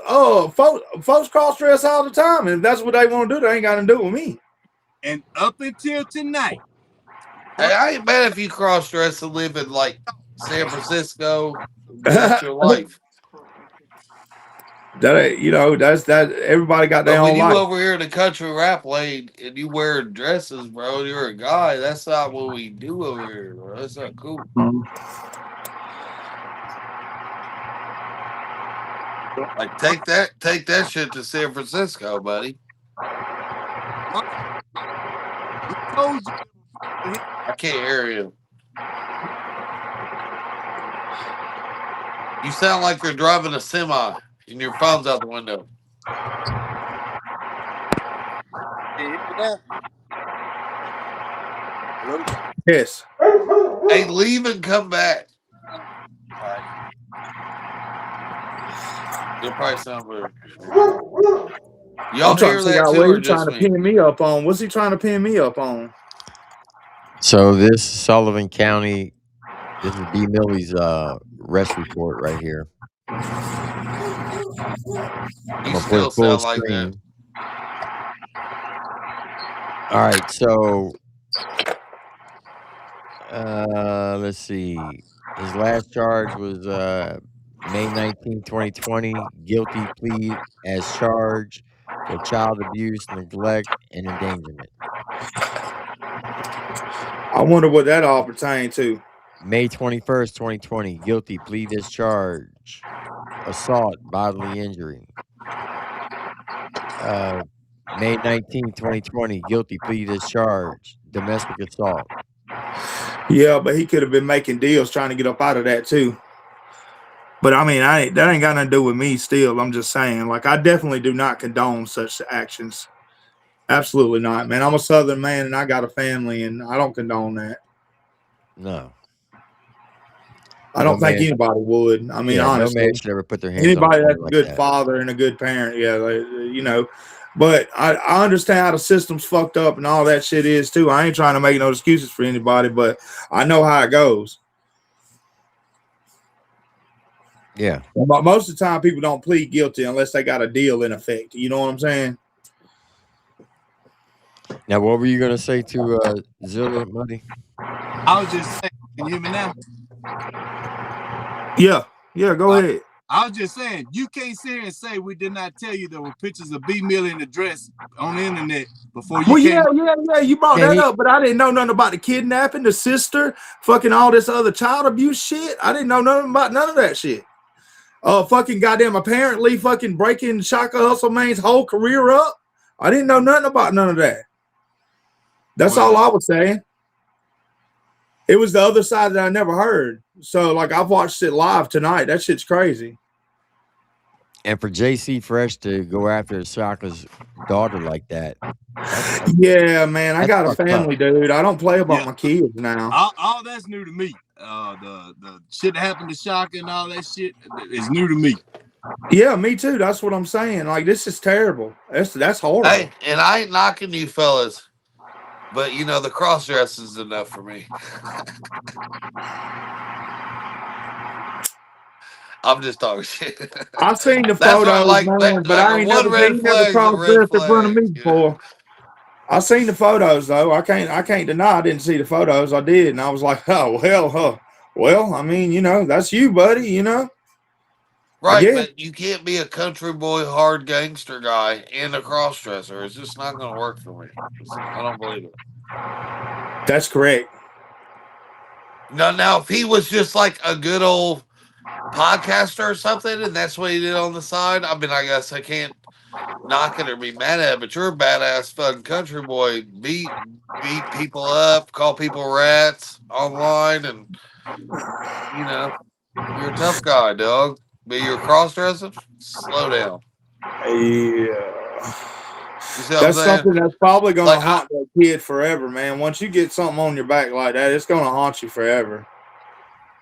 cross dress all the time, and if that's what they want to do, they ain't got to do with me. And up until tonight, hey, I ain't mad if you cross dress and live in like San Francisco. That's your life. That's everybody got their own life. When you over here in the country rap lane and you wear dresses, bro, you're a guy. That's not what we do over here, bro. That's not cool. Like take that shit to San Francisco, buddy. I can't hear you. You sound like you're driving a semi and your phone's out the window. Hello? Yes. Hey, leave and come back. It'll probably sound better. Y'all I'm trying hear to figure that out too, what or he's trying just to me? pin me up on. What's he trying to pin me up on? So this Sullivan County, this is B. Millie's rest report right here. You I'm gonna put still it full sound like that. screen. All right, so let's see. His last charge was May 19, 2020. Guilty plea as charged for child abuse, neglect, and endangerment. I wonder what that all pertained to. May 21st, 2020. Guilty plea discharge. Assault, bodily injury. May 19, 2020. Guilty plea discharge. Domestic assault. Yeah, but he could have been making deals trying to get up out of that too. But I mean, that ain't got nothing to do with me still. I'm just saying, like, I definitely do not condone such actions. Absolutely not, man. I'm a Southern man and I got a family and I don't condone that. No. I don't No think man. anybody would. I mean, Yeah, no honestly, man should ever put their hands anybody on a that's boy a like good that. father and a good parent, yeah, you know. But I understand how the system's fucked up and all that shit is too. I ain't trying to make no excuses for anybody, but I know how it goes. Yeah. But most of the time, people don't plead guilty unless they got a deal in effect. You know what I'm saying? Now, what were you gonna say to Zilla, Muddy? I was just saying, can you hear me now? Yeah, go ahead. I was just saying, you can't sit here and say we did not tell you there were pictures of B. Millie in the dress on the internet before you came. Yeah, you brought that up, but I didn't know nothing about the kidnapping, the sister, fucking all this other child abuse shit. I didn't know nothing about none of that shit. Fucking goddamn, apparently fucking breaking Shaka Hustleman's whole career up. I didn't know nothing about none of that. That's all I was saying. It was the other side that I never heard. So, like, I've watched it live tonight. That shit's crazy. And for JC Fresh to go after Shaka's daughter like that. Yeah, man, I got a fucked up. family, dude. I don't play about my kids now. All that's new to me. The shit that happened to Shaka and all that shit is new to me. Yeah, me too. That's what I'm saying. Like, this is terrible. That's horrible. Hey, and I ain't knocking you fellas, but you know the cross dress is enough for me. I'm just talking shit. I've seen the That's photos, what, man, but I ain't one never red flag is a crossed red dressed in front of flag. me before. I seen the photos though. I can't deny I didn't see the photos. I did, and I was like, oh well. I mean, you know, that's you, buddy. You know, Right, but you can't be a country boy, hard gangster guy and a cross dresser. It's just not going to work for me. I don't believe it. That's correct. Now, if he was just like a good old podcaster or something, and that's what he did on the side, I mean, I guess I can't knock it or be mad at it, but you're a badass fucking country boy. Beat people up, call people rats online, and, you know, you're a tough guy, dog. But you're cross-dressing? Slow down. Yeah. That's something that's probably going to haunt that kid forever, man. Once you get something on your back like that, it's going to haunt you forever.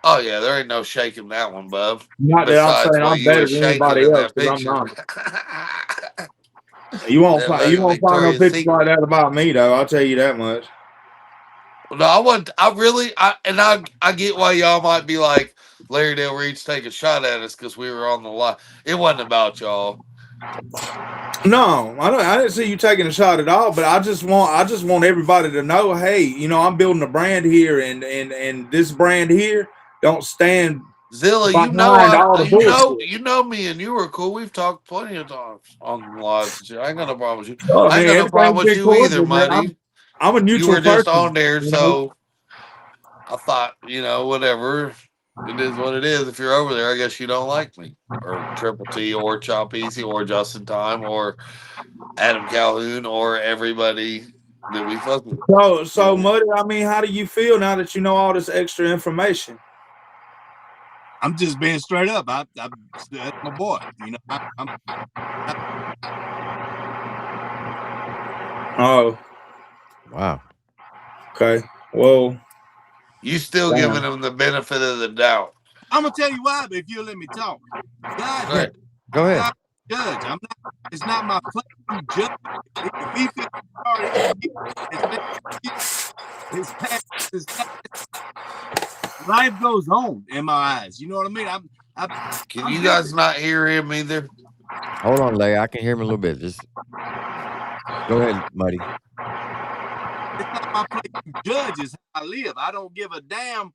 Oh yeah, there ain't no shaking that one, bub. Not that I'm saying I'm better than anybody else, because I'm not. You won't find no pictures like that about me, though. I'll tell you that much. No, I get why y'all might be like Larry Dale Reed's taking a shot at us because we were on the line. It wasn't about y'all. No, I didn't see you taking a shot at all. But I just want everybody to know, hey, you know, I'm building a brand here, and this brand here don't stand. Zilla, you know me, and you were cool. We've talked plenty of times on the lives. I ain't got no problem with you. I ain't got no problem with you either, Muddy. I'm a neutral. You were just person, on there, so I thought, you know, whatever. It is what it is. If you're over there, I guess you don't like me, or Triple T, or Chop Easy, or Justin Time, or Adam Calhoun, or everybody that we fuck with. So Muddy, I mean, how do you feel now that you know all this extra information? I'm just being straight up. That's my boy. You know, Oh, wow. Okay. Well, you still damn. giving him the benefit of the doubt. I'm gonna tell you why, but if you'll let me talk, God, Yeah, go ahead. God judge. I'm not. It's not my place to judge. If he feels sorry, his past, life goes on in my eyes. You know what I mean? Can you guys not hear him either? Hold on, Leia. I can hear him a little bit. Just go ahead, Muddy. It's not my place to judge. It's how I live. I don't give a damn.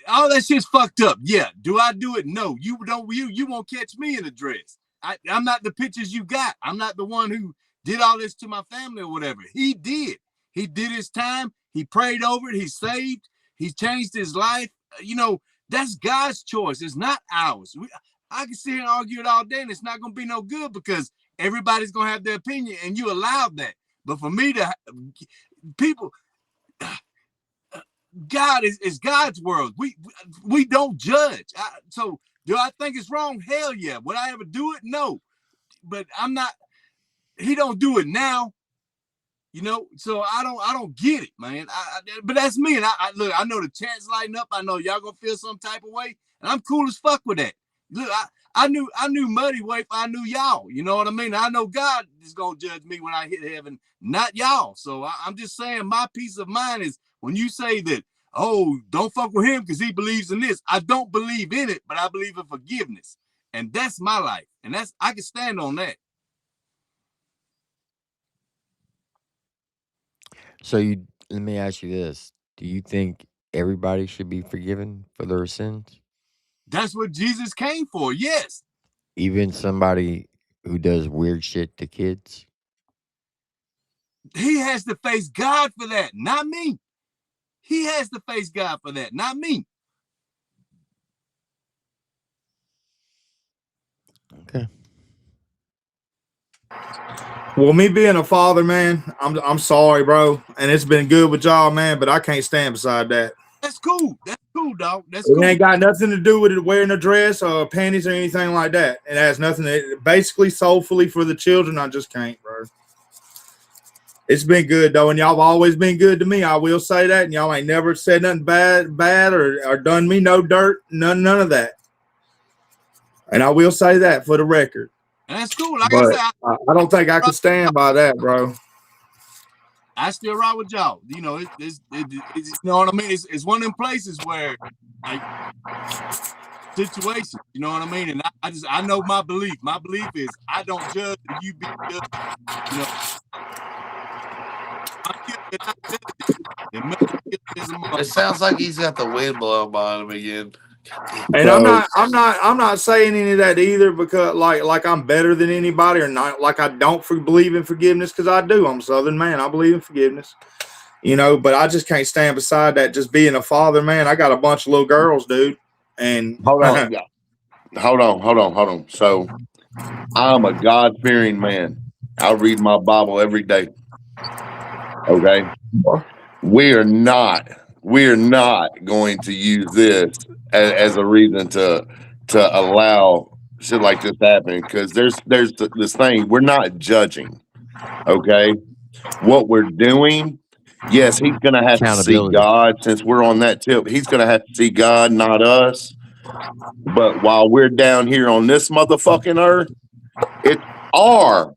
All that shit's fucked up. Yeah. Do I do it? No. You don't. You won't catch me in a dress. I'm not the pictures you got. I'm not the one who did all this to my family or whatever. He did. He did his time. He prayed over it. He saved. He changed his life. You know, that's God's choice. It's not ours. I can sit here and argue it all day, and it's not going to be no good because everybody's going to have their opinion, and you allowed that. But for me to people. God is God's world. We don't judge. So do I think it's wrong? Hell yeah. Would I ever do it? No. But I'm not. He don't do it now. You know. So I don't get it, man. But that's me. And look. I know the chants lighting up. I know y'all gonna feel some type of way, and I'm cool as fuck with that. Look, I knew Muddy way. I knew y'all. You know what I mean? I know God is gonna judge me when I hit heaven, not y'all. So I'm just saying my peace of mind is. When you say that, oh, don't fuck with him because he believes in this. I don't believe in it, but I believe in forgiveness. And that's my life. And I can stand on that. So let me ask you this. Do you think everybody should be forgiven for their sins? That's what Jesus came for. Yes. Even somebody who does weird shit to kids? He has to face God for that, not me. He has to face God for that, not me. Okay. Well, me being a father, man, I'm sorry, bro, and it's been good with y'all, man, but I can't stand beside that. That's cool. That's cool, dog. That's It cool. ain't got nothing to do with it wearing a dress or panties or anything like that. It has nothing. Basically, soulfully for the children, I just can't, bro. It's been good though, and y'all have always been good to me. I will say that, and y'all ain't never said nothing bad or done me no dirt, none of that. And I will say that for the record. And that's cool. Like But I said, I don't think I can stand by that, bro. I still ride with y'all. You know, it's you know what I mean? It's one of them places where like situations, you know what I mean? And I know my belief. My belief is I don't judge you be judged. You know. It sounds like he's got the wind blowing behind him again. And I'm not saying any of that either because like I'm better than anybody or not like I don't believe in forgiveness because I do. I'm a Southern man. I believe in forgiveness. You know, but I just can't stand beside that. Just being a father, man. I got a bunch of little girls, dude. And hold on. So I'm a God-fearing man. I read my Bible every day. Okay. We're not going to use this as a reason to allow shit like this happen because there's this thing. We're not judging. Okay. What we're doing, yes, he's gonna have to see God since we're on that tip. He's gonna have to see God, not us. But while we're down here on this motherfucking earth, it's our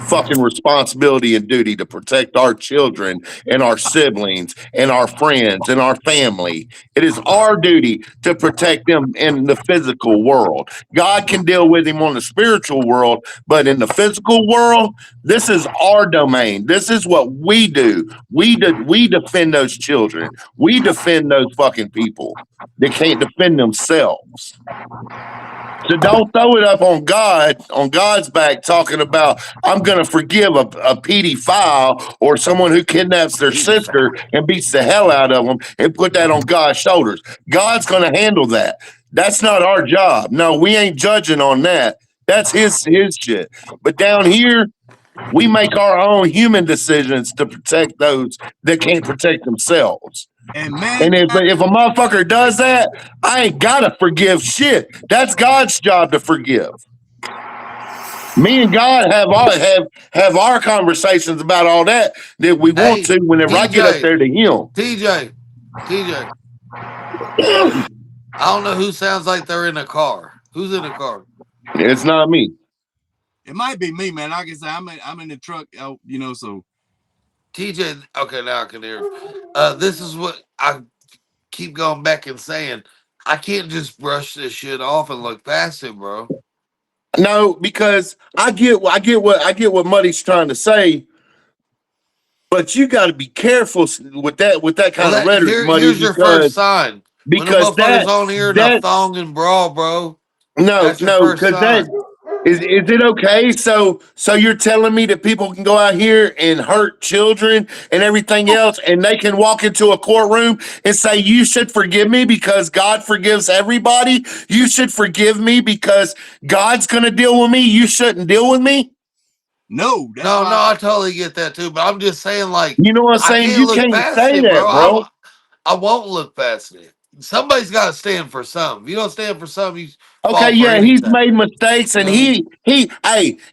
fucking responsibility and duty to protect our children and our siblings and our friends and our family. It is our duty to protect them in the physical world. God can deal with him on the spiritual world, but in the physical world, this is our domain. This is what we do. We defend those children. We defend those fucking people that can't defend themselves. So don't throw it up on God's back, talking about I'm going to forgive a pedophile or someone who kidnaps their sister and beats the hell out of them and put that on God's shoulders. God's going to handle that. That's not our job. No, we ain't judging on that. That's his shit. But down here, We make our own human decisions to protect those that can't protect themselves. And man, And if a motherfucker does that, I ain't gotta forgive shit. That's God's job to forgive. Me and God have our conversations about all that we want to whenever I get up there to him. TJ. I don't know who sounds like they're in a car. Who's in a car? It's not me. it might be me, man. Like I said, I'm in the truck, you know, so TJ, okay, now I can hear. This is what I keep going back and saying. I can't just brush this shit off and look past it, bro. No, because I get what Muddy's trying to say, but you got to be careful with that kind of rhetoric, Muddy. Here's your first sign. When the motherfucker's on here in a thong and bra, bro. That's your first because sign. is it okay? So you're telling me that people can go out here and hurt children and everything else, and they can walk into a courtroom and say, "You should forgive me because God forgives everybody. You should forgive me because God's going to deal with me. You shouldn't deal with me." No, I totally get that too. But I'm just saying, like, you know what I'm I saying? can't You look can't past say it, that, bro. I won't look past it. Somebody's got to stand for something. If you don't stand for something, you Okay, fall for yeah, he's anything. made mistakes, and You know?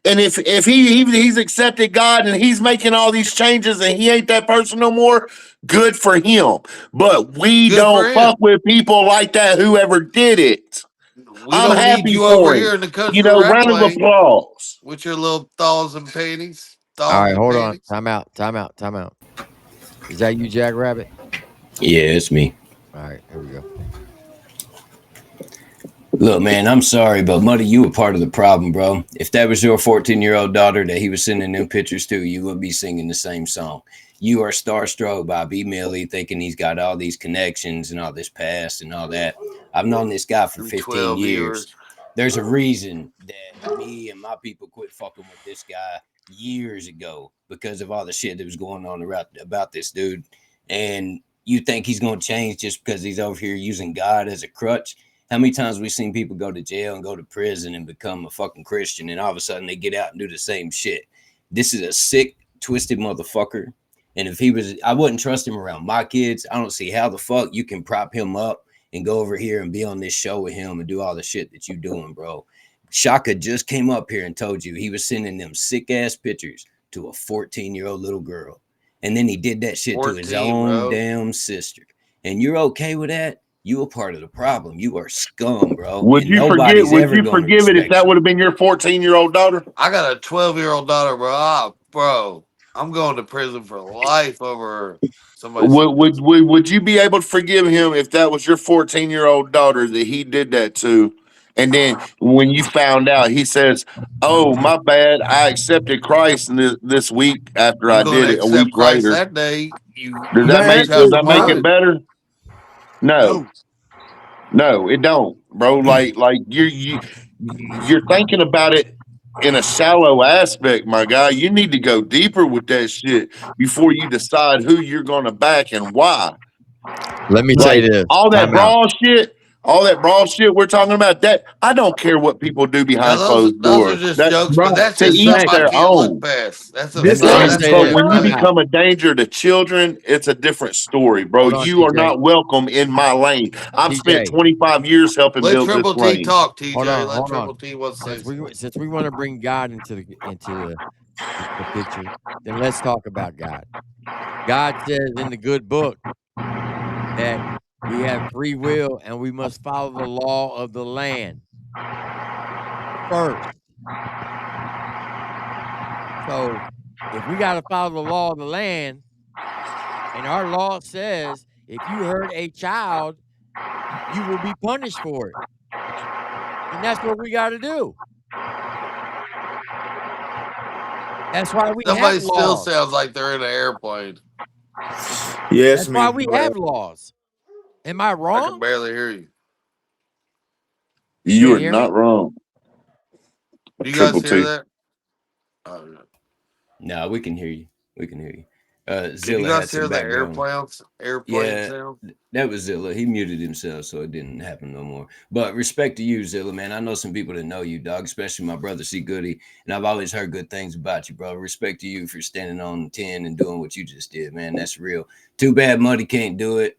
and if he's accepted God and he's making all these changes and he ain't that person no more, good for him. But we Good for don't him. fuck with people like that. Whoever did it, We I'm don't need happy you for over him. here in the country You know, rap round of lane applause. with your little thaws and panties. All right, hold on. Time out. Is that you, Jack Rabbit? Yeah, it's me. All right, here we go. Look, man, I'm sorry, but Muddy, you were part of the problem, bro. If that was your 14-year-old daughter that he was sending them pictures to, you would be singing the same song. You are starstruck by B. Millie, thinking he's got all these connections and all this past and all that. I've known this guy for 15 years. There's a reason that me and my people quit fucking with this guy years ago because of all the shit that was going on about this dude. And you think he's going to change just because he's over here using God as a crutch? How many times we've seen people go to jail and go to prison and become a fucking Christian, and all of a sudden they get out and do the same shit? This is a sick, twisted motherfucker. And if he was, I wouldn't trust him around my kids. I don't see how the fuck you can prop him up and go over here and be on this show with him and do all the shit that you doing, bro. Shaka just came up here and told you he was sending them sick ass pictures to a 14-year-old little girl. And then he did that shit to his own damn sister. And you're okay with that? You a part of the problem. You are scum, bro. Would you forgive it if that would have been your 14-year-old daughter? I got a 12-year-old daughter, bro. Bro, I'm going to prison for life over somebody. Would you be able to forgive him if that was your 14-year-old daughter that he did that to? And then when you found out, he says, "Oh, my bad. I accepted Christ this week after I did it a week Christ later." that day. Does that make it better? No, it don't, bro. Like you're thinking about it in a shallow aspect, my guy. You need to go deeper with that shit before you decide who you're going to back and why. Let me say this. All that brawl shit we're talking about, that I don't care what people do behind closed doors. Those are just jokes, but that's to just each something I their can't own. look past. That's a But when you become a danger to children, it's a different story, bro. You are not welcome in my lane. I've spent 25 years helping build this lane. Talk, TJ. Hold on. Triple T was Since we want to bring God into the picture, then let's talk about God. God says in the good book that we have free will and we must follow the law of the land first. So if we got to follow the law of the land, and our law says if you hurt a child, you will be punished for it. And that's what we got to do. That's why we Somebody have still laws. sounds like they're in an airplane. Yes, that's why we have laws. Am I wrong? I can barely hear you. You are not wrong. Do you guys hear that? Oh, no, we can hear you. We can hear you. Did you Zilla guys had hear some the background. airplane Yeah, sound? that was Zilla. He muted himself, so it didn't happen no more. But respect to you, Zilla, man. I know some people that know you, dog, especially my brother C. Goody, and I've always heard good things about you, bro. Respect to you for standing on 10 and doing what you just did, man. That's real. Too bad Muddy can't do it.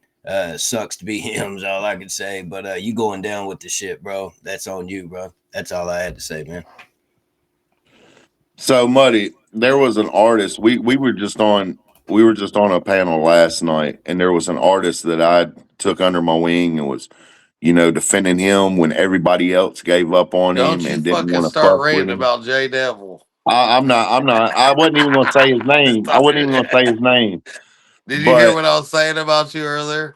Sucks to be him, is all I can say. But you going down with the shit, bro. That's on you, bro. That's all I had to say, man. So Muddy, there was an artist. We were just on a panel last night, and there was an artist that I took under my wing and was, defending him when everybody else gave up on Don't him you and didn't fucking want to start fuck with ranting him. about J Devil. I'm not. I wasn't even going to say his name. I wasn't even going to say his name. Did you hear But what I was saying about you earlier?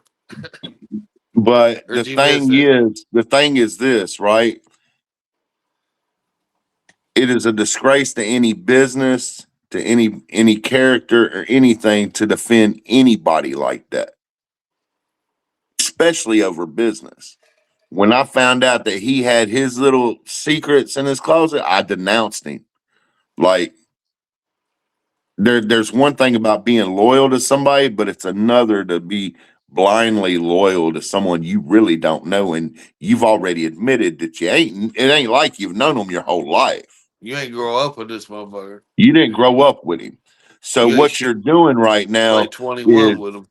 but Or did you miss it? the thing is this, right? It is a disgrace to any business, to any character or anything to defend anybody like that, especially over business. When I found out that he had his little secrets in his closet, I denounced him. Like there's one thing about being loyal to somebody, but it's another to be blindly loyal to someone you really don't know, and you've already admitted that you ain't. It ain't like you've known them your whole life. You ain't grow up with this motherfucker. You didn't grow up with him. So You ain't what you're doing right play now 21 is, with him.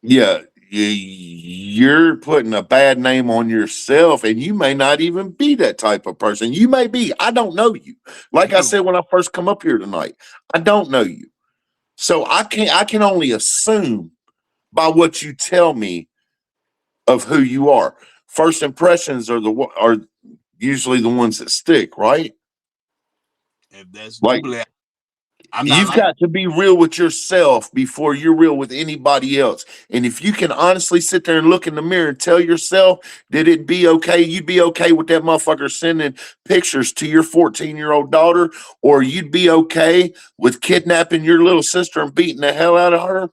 yeah, you're putting a bad name on yourself, and you may not even be that type of person. You may be. I don't know you. Like I said when I first come up here tonight, I don't know you. So I can only assume by what you tell me of who you are. First impressions are usually the ones that stick, right? If that's Like truly, I'm not you've like got to be real with yourself before you're real with anybody else. And if you can honestly sit there and look in the mirror and tell yourself that it'd be okay, you'd be okay with that motherfucker sending pictures to your 14-year-old daughter, or you'd be okay with kidnapping your little sister and beating the hell out of her,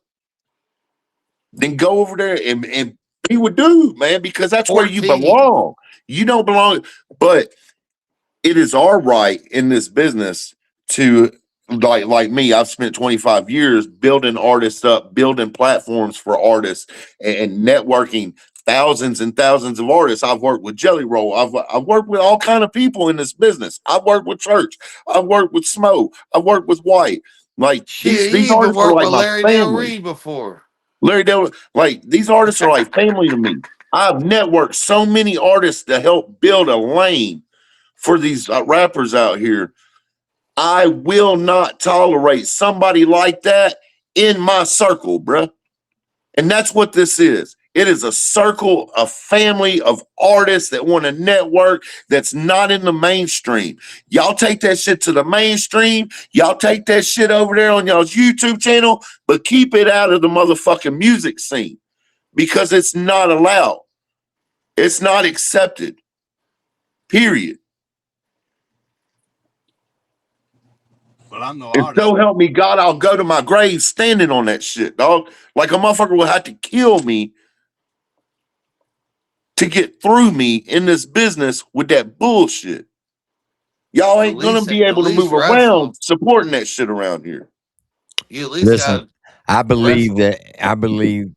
then go over there and be with dude, man, because that's where you 14. belong. You don't belong, but it is our right in this business to like me. I've spent 25 years building artists up, building platforms for artists, and networking thousands and thousands of artists. I've worked with Jelly Roll. I've worked with all kind of people in this business. I've worked with Church. I've worked with Smo. I've worked with White. Like these Shit, these he even artists are worked like with my Larry Del family. Reed before. Larry Del, like these artists are like family to me. I've networked so many artists to help build a lane for these rappers out here. I will not tolerate somebody like that in my circle, bruh. And that's what this is. It is a circle, a family of artists that want to network that's not in the mainstream. Y'all take that shit to the mainstream. Y'all take that shit over there on y'all's YouTube channel, but keep it out of the motherfucking music scene because it's not allowed. It's not accepted. Period. well, I'm no If artist. so help me God, I'll go to my grave standing on that shit, dog. Like a motherfucker will have to kill me to get through me in this business with that bullshit. Y'all At ain't gonna least, be at able to least move wrestle around him. supporting that shit around here. You at least Listen, got I believe wrestle him. that I believe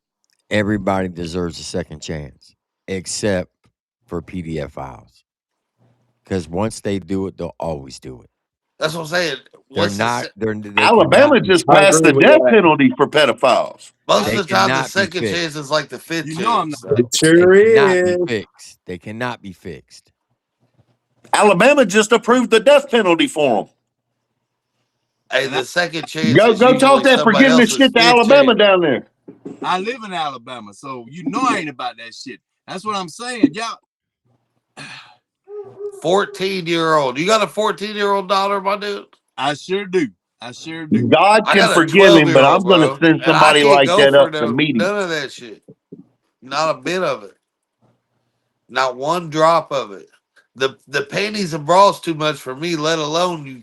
everybody deserves a second chance, except for PDF files. Because once they do it, they'll always do it. That's what I'm saying. They're What's the not. They Alabama cannot be. just I passed agree the with death that. penalty for pedophiles. most They of the time the cannot be second chance fixed. is like the fifth You know I'm chance. not. It So They sure cannot be is. fixed. They cannot be fixed. Alabama just approved the death penalty for them. hey, And the second chance Go is go talk usually that somebody forgiveness else's shit to fifth Alabama chance. down there. I live in Alabama, so you know I ain't about that shit. That's what I'm saying, y'all. 14-year-old. You got a 14-year-old daughter, my dude? I sure do. I sure do. God I can got a forgive him, but 12-year-old, I'm gonna bro. send And I somebody can't like go that for up to meet him. none of that shit. Not a bit of it. Not one drop of it. The panties and bras too much for me, let alone you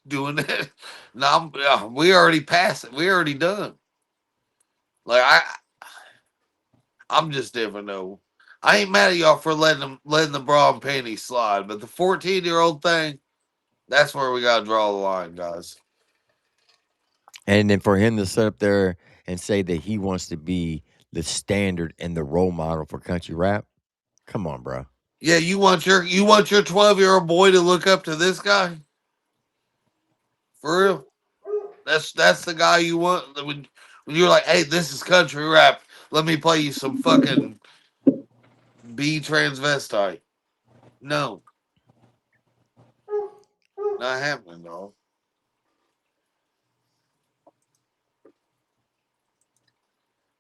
doing that. No, we already passed it. We already done. Like I'm just different though. I ain't mad at y'all for letting the bra and panties slide, but the 14-year-old thing, that's where we gotta draw the line, guys. And then for him to sit up there and say that he wants to be the standard and the role model for country rap, come on, bro. Yeah, you want your 12-year-old boy to look up to this guy? For real? That's the guy you want when you're like, hey, this is country rap. Let me play you some fucking B transvestite. No, not happening, dog.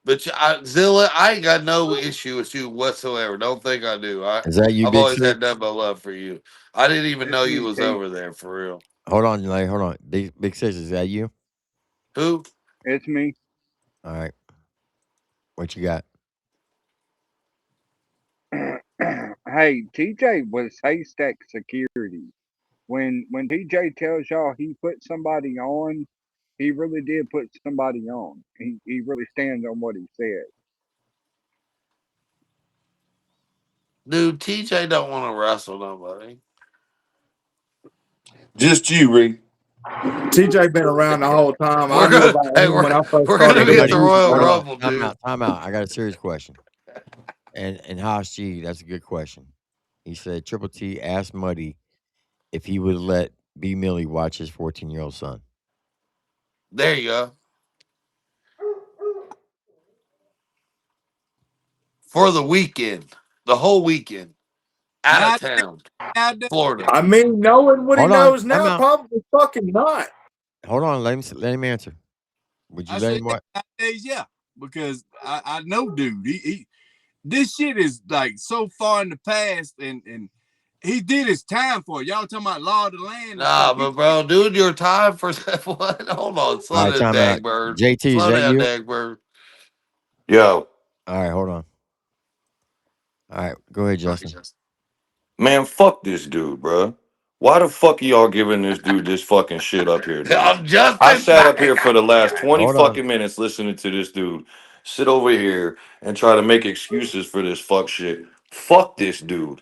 But Zilla, I ain't got no issue with you whatsoever. Don't think I do. Is that you, I've Big always had Six? nothing but love for you. I didn't even know It's you me, was T. over there for real. Hold on, like, hold on. Big Six, is that you? Who? It's me. All right. What you got? Hey, TJ was haystack security. When TJ tells y'all he put somebody on, he really did put somebody on. He really stands on what he said. Dude, TJ don't want to wrestle nobody. Just you, Reed. TJ been around the whole time. I We're knew gonna, about hey, him when I first we're gonna started Hey, be at doing the Muddy, music, Royal hold bro. on. Rumble, Time dude. out. Time out. I got a serious question. And Haas G, that's a good question. He said Triple T asked Muddy if he would let B Millie watch his 14-year-old son. There you go. For the weekend, the whole weekend, out of Now, town, nowadays, Florida. I mean, knowing what he Hold on. knows Time now, out. probably fucking not. Hold on. Let him answer. Would you I let say him watch? nowadays, yeah, because I know, dude, he this shit is like so far in the past, and he did his time for it. Y'all talking about law of the land and Nah, stuff. but bro, dude, your time for what? Hold on, All slow right. down, Time out. Dagbird. JT, is Slow that down, you? Dagbird. Yo, All right. Hold on. All right. Go ahead, Justin. man, fuck this dude, bro. Why the fuck are y'all giving this dude this fucking shit up here, dude? I'm I Justin sat up back. here for the last 20 Hold on. fucking minutes listening to this dude sit over here and try to make excuses for this fuck shit. Fuck this dude.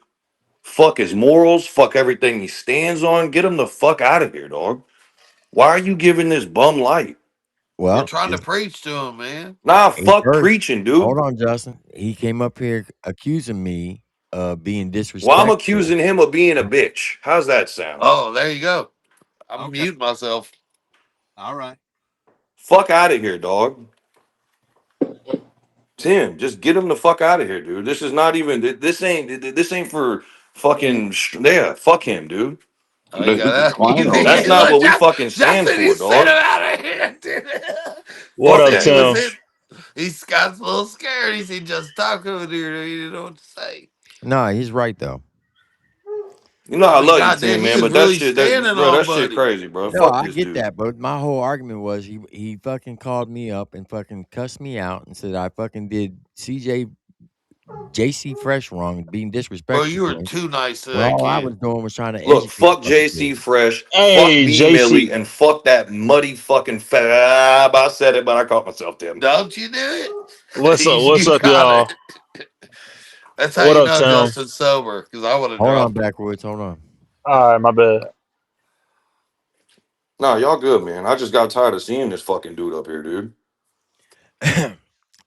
Fuck his morals. Fuck everything he stands on. Get him the fuck out of here, dog. Why are you giving this bum light? We're Well, trying to preach to him, man. Nah, he fuck first. preaching, Hold dude. on, Justin. He came up here accusing me of being Well, I'm disrespectful. accusing him of being a bitch. How's that sound? Oh, there you go. I'm Okay, muting myself. all right. Fuck out of here, dog. Tim, just get him the fuck out of here, dude. This is not even. This ain't for fucking. Yeah, fuck him, dude. Oh, you got that? That's not what we fucking stand Justin, he for, sent dog. him out of here, dude. He What Fuck up, said that he was Tim? hit. bitch. He got a little scared. He said, just talk over there. He didn't know what to say. No, he's right though. You know I I mean, love you, goddamn, Tim, he man, was but that really shit, standing bro, on that shit Buddy. crazy, bro. No, Fuck I this get dude. that, but my whole argument was he fucking called me up and fucking cussed me out and said I fucking did JC Fresh wrong and being Bro, disrespectful you were to him too nice to when that all I was kid. doing was trying to Look, educate the fuck fucking JC kid. Fresh, fuck Hey, B JC. Millie, and fuck that muddy fucking fat. I said it, but I caught myself, Tim. Don't you do it? What's up? What's You up, got y'all? it. That's how What you up, know Tim? Justin's sober, because I would have Hold on, dropped him. backwoods. Hold on. All right, my bad. Nah, y'all good, man. I just got tired of seeing this fucking dude up here, dude.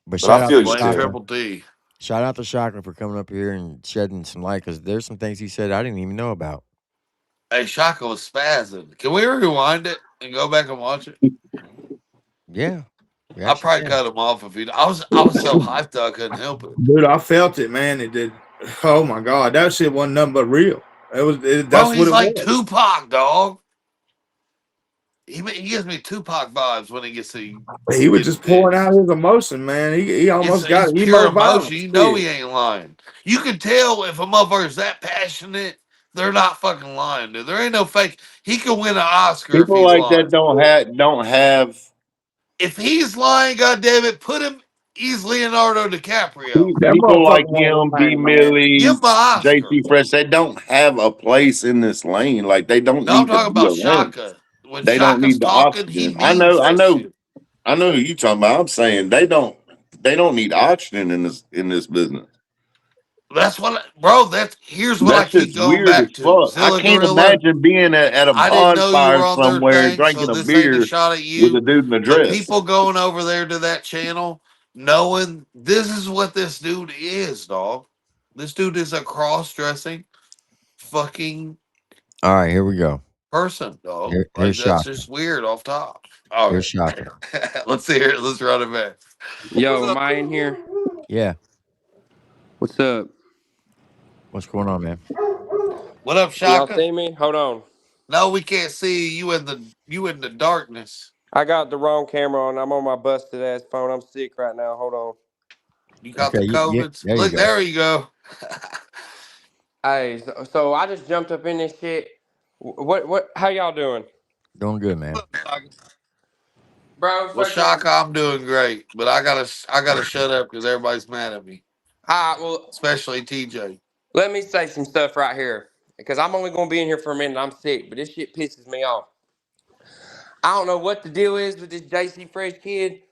But But I shout out feel to you, Blame Tim. Shaka. Triple D. Shout out to Shaka for coming up here and shedding some light because there's some things he said I didn't even know about. Hey, Shaka was spazzing. Can we rewind it and go back and watch it? Yeah, we I actually probably can. cut him off if he. I was so hyped that I couldn't help it. Dude, I felt it, man. It did. Oh my god, that shit wasn't nothing but real. Bro, That's what he's it like was. Tupac, dog. He gives me Tupac vibes when he gets to He was getting just pouring out pissed. his emotion, man. He almost It's got pure emo emotion. violence. You know Shit. he ain't lying. You can tell if a motherfucker's that passionate, they're not fucking lying, dude. There ain't no fake. He could win an Oscar if People he's like lying. that don't have If he's lying, goddamn it, put him. He's Leonardo DiCaprio. That people like motherfucker him, won't B lie, man. Give Millie, him an Oscar. JT Fresh. They don't have a place in this lane. Like they don't No, I'm need to talking be about around. Shaka. When They don't Shaka's need the talking, he oxygen. I means know, I that know, shit. I know who you talking about. I'm saying they don't need oxygen in this business. That's what, bro. Here's what I That's keep just going weird back as to. fuck. I Zilla can't Gorilla. imagine being at a I didn't know you were bonfire on their somewhere thing, so drinking a this ain't a beer shot at with a you. dude in a But dress. people going over there to that channel, knowing this is what this dude is, dog. This dude is a cross-dressing fucking All right, here we go. person, dog. Here's Like that's Shaka. just weird off top. All Here's right, Shaka. let's hear it. Let's run it back. Yo, am I in here? Yeah. What's up? What's going on, man? What up, Can y'all Shaka? see me? Hold on. No, we can't see you in the darkness. I got the wrong camera on. I'm on my busted ass phone. I'm sick right now. Hold on. You got Okay, the COVID. there you Look, go. there you go. Hey, so I just jumped up in this shit. What? How y'all doing, Doing good, man. bro? Well, Fucking. Shaka, I'm doing great, but I gotta shut up because everybody's mad at me, All right, well, especially TJ. let me say some stuff right here because I'm only gonna be in here for a minute. I'm sick, but this shit pisses me off. I don't know what the deal is with this JC Fresh kid.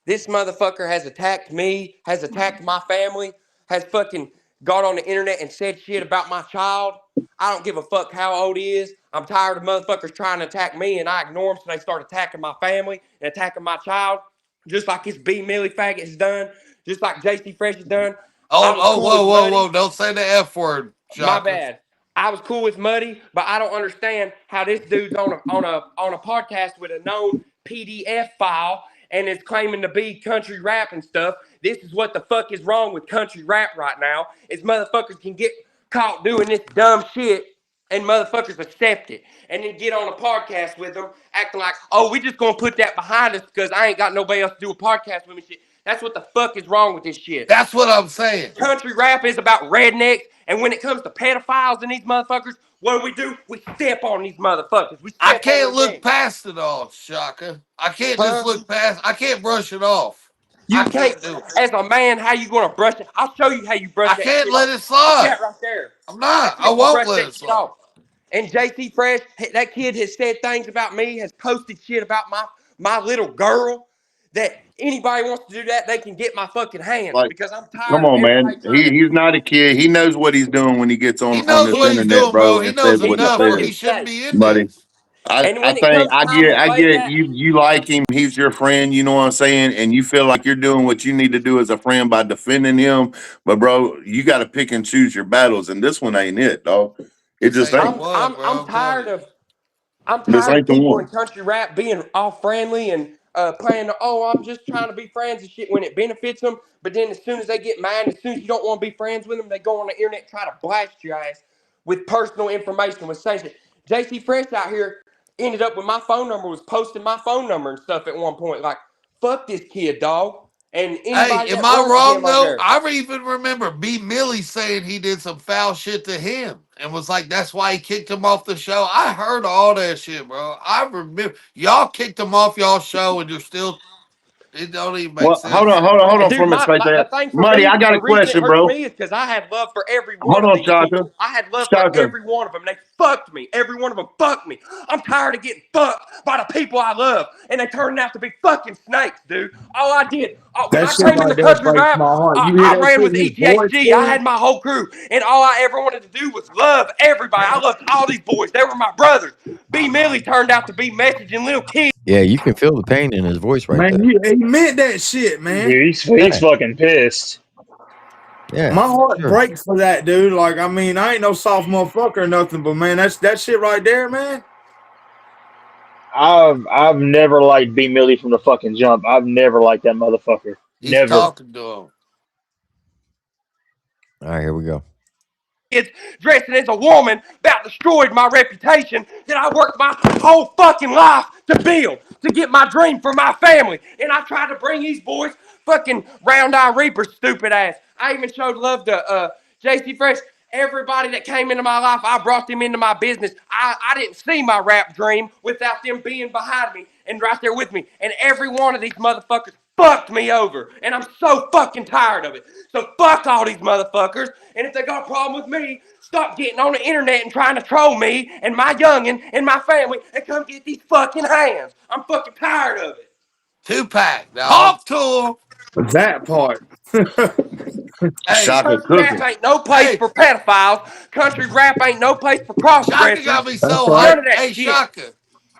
This motherfucker has attacked me, has attacked my family, has fucking got on the internet and said shit about my child. I don't give a fuck how old he is. I'm tired of motherfuckers trying to attack me, and I ignore them, so they start attacking my family and attacking my child, just like this B Millie faggot has done, just like JC Fresh has done. I was cool with Whoa! Muddy. Don't say the F word, My Shaka. bad. I was cool with Muddy, but I don't understand how this dude's on a podcast with a known PDF file and is claiming to be country rap and stuff. This is what the fuck is wrong with country rap right now. Is motherfuckers can get caught doing this dumb shit and motherfuckers accept it and then get on a podcast with them acting like, oh, we just gonna put that behind us because I ain't got nobody else to do a podcast with me shit. That's what the fuck is wrong with this shit. That's what I'm saying. Country rap is about rednecks, and when it comes to pedophiles and these motherfuckers, what do? We step on these motherfuckers. We I step on can't their look necks. past it all, Shaka. I can't just Huh? look past. I can't brush it off. You I can't, can't do it. as a man, how you gonna brush it? I'll show you how you brush I that can't shit off. let it Watch slide. that right there. I'm not. That's I how you won't brush let that it shit slide. off. And JC Fresh, that kid has said things about me, has posted shit about my little girl. That anybody wants to do that, they can get my fucking hands Like, because I'm come tired of on, everybody man. trying to. He's not a kid. He knows what he's doing when he gets He on knows this what he's internet, doing, bro, bro. He and says knows He's what a he enough where says, fucking he shouldn't snake. be in buddy. this. And I when it think comes time to I play get that, you like him. He's your friend. You know what I'm saying, and you feel like you're doing what you need to do as a friend by defending him. But bro, you got to pick and choose your battles, and this one ain't it, dog. It This just ain't the ain't. one, bro. I'm I'm telling tired you. This of ain't the people in one. country rap being all friendly and playing, oh, I'm just trying to be friends and shit when it benefits them. But then as soon as they get mad, as soon as you don't want to be friends with them, they go on the internet and try to blast your ass with personal information, with saying shit. JC Fresh out here ended up with my phone number, was posting my phone number and stuff at one point. Like, fuck this kid, dog. And Hey, anybody am that I runs with wrong him on though? there. I even remember B Millie saying he did some foul shit to him and was like, that's why he kicked him off the show. I heard all that shit, bro. I remember y'all kicked him off y'all show and you're still, it don't even make Well, sense. hold on for Dude, a minute, right the there, thing for Muddy. I me, got the a reason it question, hurts bro. me is because I had love for every one Hold of on, these Shaka. people. I had love for Shaka. every one of them. They fucked me. Every one of them fucked me. I'm tired of getting fucked by the people I love, and they turned out to be fucking snakes, dude. All I did, when That I shit came into right there country breaks rap, my heart. You hear I that ran shit with in his voice, ETHG. I dude? had my whole crew, and all I ever wanted to do was love everybody. I loved all these boys. They were my brothers. B. Millie turned out to be messaging little kids. Yeah, you can feel the pain in his voice right Man, there. he meant that shit, man. Dude, he's Yeah, fucking pissed. yeah, My heart sure. breaks for that, dude. Like, I mean, I ain't no soft motherfucker or nothing, but man, that's that shit right there, man. I've never liked B Millie from the fucking jump. I've never liked that motherfucker. He's Never. talking to him. All right, here we go. Kids dressing as a woman about destroyed my reputation that I worked my whole fucking life to build, to get my dream for my family. And I tried to bring these boys fucking round eye reapers, stupid ass. I even showed love to JC Fresh. Everybody that came into my life, I brought them into my business. I didn't see my rap dream without them being behind me and right there with me. And every one of these motherfuckers fucked me over. And I'm so fucking tired of it. So fuck all these motherfuckers. And if they got a problem with me, stop getting on the internet and trying to troll me and my youngin' and my family and come get these fucking hands. I'm fucking tired of it. 2-pack, dog. Talk to them. That part. Hey, Shaka country rap cooking. ain't no place for pedophiles. Country rap ain't no place for cross Shaka dressers. got me That's so right. None hyped. of that Hey, shit.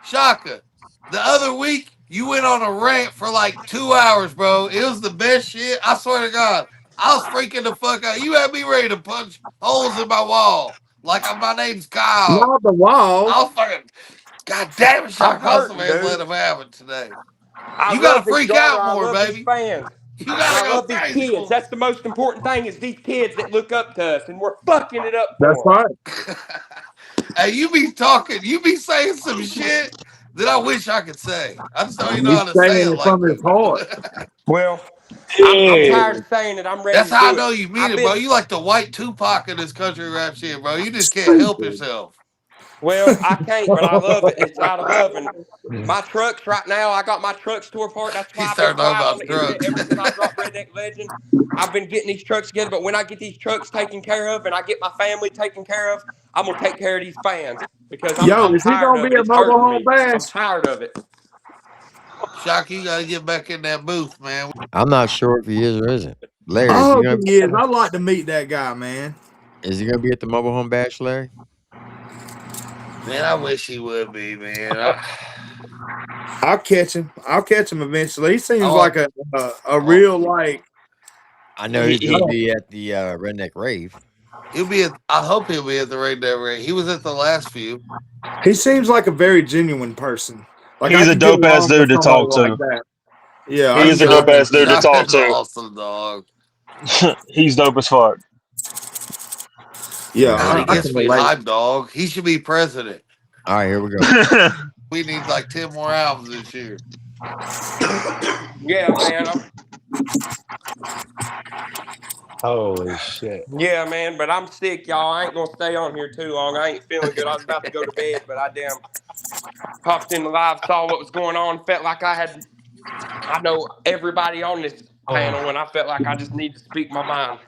Shaka. The other week, you went on a rant for like 2 hours, bro. It was the best shit. I swear to God. I was freaking the fuck out. You had me ready to punch holes in my wall. Like my name's Kyle. Not the wall. I was fucking, God damn it, I'm Shaka hurting, Hustleman, dude. let him have it today. I You gotta love this freak daughter. out I more, love these baby. fans. You And gotta I go love these crazy kids. for That's the most important thing is these kids that look up to us, and we're fucking it up That's for them. right. Hey, you be talking, you be saying some shit that I wish I could say. I just don't even know He's how to say saying it it like from his heart. that. Well, I'm Yeah. tired of saying it. I'm ready That's to how I do it. know you mean I've it, bro. been You like the white Tupac of this country rap shit, bro. You just can't help yourself. well. I can't, but I love it. It's out of love. And my trucks right now, I got my trucks tore apart. That's He why I've been started talking quiet on about the internet drugs. ever since I dropped Redneck Legend. I've been getting these trucks together, but when I get these trucks taken care of and I get my family taken care of, I'm gonna take care of these fans because Yo, I'm is he tired gonna of be it. a It's mobile hurting home me. I'm bash? tired of it. Shocky, you gotta get back in that booth, man. I'm not sure if he is or isn't. Larry, I is he hope gonna he is. I'd like to meet that guy, man. be at the mobile home bash, Larry? Man, I wish he would be, man. I'll catch him. I'll catch him eventually. He I seems want, like a I want- real like. I know he's gonna He, be at the Redneck Rave. he'll be at, I hope he'll be at the right there rate. He was at the last few. he seems like a very genuine person. Like I He's a could get dope ass along with dude to somebody talk like to. that. Yeah, I He is can a get dope along ass with dude him. to talk Shotgun's to. awesome, dog. He's dope as fuck. Yeah, All right, God, he here we I go. gets can me relate. hyped, dog. He should be president. All right, here we go. We need like 10 more albums this year. Yeah, man. Holy shit. Yeah, man. But I'm sick, y'all. I ain't gonna stay on here too long. I ain't feeling good. I was about to go to bed, but I damn popped in the live, saw what was going on, felt like I know everybody on this panel, and I felt like I just need to speak my mind.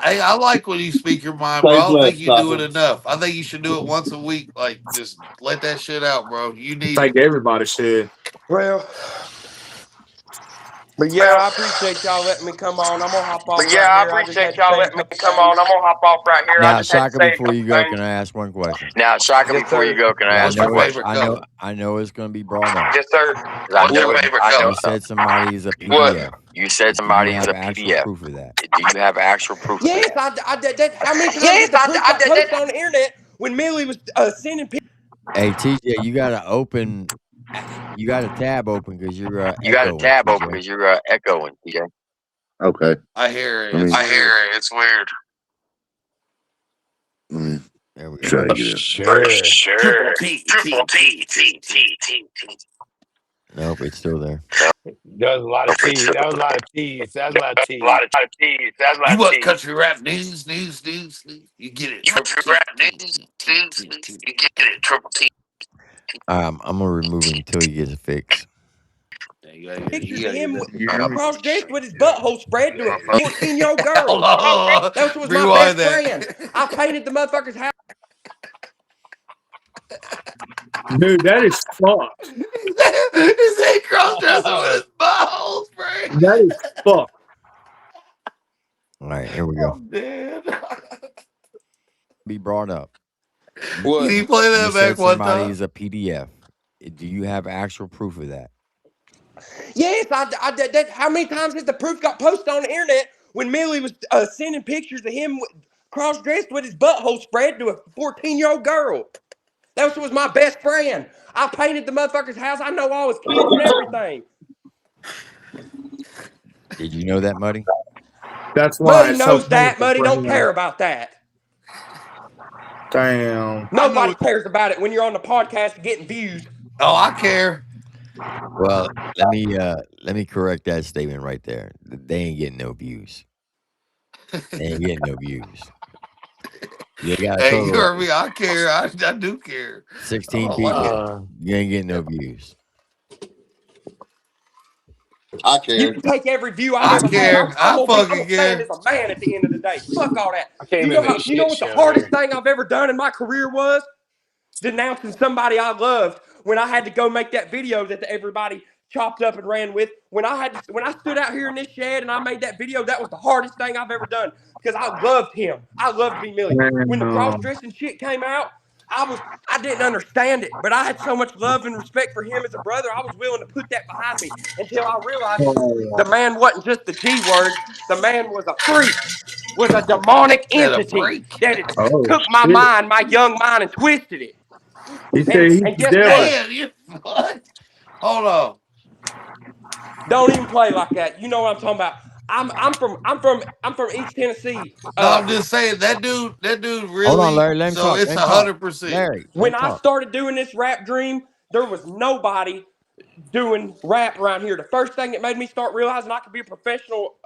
Hey, I like when you speak your mind, bro. Stay I don't think blessed, you do it Shaka. enough. I think you should do it once a week. Like, just let that shit out, bro. You I need think it. everybody should. Well, but yeah, I appreciate y'all letting me come on. I'm gonna hop off right here. I just had to say a couple things. gonna hop off right here. I Now, just had to Shaka, say a before couple you go, things. can I ask one question? Now, Shaka, Yes, before you sir. go, can I Because ask one question? I know it's gonna be brought up. Yes, sir. What's your favorite color? You said somebody is a What? PDF. You said Do you somebody's have a actual PDF. proof of that? Do you have actual proof of Yes, that? I did that. How many times Yes, did the proof got did posted that. on the internet when Millie was sending people? Hey, TJ, you gotta open. You got a tab open because you're You got a echoing, tab open TJ. because you're echoing, TJ. Okay. I hear it. Let It's me I weird. Hear it. It's weird. let me There we go. try to For get it. For sure. sure. Triple T. Nope, it's still there. That was a lot of T. That was a lot of T's. That was a lot of A lot T's. of T's. That's a lot. You want country rap news? You get it. Triple T. You get it. Triple T. I'm gonna remove him until he gets it fixed. Pictures of him You hear me? cross dressed with his butthole spread to a 14-year-old Hold girl. on. That was my Rewind best that. friend. I painted the motherfucker's house. Dude, that is fucked. His head cross dressing with his balls, bro. That is fucked. All right, here we go. I'm dead. Be brought up. Can What? you play You that said back one somebody time? is a PDF. Do you have actual proof of that? Yes, I did that. How many times has the proof got posted on the internet when Millie was sending pictures of him cross dressed with his butthole spread to a 14-year-old girl? That was my best friend. I painted the motherfucker's house. I know all his kids and everything. Did you know that, Muddy? That's why Muddy it's so knows that. painful Muddy for don't him. care about that. Damn. Nobody cares about it when you're on the podcast getting views. Oh, I care. Well, let me correct that statement right there. They ain't getting no views. They ain't getting no views. They got a Hey, you total heard of me. I care. I do care. 16 people. Oh, You ain't getting no views. I You care. can take every view I've I ever had. care. I I'm fucking gonna stand care. as a man at the end of the day. Fuck all that. I came You in know the how? You know shit what the show hardest here. thing I've ever done in my career was? Denouncing somebody I loved when I had to go make that video that everybody chopped up and ran with. When I stood out here in this shed and I made that video, that was the hardest thing I've ever done because I loved him. I loved B Millie. When the cross-dressing shit came out, I didn't understand it, but I had so much love and respect for him as a brother. I was willing to put that behind me until I realized the man wasn't just the G word. The man was a freak, was a demonic Said a entity freak. that had Oh took my shit! mind, my young mind, and twisted it. He said he's And the guess devil. what? Damn, you what? Hold on. Don't even play like that. You know what I'm talking about. I'm from East Tennessee. No, I'm just saying that dude Hold on, really. Larry. Let him So talk. it's Let him talk. 100%. Larry, let him When I talk. started doing this rap dream, there was nobody doing rap around here. The first thing that made me start realizing I could be a professional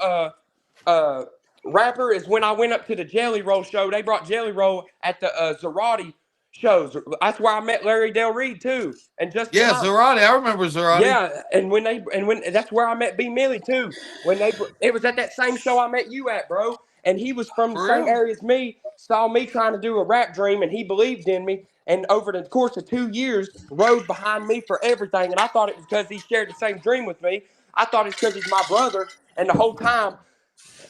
rapper is when I went up to the Jelly Roll show. They brought Jelly Roll at the Zerati shows. That's where I met Larry Del Reed too, and Justin Yeah, Thomas. Zerati. I remember Zerati. Yeah, and when that's where I met B Millie too. It was at that same show I met you at, bro. And he was from the For same real. area as me. Saw me trying to do a rap dream, and he believed in me. And over the course of 2 years, rode behind me for everything. And I thought it was because he shared the same dream with me. I thought it's because he's my brother. And the whole time,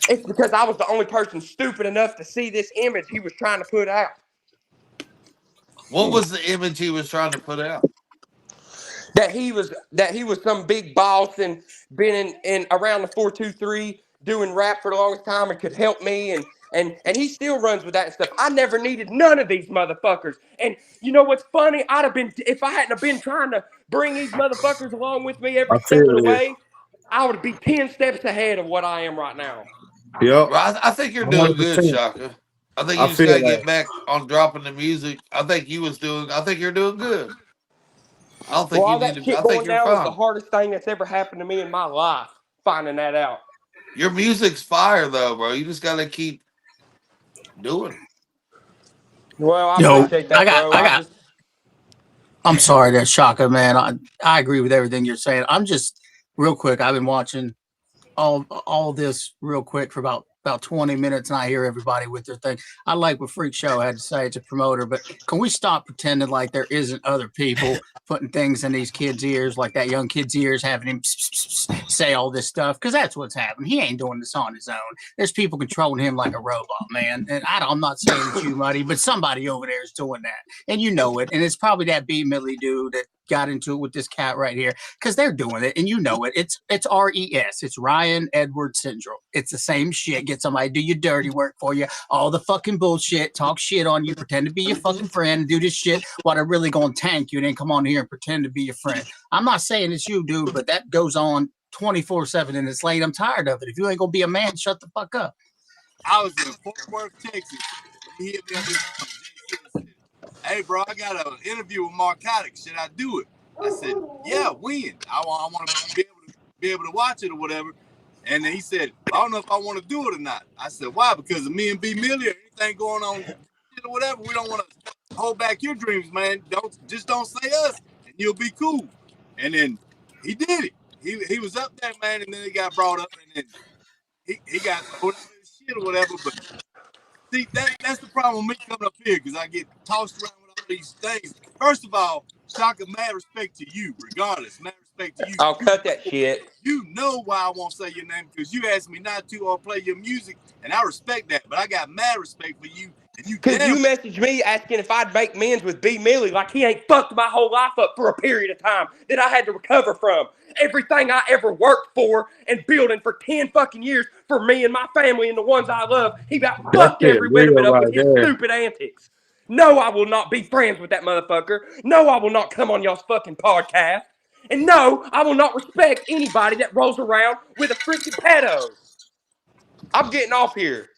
it's because I was the only person stupid enough to see this image he was trying to put out. What was the image he was trying to put out? That he was some big boss and been in around the 423 doing rap for the longest time and could help me and he still runs with that stuff. I never needed none of these motherfuckers. And you know what's funny? I'd have been, if I hadn't have been trying to bring these motherfuckers along with me I every step of feel the it. way, I would be 10 steps ahead of what I am right now. Yep. Well, I think you're doing good, 100%. Shaka. I think I you just feel gotta that. get back on dropping the music. I think you're doing good. I don't Well, think you all need that to. shit I think going you're down was the fine. hardest thing that's ever happened to me in my life, finding that out. Your music's fire though, bro. You just gotta keep doing it. Well, I Yo, appreciate that, bro. I'm sorry, that's Shaka, man. I agree with everything you're saying. I'm just real quick. I've been watching all this real quick for about 20 minutes, and I hear everybody with their thing. I like what Freak Show had to say. It's a promoter, but can we stop pretending like there isn't other people putting things in these kids' ears, like that young kid's ears, having him say all this stuff? Because that's what's happening. He ain't doing this on his own. There's people controlling him like a robot, man. And I'm not saying it's you, Muddy, but somebody over there is doing that, and you know it. And it's probably that B Millie dude that got into it with this cat right here, because they're doing it, and you know it. It's RES. It's Ryan Edwards syndrome. It's the same shit. Get somebody to do your dirty work for you. All the fucking bullshit. Talk shit on you. Pretend to be your fucking friend and do this shit while they're really gonna tank you. And then come on here and pretend to be your friend. I'm not saying it's you, dude, but that goes on 24/7, and it's late. I'm tired of it. If you ain't gonna be a man, shut the fuck up. I was in Fort Worth, Texas. He hit me up this phone. Hey, bro, I got an interview with Narcotics. Should I do it? I said, yeah, when? I want to be able to watch it or whatever. And then he said, I don't know if I want to do it or not. I said, why? Because of me and B Millie or anything going on or whatever. We don't want to hold back your dreams, man. Don't say us, and you'll be cool. And then he did it. He was up there, man, and then he got brought up, and then he got put in shit or whatever. But see, that's the problem with me coming up here, because I get tossed around with all these things. First of all, Shaka, mad respect to you, regardless. Mad respect to you. I'll cut that shit. You know why I won't say your name, because you asked me not to or play your music, and I respect that. But I got mad respect for you. Because you messaged me asking if I'd make amends with B Millie, like he ain't fucked my whole life up for a period of time that I had to recover from. Everything I ever worked for and building for 10 fucking years for me and my family and the ones I love, he about fucked every bit of it up with his stupid antics. No, I will not be friends with that motherfucker. No, I will not come on y'all's fucking podcast. And no, I will not respect anybody that rolls around with a freaking pedo. I'm getting off here.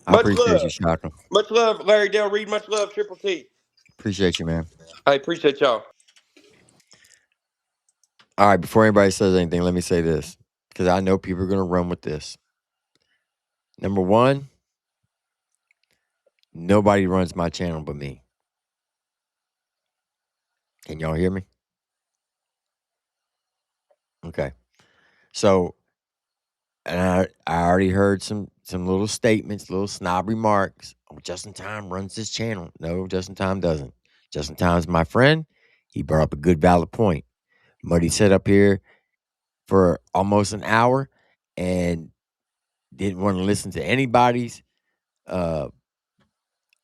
I appreciate you, Shaka. Much love, Larry Del Reed. Much love, Triple T. Appreciate you, man. I appreciate y'all. All right, before anybody says anything, let me say this, because I know people are going to run with this. Number one, nobody runs my channel but me. Can y'all hear me? Okay. So, and I already heard some little statements, little snob remarks. Oh, Justin Time runs this channel. No, Justin Time doesn't. Justin Time's my friend. He brought up a good, valid point. Muddy sat up here for almost an hour and didn't want to listen to anybody's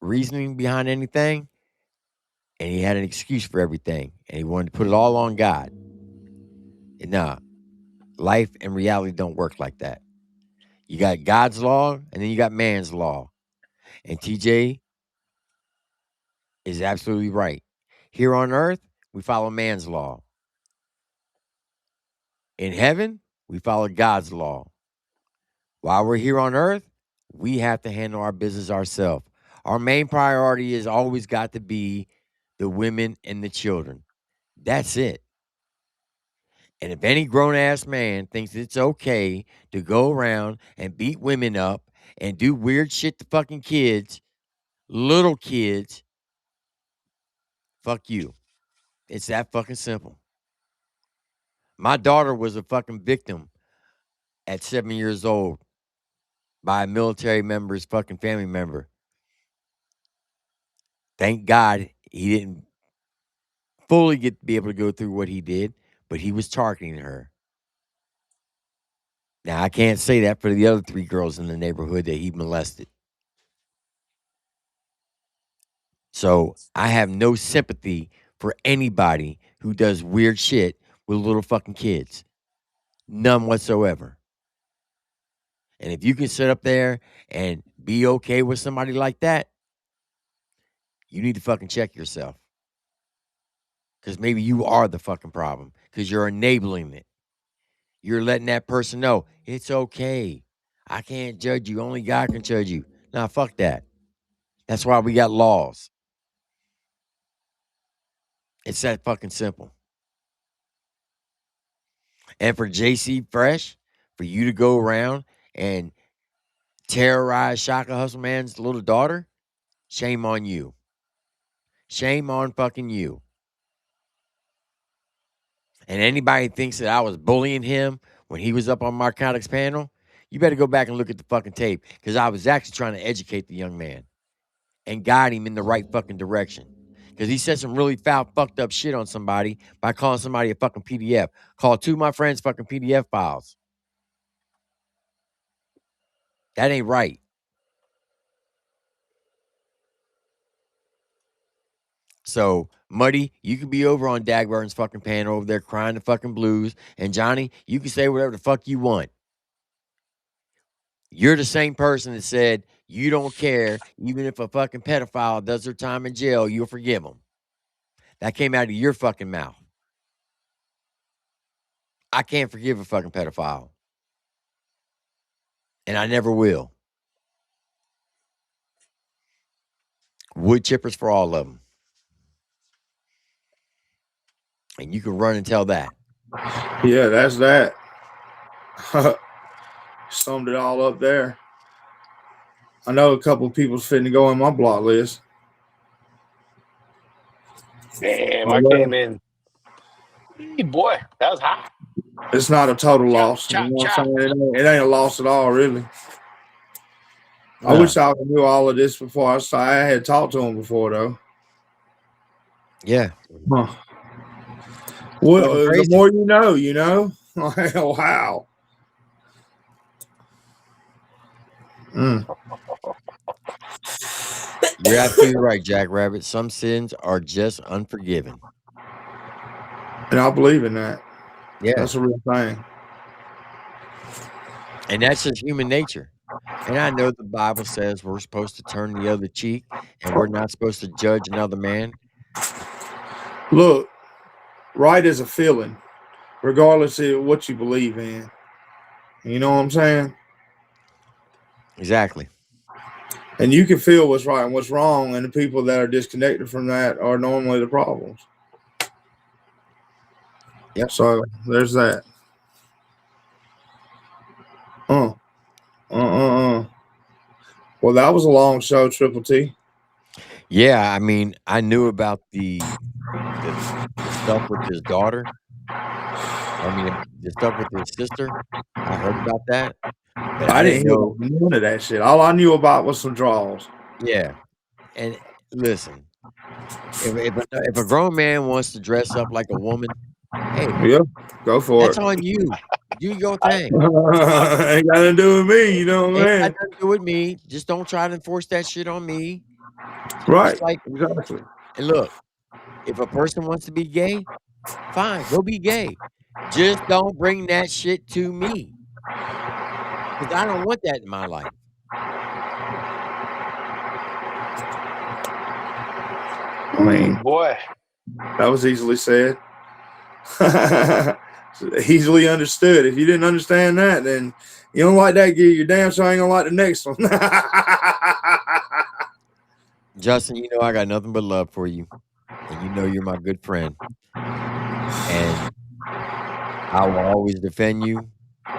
reasoning behind anything. And he had an excuse for everything. And he wanted to put it all on God. And nah, life and reality don't work like that. You got God's law and then you got man's law. And TJ is absolutely right. Here on earth, we follow man's law. In heaven, we follow God's law. While we're here on earth, we have to handle our business ourselves. Our main priority has always got to be the women and the children. That's it. And if any grown-ass man thinks it's okay to go around and beat women up and do weird shit to fucking kids, little kids, fuck you. It's that fucking simple. My daughter was a fucking victim at 7 years old by a military member's fucking family member. Thank God he didn't fully get to be able to go through what he did, but he was targeting her. Now, I can't say that for the other 3 girls in the neighborhood that he molested. So I have no sympathy for anybody who does weird shit with little fucking kids. None whatsoever. And if you can sit up there and be okay with somebody like that, you need to fucking check yourself. Because maybe you are the fucking problem. Because you're enabling it. You're letting that person know, it's okay. I can't judge you. Only God can judge you. Nah, fuck that. That's why we got laws. It's that fucking simple. And for JC Fresh, for you to go around and terrorize Shaka Hustleman's little daughter, shame on you. Shame on fucking you. And anybody thinks that I was bullying him when he was up on Narcotics panel, you better go back and look at the fucking tape, because I was actually trying to educate the young man and guide him in the right fucking direction. Because he said some really foul, fucked up shit on somebody by calling somebody a fucking PDF. Called 2 of my friends fucking PDF files. That ain't right. So, Muddy, you could be over on Dagburton's fucking panel over there crying the fucking blues. And Johnny, you can say whatever the fuck you want. You're the same person that said you don't care, even if a fucking pedophile does their time in jail, you'll forgive them. That came out of your fucking mouth. I can't forgive a fucking pedophile. And I never will. Wood chippers for all of them. And you can run and tell that. Yeah, that's that. Summed it all up there. I know a couple of people's fitting to go on my block list. Damn, I came in. Hey, boy, that was hot. It's not a total loss. You know what I'm saying? It ain't a loss at all, really. No. I wish I knew all of this before I started. I had talked to him before, though. Yeah. Huh. Well, the more you know, you know? Wow. You're absolutely right, Jack Rabbit. Some sins are just unforgiven. And I believe in that. Yeah. That's a real thing. And that's just human nature. And I know the Bible says we're supposed to turn the other cheek and we're not supposed to judge another man. Look, right is a feeling, regardless of what you believe in. You know what I'm saying? Exactly. And you can feel what's right and what's wrong, and the people that are disconnected from that are normally the problems. Yep. So there's that. Well, that was a long show, Triple T. Yeah, I mean, I knew about the stuff with his daughter. I mean, the stuff with his sister. I heard about that. But I didn't know none of that shit. All I knew about was some draws. Yeah. And listen, if a grown man wants to dress up like a woman Hey, Yeah, go for that's it. on you. Do your thing. Ain't got nothing to do with me, you know what Ain't I'm got saying? nothing to do with me. Just don't try to enforce that shit on me. Right, Just like, exactly. and look, if a person wants to be gay, fine, go be gay. Just don't bring that shit to me. Because I don't want that in my life. I mean, Boy. that was easily said. Easily understood. If you didn't understand that, then you don't like that gear, you're damn sure ain't gonna like the next one. Justin, you know I got nothing but love for you. And you know you're my good friend. And I will always defend you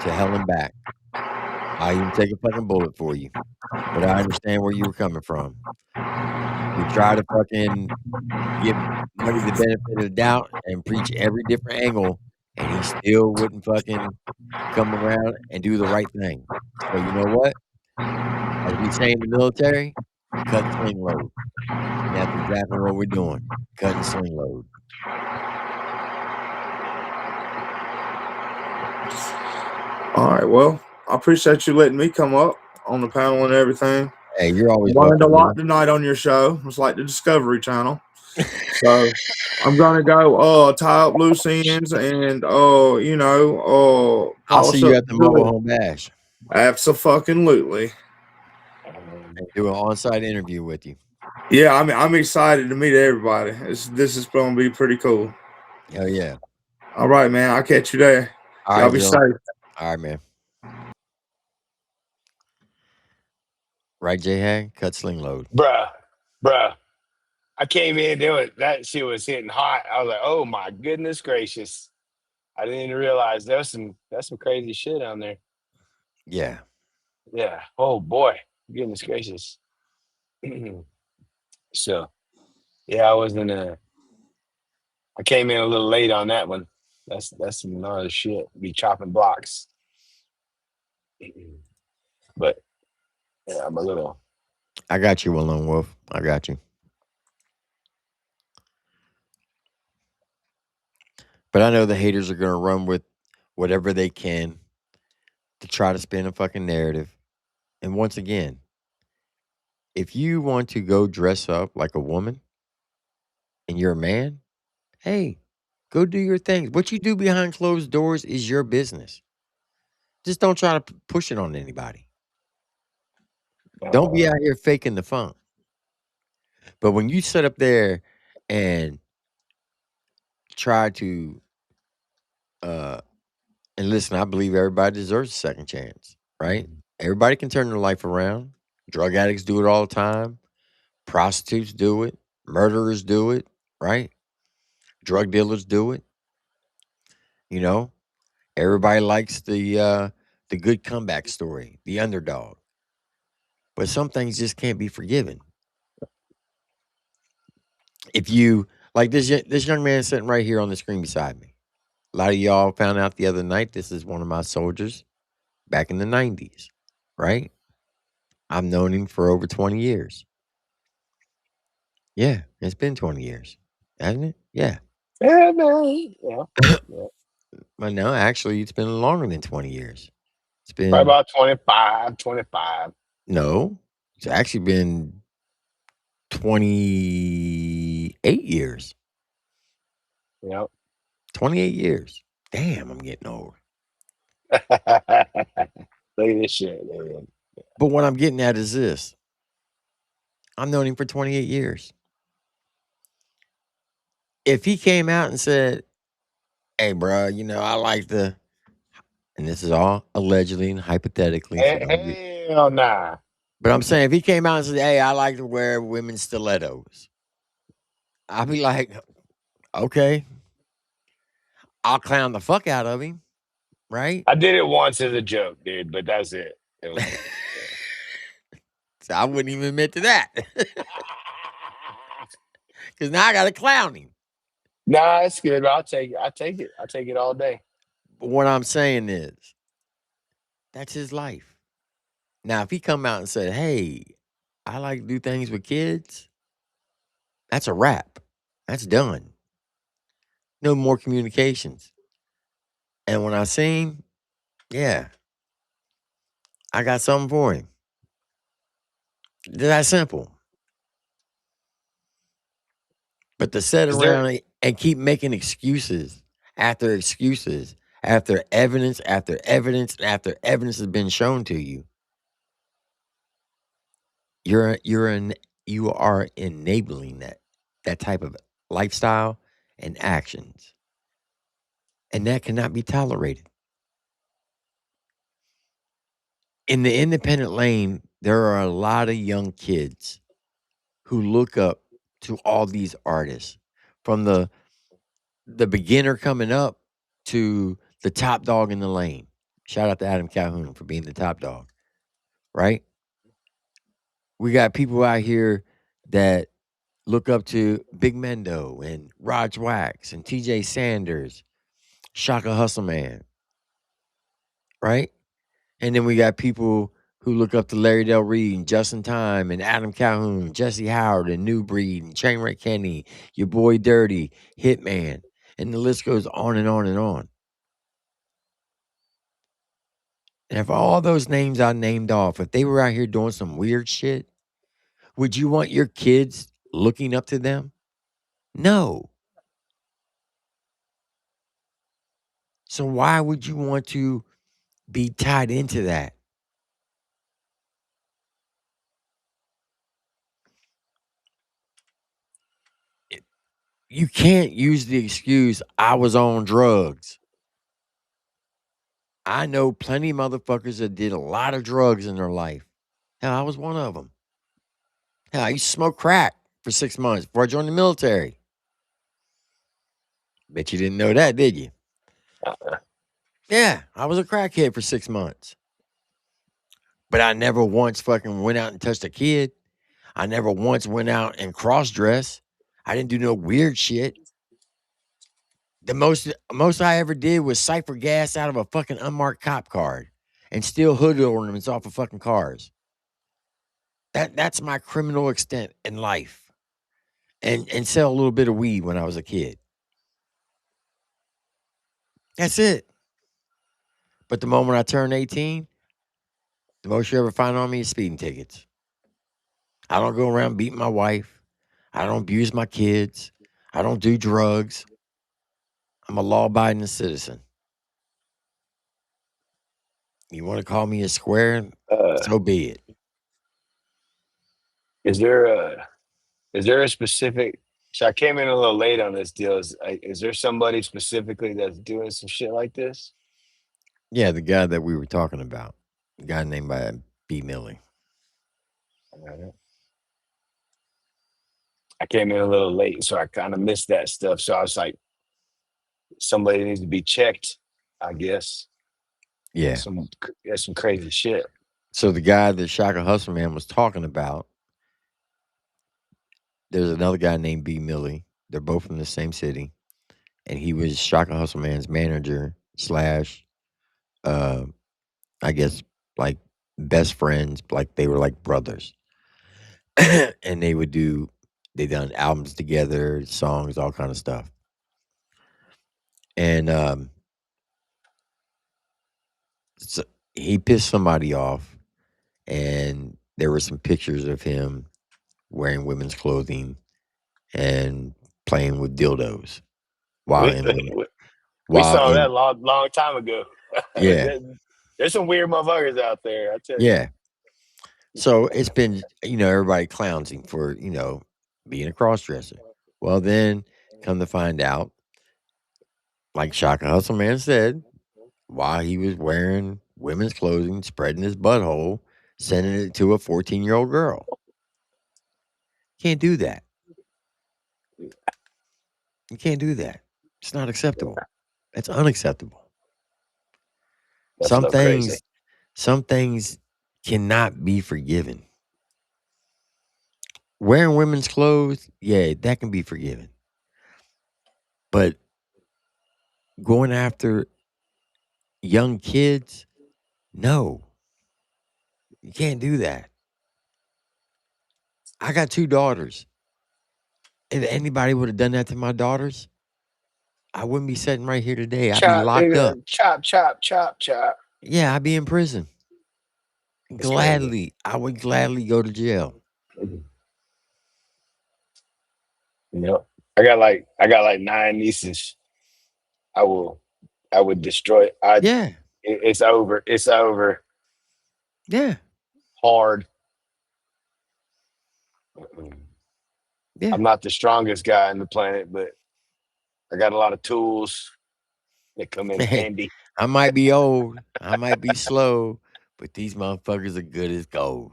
to hell and back. I even take a fucking bullet for you. But I understand where you were coming from. You try to fucking give Money the benefit of the doubt and preach every different angle, and he still wouldn't fucking come around and do the right thing. So you know what? As we say in the military, cut and sling load. And that's exactly what we're doing. Cut and sling load. All right, well, I appreciate you letting me come up on the panel and everything. Hey, you're always Learned a welcome, lot man. tonight on your show. It's like the Discovery Channel. So I'm gonna go tie up loose ends and I'll see polish you up at the the mobile grill. home bash Abso-fucking-lutely. and do an on-site interview with you. Yeah, I'm excited to meet everybody. This is gonna be pretty cool. Hell yeah. All right, man. I'll catch you there. All Y'all right, be Joe. safe. All right, man. Right, J Hag? Cut sling load. Bruh. I came in there, that shit was hitting hot. I was like, oh my goodness gracious. I didn't even realize that's some crazy shit on there. Yeah. Yeah. Oh boy. Goodness gracious. So yeah, I came in a little late on that one. That's some other shit. Be chopping blocks. But yeah, I'm a little I got you, Lone Wolf. I got you. But I know the haters are going to run with whatever they can to try to spin a fucking narrative. And once again, if you want to go dress up like a woman and you're a man, hey, go do your thing. What you do behind closed doors is your business. Just don't try to push it on anybody. Don't be out here faking the funk. But when you sit up there and try to and listen, I believe everybody deserves a second chance, right? Everybody can turn their life around. Drug addicts do it all the time. Prostitutes do it. Murderers do it, right? Drug dealers do it. You know, everybody likes the good comeback story, the underdog. But some things just can't be forgiven. If you like this young man sitting right here on the screen beside me. A lot of y'all found out the other night this is one of my soldiers back in the 90s, right? I've known him for over 20 years. Yeah, it's been 20 years, hasn't it? Yeah. yeah, man. Yeah. Well, no, actually, it's been longer than 20 years. It's Probably been, about 25. no, it's actually been 28 years. Yep. 28 years. Damn, I'm getting old. Look at this shit, man. But what I'm getting at is this. I've known him for 28 years. If he came out and said, hey, bro, I like the, and this is all allegedly and hypothetically, so don't get. Hell nah. But I'm saying if he came out and said, hey, I like to wear women's stilettos, I'd be like, okay, I'll clown the fuck out of him, right? I did it once as a joke, dude, but that's it. It was So I wouldn't even admit to that. Because now I got to clown him. Nah, it's good. I'll take it. I take it all day. But what I'm saying is, that's his life. Now, if he come out and said, hey, I like to do things with kids, that's a wrap. That's done. No more communications. And when I seen, yeah, I got something for him. That simple. But to sit Is there around and keep making excuses after excuses after evidence after evidence after evidence has been shown to you, you are enabling that type of lifestyle and actions, and that cannot be tolerated. In the independent lane, there are a lot of young kids who look up to all these artists, from the beginner coming up to the top dog in the lane. Shout out to Adam Calhoun for being the top dog, right? We got people out here that look up to Big Mendo and Raj Wax and TJ Sanders, Shaka Hustleman, right? And then we got people who look up to Larry Del Reed and Justin Time and Adam Calhoun, Jesse Howard and New Breed and Chainwreck Kenny, your boy Dirty, Hitman, and the list goes on and on and on. And if all those names I named off, if they were out here doing some weird shit, would you want your kids looking up to them? No. So why would you want to be tied into that? You can't use the excuse, I was on drugs. I know plenty of motherfuckers that did a lot of drugs in their life. Hell, I was one of them. Hell, I used to smoke crack for 6 months before I joined the military. Bet you didn't know that, did you? Yeah, I was a crackhead for 6 months. But I never once fucking went out and touched a kid. I never once went out and cross-dressed. I didn't do no weird shit. The most I ever did was cipher gas out of a fucking unmarked cop card and steal hood ornaments off of fucking cars. That's my criminal extent in life. And sell a little bit of weed when I was a kid. That's it. But the moment I turned 18, the most you ever find on me is speeding tickets. I don't go around beating my wife. I don't abuse my kids. I don't do drugs. I'm a law-abiding citizen. You want to call me a square? So be it. is there a specific? So I came in a little late on this deal. Is there somebody specifically that's doing some shit like this? Yeah, the guy that we were talking about. A guy named by B. Millie. I came in a little late, so I kind of missed that stuff. So I was like, somebody needs to be checked, I guess. Yeah. That's some crazy shit. So the guy that Shaka Hustleman was talking about, there's another guy named B. Millie. They're both from the same city. And he was Shaka Hustleman's manager / I guess like best friends, like they were like brothers. And they done albums together, songs, all kind of stuff. And so he pissed somebody off, and there were some pictures of him wearing women's clothing and playing with dildos while We saw that in long time ago. yeah. There's some weird motherfuckers out there, I tell you. Yeah. So it's been, everybody clowns him for, being a cross-dresser. Well, then come to find out, like Shaka Hustleman said, while he was wearing women's clothing, spreading his butthole, sending it to a 14-year-old girl. Can't do that. You can't do that. It's not acceptable. It's unacceptable. That's a little crazy. Some things cannot be forgiven. Wearing women's clothes, yeah, that can be forgiven. But going after young kids, no. You can't do that. I got 2 daughters. If anybody would have done that to my daughters, I wouldn't be sitting right here today. I'd be Chop, locked up. chop, chop, chop, chop. Yeah, I'd be in prison. It's crazy. I would gladly go to jail. Yep. I got like 9 nieces. I would destroy. Yeah, It's over. It's over. yeah, Hard. yeah. I'm not the strongest guy on the planet, but I got a lot of tools that come in Man, handy. I might be old, I might be slow, but these motherfuckers are good as gold.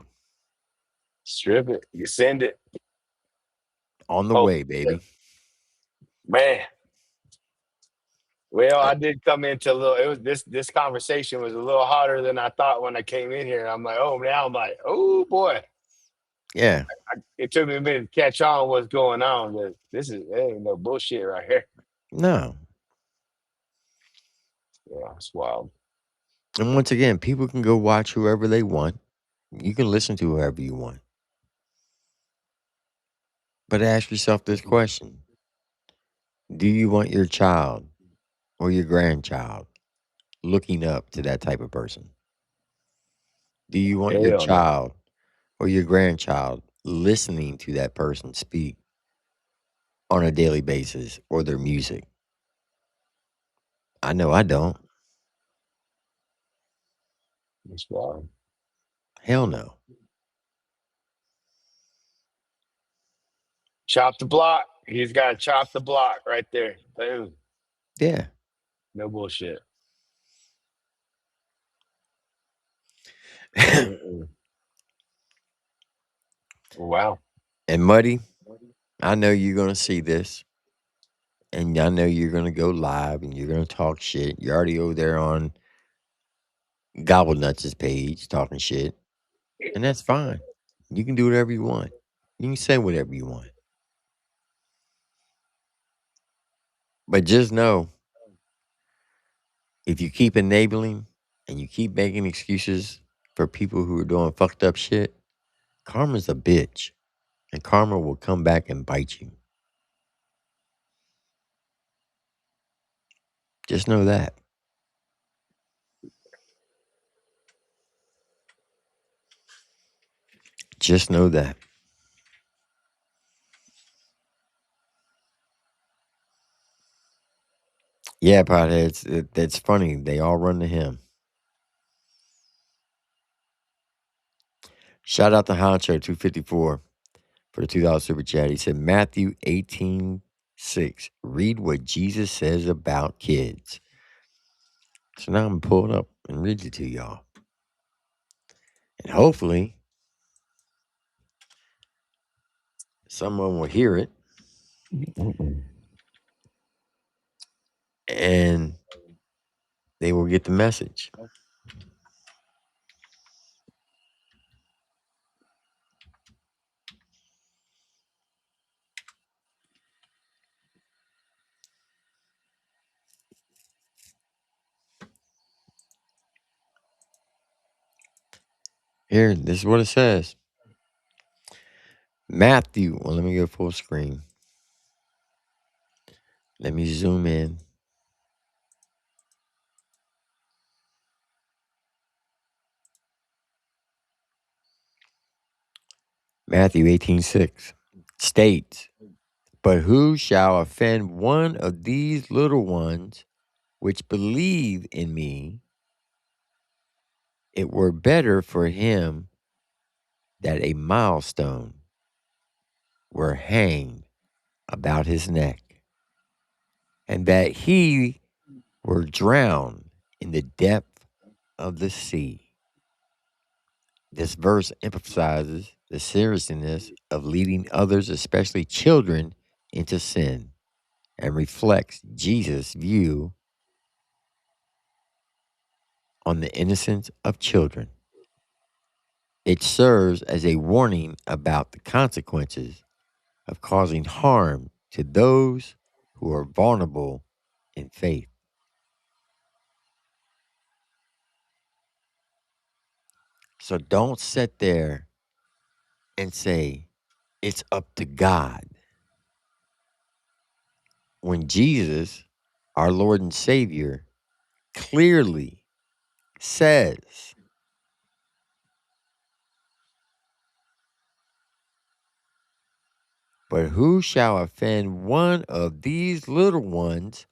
Strip it. You send it. On the Oh, way, baby. man. Well, I did come into a little. It was this conversation was a little hotter than I thought when I came in here. I'm like, oh, now I'm like, oh boy. Yeah. It took me a minute to catch on what's going on. But there ain't no bullshit right here. No. Yeah, it's wild. And once again, people can go watch whoever they want. You can listen to whoever you want. But ask yourself this question. Do you want your child or your grandchild looking up to that type of person? Do you want your Hell no. child or your grandchild listening to that person speak on a daily basis or their music? I know I don't. It's wild. Hell no. Chop the block. He's got to chop the block right there. Boom. Yeah. No bullshit. Mm-mm. Wow. And Muddy, I know you're going to see this. And I know you're going to go live and you're going to talk shit. You're already over there on Gobble Nuts' page talking shit. And that's fine. You can do whatever you want. You can say whatever you want. But just know, if you keep enabling and you keep making excuses for people who are doing fucked up shit, karma's a bitch. And karma will come back and bite you. Just know that. Just know that. Yeah, potheads. That's funny. They all run to him. Shout out to Honcho 254 for the $2 super chat. He said, Matthew 18:6. Read what Jesus says about kids. So now I'm pulling up and read it to y'all. And hopefully, someone will hear it. And they will get the message. Here, this is what it says. Matthew, well, let me go full screen. Let me zoom in. Matthew 18:6 states, but who shall offend one of these little ones which believe in me, it were better for him that a milestone were hanged about his neck, and that he were drowned in the depth of the sea. This verse emphasizes the seriousness of leading others, especially children, into sin, and reflects Jesus' view on the innocence of children. It serves as a warning about the consequences of causing harm to those who are vulnerable in faith. So don't sit there and say, it's up to God. When Jesus our Lord and Savior clearly says, "But who shall offend one of these little ones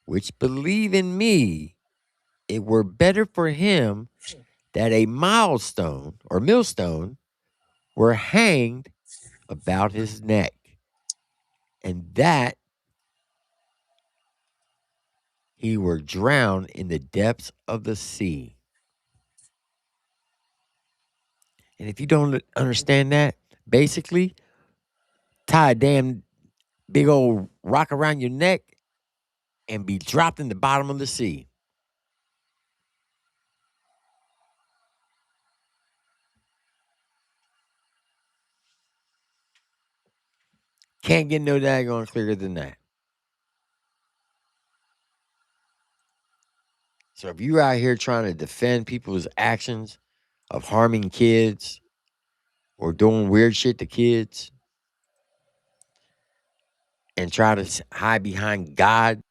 which believe in me, it were better for him that a milestone or millstone were hanged about his neck, and that he were drowned in the depths of the sea." And if you don't understand that, basically, tie a damn big old rock around your neck and be dropped in the bottom of the sea. Can't get no daggone clearer than that. So if you're out here trying to defend people's actions of harming kids or doing weird shit to kids and try to hide behind God,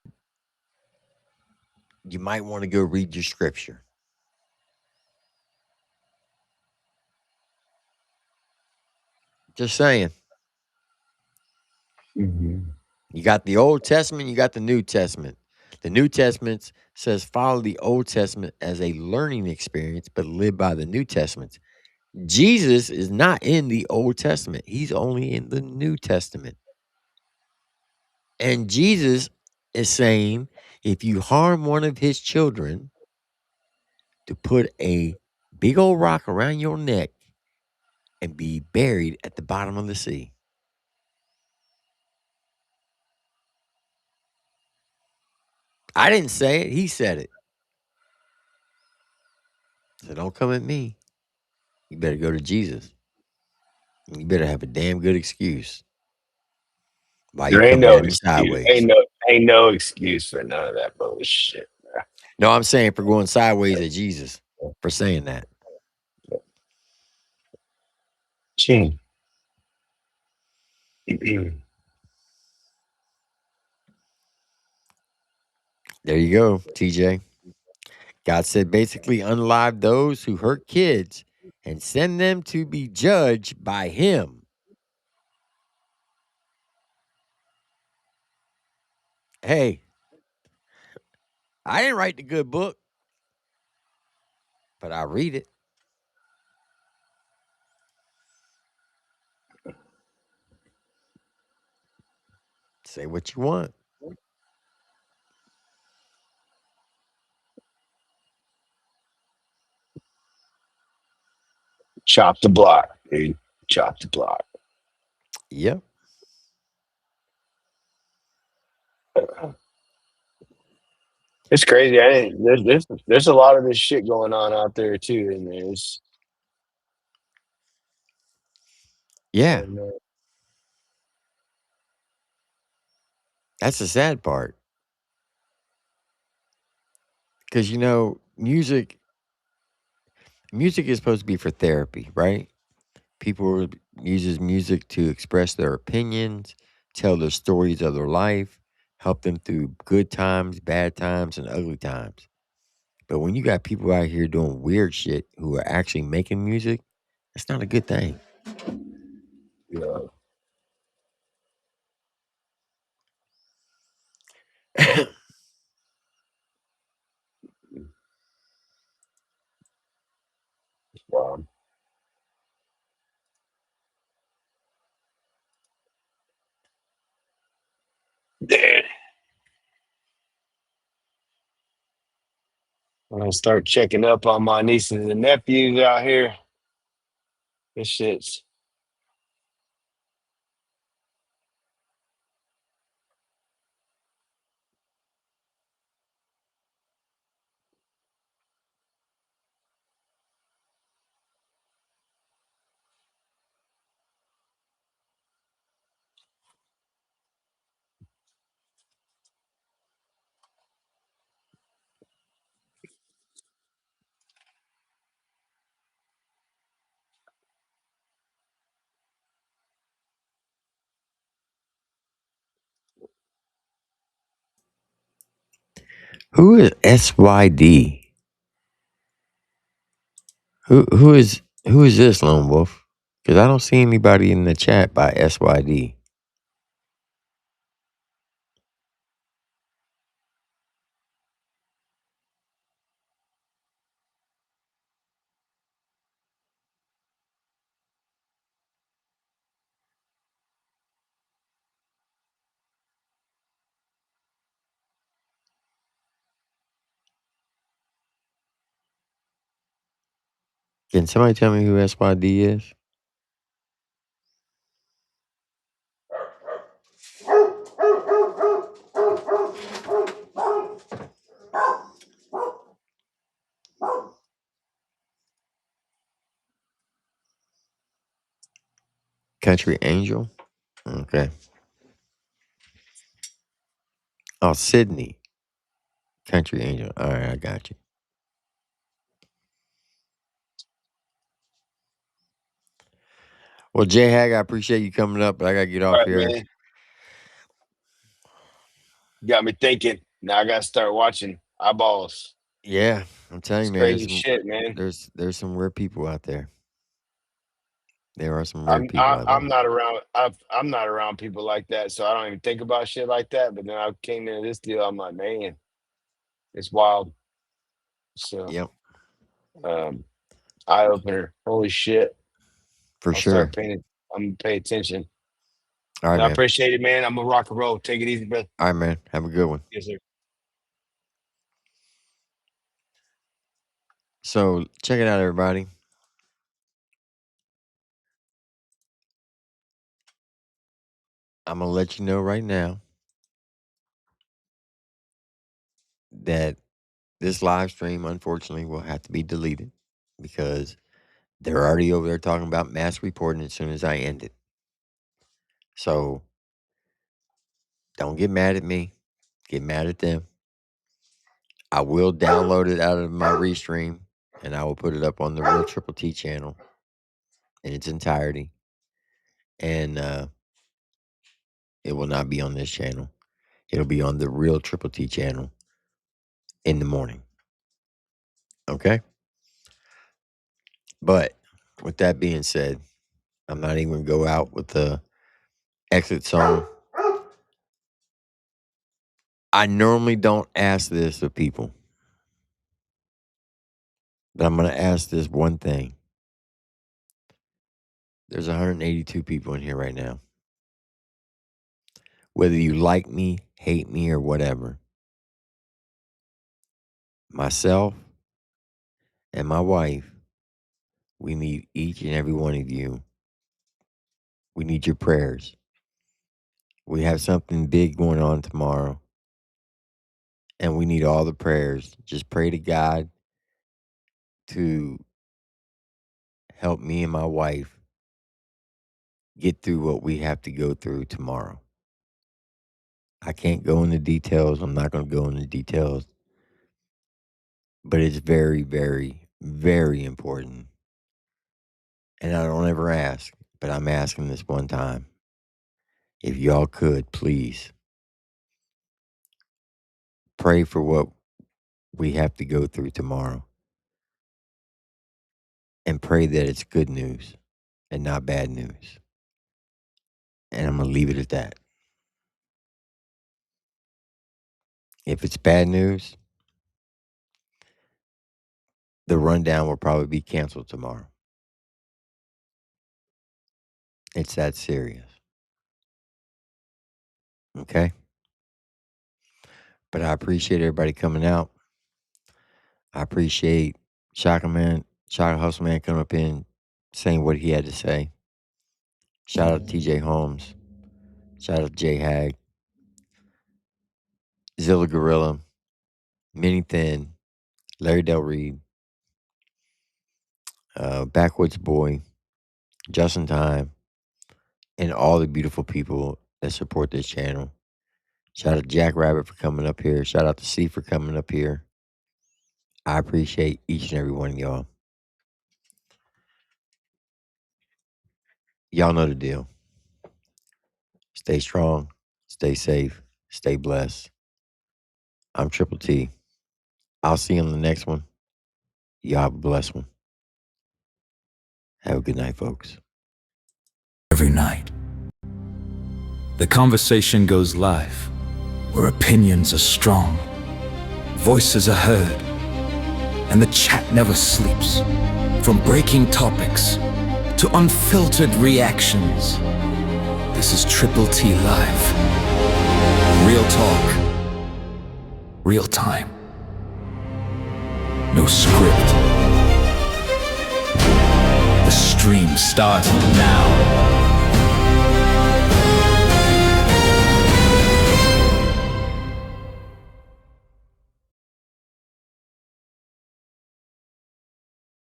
you might want to go read your scripture. Just saying. You got the Old Testament, you got the New Testament. The New Testament says follow the Old Testament as a learning experience, but live by the New Testament. Jesus is not in the Old Testament. He's only in the New Testament. And Jesus is saying, if you harm one of his children, to put a big old rock around your neck and be buried at the bottom of the sea. I didn't say it. He said it. So don't come at me. You better go to Jesus. You better have a damn good excuse why you There ain't coming no at me excuse. sideways. Ain't no excuse for none of that bullshit. No, I'm saying for going sideways at Jesus for saying that. Ching. There you go, TJ. God said basically unalive those who hurt kids and send them to be judged by him. Hey, I didn't write the good book, but I read it. Say what you want. Chop the block, dude. Chop the block. Yep. It's crazy. I didn't, there's a lot of this shit going on out there too, and there's Yeah. and That's the sad part. Because, music is supposed to be for therapy, right? People uses music to express their opinions, tell their stories of their life, help them through good times, bad times, and ugly times. But when you got people out here doing weird shit who are actually making music, that's not a good thing. yeah. Wow. Dude. I'm gonna start checking up on my nieces and nephews out here. This shit's Who is SYD? Who is this, Lone Wolf? Because I don't see anybody in the chat by SYD. Can somebody tell me who SYD is? Country Angel? Okay. Oh, Sydney. Country Angel. All right, I got you. Well, J Hag, I appreciate you coming up, but I got to get All off right, here. man. Got me thinking. Now I gotta start watching eyeballs. Yeah, I'm telling It's you, man, crazy shit, man. there's some weird people out there. There are some weird people out there. I'm not around. I'm not around people like that, so I don't even think about shit like that. But then I came into this deal. I'm like, man, it's wild. So, Yep, eye opener. Holy shit! for I'll sure. start paying. I'm gonna pay attention. All right, And I man. appreciate it, man. I'm gonna rock and roll. Take it easy, brother. All right, man. Have a good one. Yes, sir. So check it out, everybody. I'm gonna let you know right now that this live stream, unfortunately, will have to be deleted because they're already over there talking about mass reporting as soon as I end it. So don't get mad at me. Get mad at them. I will download it out of my restream and I will put it up on the Real Triple T channel in its entirety. And it will not be on this channel. It'll be on the Real Triple T channel in the morning. Okay? But with that being said, I'm not even going to go out with the exit song. I normally don't ask this of people, but I'm going to ask this one thing. There's 182 people in here right now. Whether you like me, hate me, or whatever, myself and my wife, we need each and every one of you. We need your prayers. We have something big going on tomorrow, and we need all the prayers. Just pray to God to help me and my wife get through what we have to go through tomorrow. I can't go into details. I'm not going to go into details. But it's very, very, very important. And I don't ever ask, but I'm asking this one time. If y'all could, please pray for what we have to go through tomorrow. And pray that it's good news and not bad news. And I'm going to leave it at that. If it's bad news, the rundown will probably be canceled tomorrow. It's that serious. Okay? But I appreciate everybody coming out. I appreciate Shaka Hustleman coming up in saying what he had to say. Shout out to TJ Holmes. Shout out to J Hag. Zilla Gorilla. Minnie Thin. Larry Del Reed. Backwoods Boy. Justin Time. And all the beautiful people that support this channel. Shout out to Jack Rabbit for coming up here. Shout out to C for coming up here. I appreciate each and every one of y'all. Y'all know the deal. Stay strong. Stay safe. Stay blessed. I'm Triple T. I'll see you on the next one. Y'all have a blessed one. Have a good night, folks. Every night, the conversation goes live, where opinions are strong, voices are heard, and the chat never sleeps. From breaking topics to unfiltered reactions, this is Triple T Live. Real talk, real time, no script. The stream starts now.